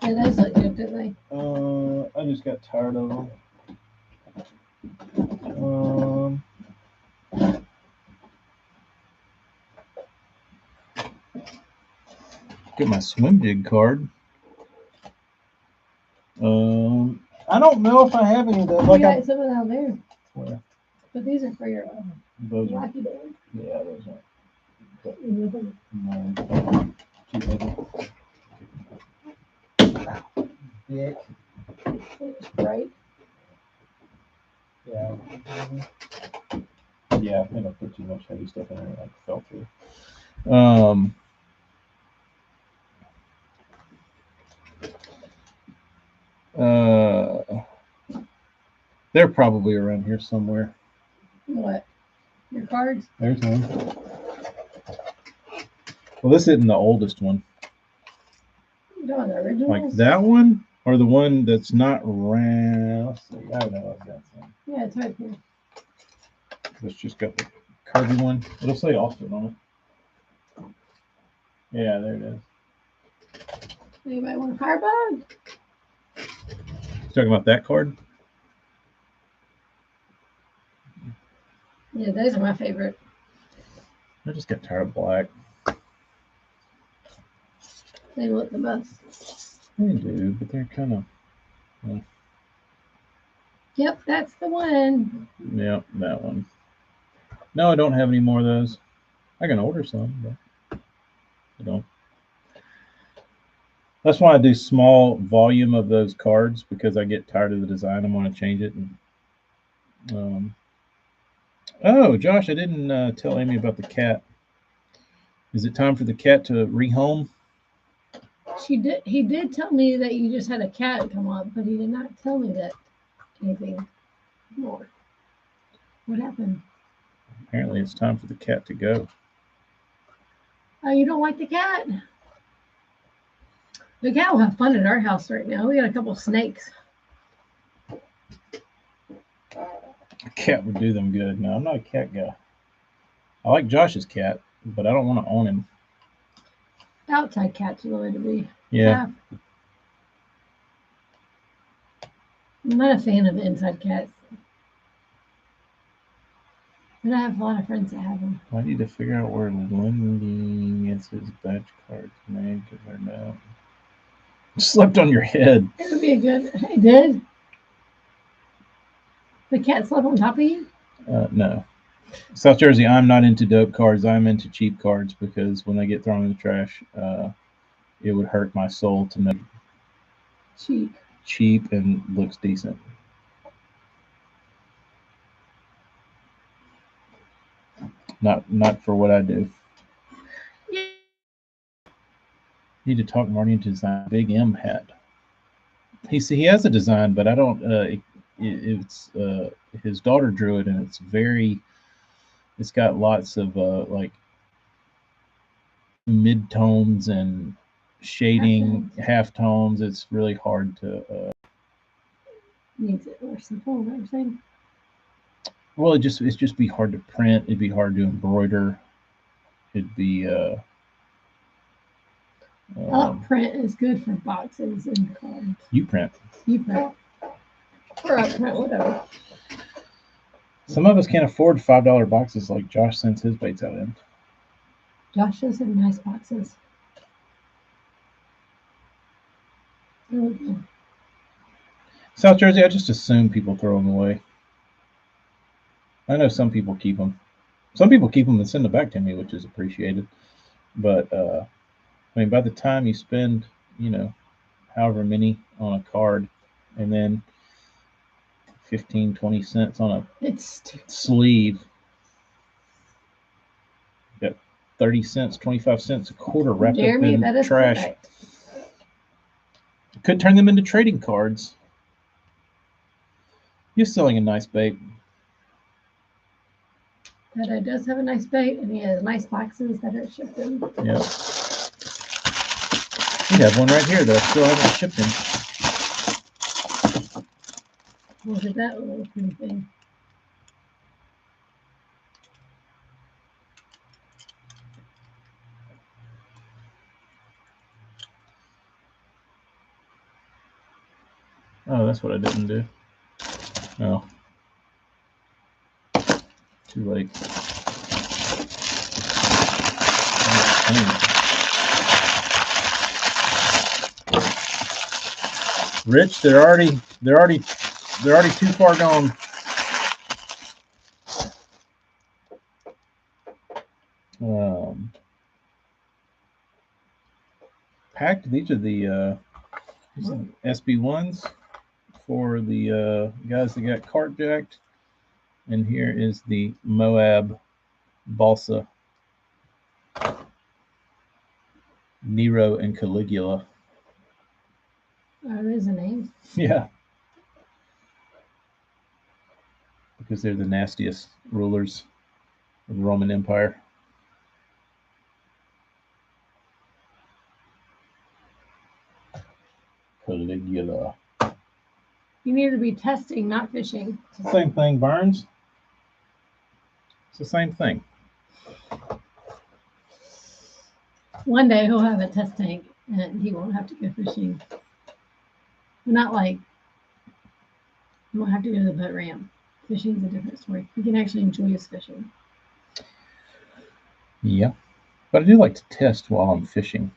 Yeah, those look good, didn't they? I just got tired of them. Get my swim jig card. I don't know if I have any of that. Like I got some out there. Where? But these are for your wacky bag. Yeah, those are. Yeah. It's bright. Yeah. Yeah, I think I put too much heavy stuff in it, like fell through. They're probably around here somewhere. What? Your cards? There's one. Well, this isn't the oldest one. The originals? Like that one? Or the one that's not round? Let's see. I don't know. I've got some. Yeah, it's right here. It's just got the curvy one. It'll say Austin on it. Yeah, there it is. Anybody want a firebug? Talking about that card? Yeah, those are my favorite. I just got tired of black. They look the best. They do, but they're kind of. Well. Yep, that's the one. Yep, that one. No, I don't have any more of those. I can order some, but I don't. That's why I do small volume of those cards, because I get tired of the design and want to change it. And, oh, Josh, I didn't tell Amy about the cat. Is it time for the cat to rehome? He did tell me that you just had a cat come up, but he did not tell me that anything more. What happened? Apparently it's time for the cat to go. Oh, you don't like the cat? The cat will have fun at our house right now. We got a couple of snakes. A cat would do them good. No, I'm not a cat guy. I like Josh's cat, but I don't want to own him. Outside cats are the way to be. Yeah. I'm not a fan of inside cats. But I have a lot of friends that have them. I need to figure out where Lending is his badge card's name, because they're not. Slept on your head. It would be a good. I did. The cat slept on top of you? No. South Jersey, I'm not into dope cards. I'm into cheap cards, because when they get thrown in the trash, it would hurt my soul to make cheap and looks decent. Not for what I do. Yeah. Need to talk Marty into design a Big M hat. He has a design, but I don't. It's his daughter drew it, and it's got lots of like mid tones and shading, half tones. It's really hard to. Needs it more simple. Is that what you're saying? Well, it's just be hard to print. It'd be hard to embroider. It'd be. Print is good for boxes and cards. You print. You print. Or I print, whatever. Some of us can't afford $5 boxes like Josh sends his baits out in. Josh does have nice boxes. South Jersey, I just assume people throw them away. I know some people keep them. Some people keep them and send them back to me, which is appreciated. But I mean, by the time you spend, however many on a card, and then 15, 20 cents on a sleeve, you got 30 cents, 25 cents, a quarter wrapped up in trash. Perfect. Could turn them into trading cards. You're selling a nice bait. That does have a nice bait, and he has nice boxes that are shipped in. Yeah. We have one right here that I still haven't shipped in. Look at that little pretty thing. Oh, that's what I didn't do. Oh. Too late. Rich, they're already too far gone. Packed. These are the SB1s for the guys that got cart jacked. And here is the Moab Balsa Nero and Caligula. Oh, there's a name. Yeah. Because they're the nastiest rulers of the Roman Empire. Caligula. You need to be testing, not fishing. It's the same thing, Barnes. It's the same thing. One day he'll have a test tank and he won't have to go fishing. Not like he won't have to go to the boat ramp. Fishing is a different story. He can actually enjoy his fishing. Yeah. But I do like to test while I'm fishing.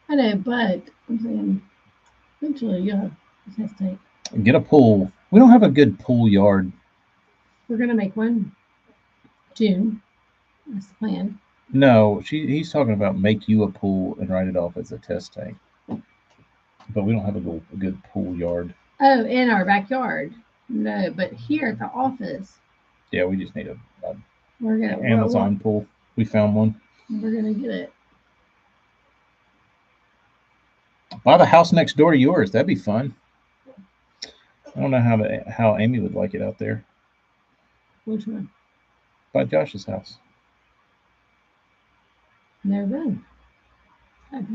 I know, but I'm saying eventually you'll have a test tank. Get a pool. We don't have a good pool yard. We're going to make one June. That's the plan. No, he's talking about make you a pool and write it off as a test tank. But we don't have a good pool yard. Oh, in our backyard. No, but here at the office. Yeah, we just need a Amazon pool. We found one. We're going to get it. Buy the house next door to yours. That'd be fun. I don't know how Amy would like it out there. Which one? By Josh's house. Never been.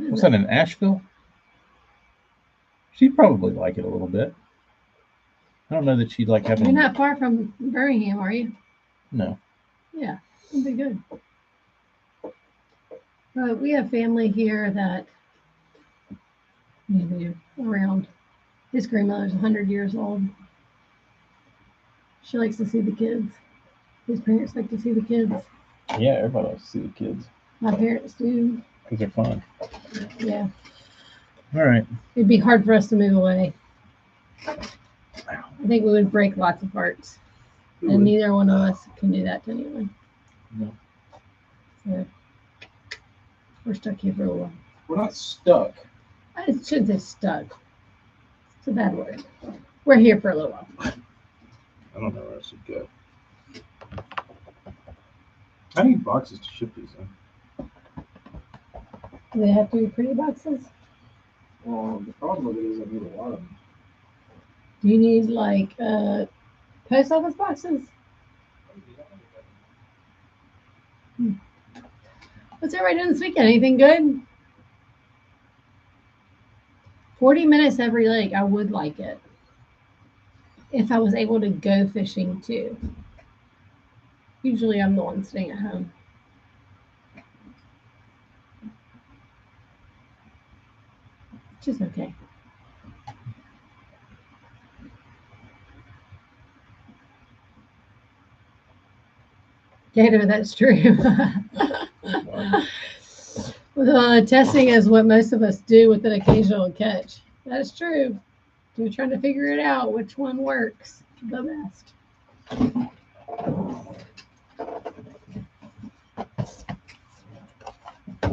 Was that in Asheville? She'd probably like it a little bit. I don't know that she'd like having. You're not far from Birmingham, are you? No. Yeah, it'd be good. We have family here that around. His grandmother's 100 years old. She likes to see the kids. His parents like to see the kids. Yeah, everybody likes to see the kids. My parents do. Because they're fun. Yeah. All right. It'd be hard for us to move away. I think we would break lots of hearts. And neither one of us can do that to anyone. No. So we're stuck here for a while. We're not stuck. I should say stuck. It's a bad word. We're here for a little while. I don't know where I should go. I need boxes to ship these in. Do they have to be pretty boxes? The problem with it is I need a lot of them. Do you need like post office boxes? What's everybody doing this weekend? Anything good? 40 minutes every lake. I would like it. If I was able to go fishing too. Usually I'm the one staying at home. Which is okay. Gator, that's true. Testing is what most of us do with an occasional catch. That's true. We're trying to figure it out which one works the best. I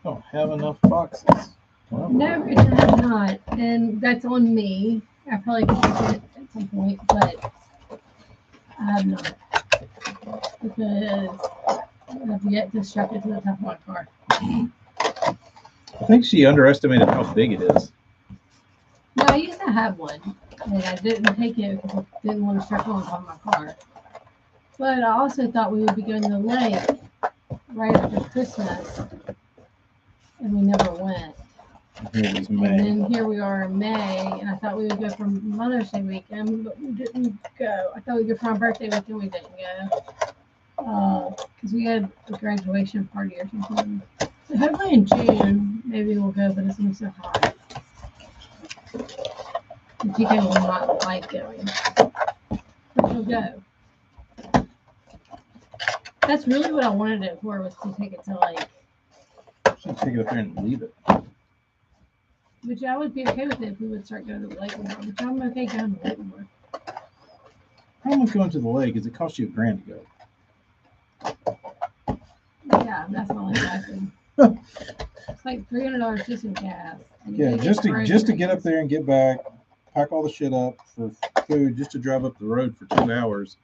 don't have enough boxes. Well, no, I have not, and that's on me. I probably could fix it at some point, but I have not because I've yet to strap it to the top of my car. I think she underestimated how big it is. No, I used to have one, and I didn't take it because I didn't want to strap it on top of my car. But I also thought we would be going to the lake right after Christmas, and we never went. It was May. And then here we are in May, and I thought we would go for Mother's Day weekend, but we didn't go. I thought we'd go for my birthday weekend, we didn't go. Because we had a graduation party or something. So hopefully in June, maybe we'll go, but it's going to be so hot. And TK will not like going. But she'll go. That's really what I wanted it for, was to take it to like. Should take it up there and leave it. Which I would be okay with it if we would start going to the lake more. Which I'm okay going to the lake more. How much going to the lake is it cost you $1,000 to go? Yeah, that's my only question. It's like $300 just in gas. Yeah, just to get up there and get back, pack all the shit up for food, just to drive up the road for 2 hours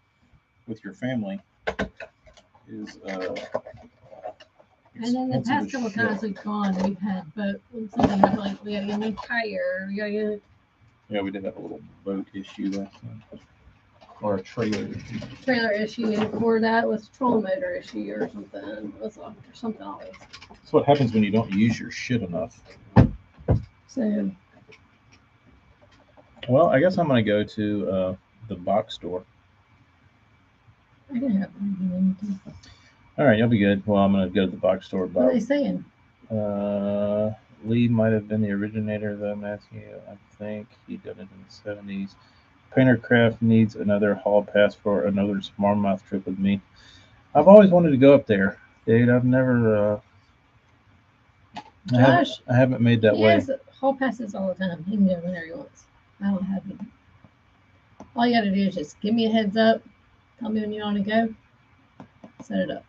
with your family is and then the past couple of times we've gone, we've had boat. Something happened, like we got to get a new tire. We got to get. Yeah, we did have a little boat issue last night, or a trailer issue, and before that was a trolling motor issue or something. It was something always. That's what happens when you don't use your shit enough. So. Well, I guess I'm gonna go to the box store. I didn't have anything. All right, you'll be good. Well, I'm gonna go to the box store. What are they saying? Lee might have been the originator of the Matthew. I think he did it in the 70s. Painter Craft needs another hall pass for another smallmouth trip with me. I've always wanted to go up there, Dave. I've never. I haven't made that way. He has hall passes all the time. He can go whenever he wants. I don't have any. All you got to do is just give me a heads up. Tell me when you want to go. Set it up.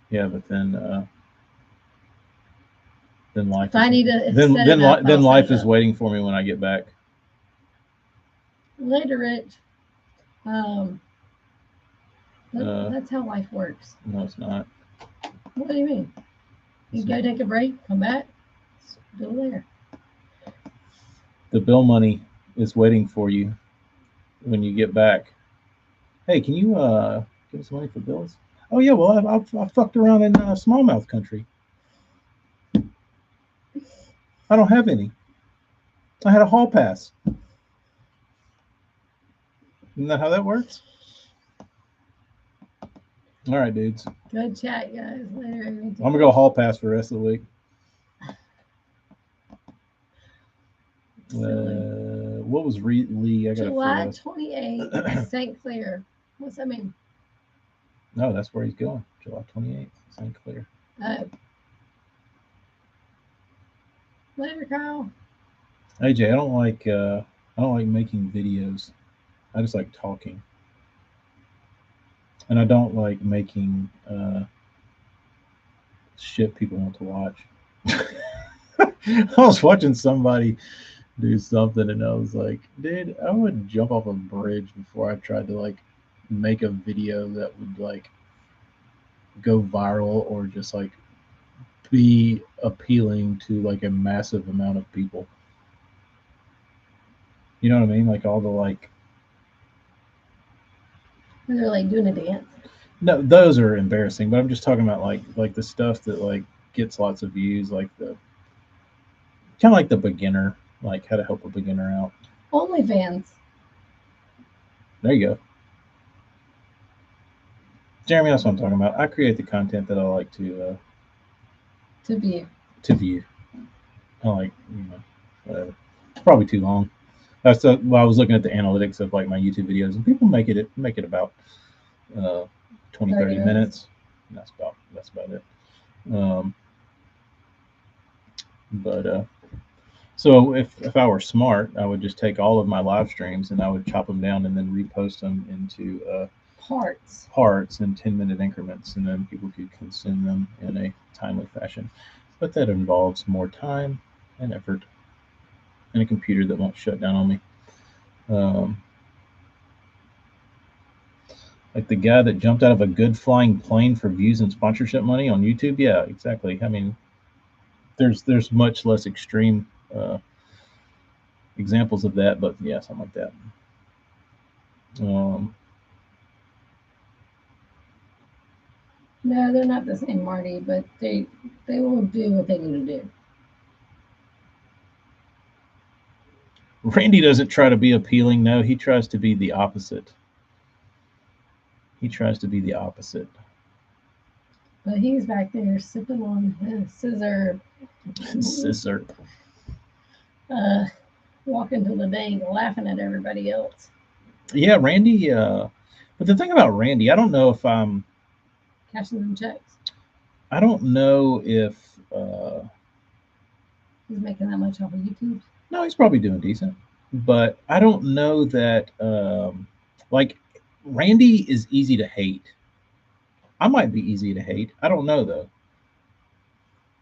Yeah, but then life. If I need to. Then life is waiting for me when I get back. Later, Rich. That's how life works. No, it's not. What do you mean? You go take a break, come back, still there. The bill money is waiting for you when you get back. Hey, can you give us money for bills? Oh yeah, well I fucked around in smallmouth country. I don't have any. I had a hall pass. Isn't that how that works? All right, dudes. Good chat, guys. Later. I'm gonna go hall pass for the rest of the week. What was Lee? I got July 28th, St. Clair. What's that mean? No, that's where he's going. July 28th, St. Clair. Oh. Later, Kyle. AJ, I don't like making videos. I just like talking. And I don't like making shit people want to watch. I was watching somebody do something and I was like, dude, I would jump off a bridge before I tried to like make a video that would like go viral or just like be appealing to like a massive amount of people. You know what I mean? Like all the like. They're like doing a dance. No, those are embarrassing. But I'm just talking about like the stuff that like gets lots of views, like the kind of like the beginner, like how to help a beginner out. OnlyFans. There you go. Jeremy, that's what I'm talking about. I create the content that I like to view. To view. I like, whatever. It's probably too long. That's well, I was looking at the analytics of like my YouTube videos, and people make it about 20, 30 minutes. And that's about it. But so if I were smart, I would just take all of my live streams and I would chop them down and then repost them into parts in 10-minute increments, and then people could consume them in a timely fashion. But that involves more time and effort and a computer that won't shut down on me. Like the guy that jumped out of a good flying plane for views and sponsorship money on YouTube. Yeah, exactly. I mean, there's much less extreme examples of that, but yeah, something like that. No, they're not the same, Marty, but they will do what they need to do. Randy doesn't try to be appealing. No, he tries to be the opposite. He tries to be the opposite. But he's back there sipping on his scissor. Scissor. Walking to the bank, laughing at everybody else. Yeah, Randy. But the thing about Randy, I don't know if I'm cashing them checks. I don't know if he's making that much off of YouTube. No, he's probably doing decent, but I don't know that like Randy is easy to hate. I might be easy to hate. I don't know though.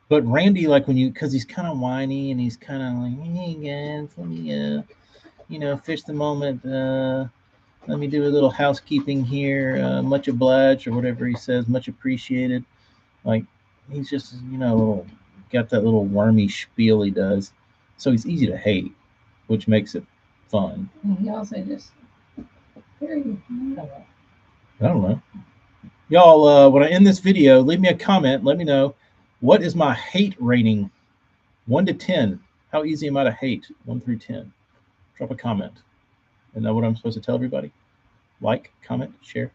But Randy, like because he's kind of whiny and he's kind of like, hey guys, let me fish the moment. Let me do a little housekeeping here. Much obliged, or whatever he says. Much appreciated. Like he's just got that little wormy spiel he does. So he's easy to hate, which makes it fun. He also just I don't know. Y'all, when I end this video, leave me a comment. Let me know, what is my hate rating? 1 to 10. How easy am I to hate? 1 through 10. Drop a comment. Isn't that what I'm supposed to tell everybody? Like, comment, share,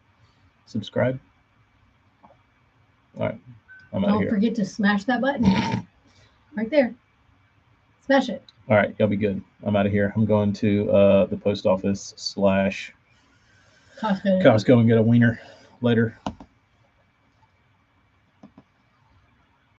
subscribe. All right. I'm out of here. Don't forget to smash that button. Right there. Smash it. All right. Y'all be good. I'm out of here. I'm going to the post office / Costco and get a wiener later.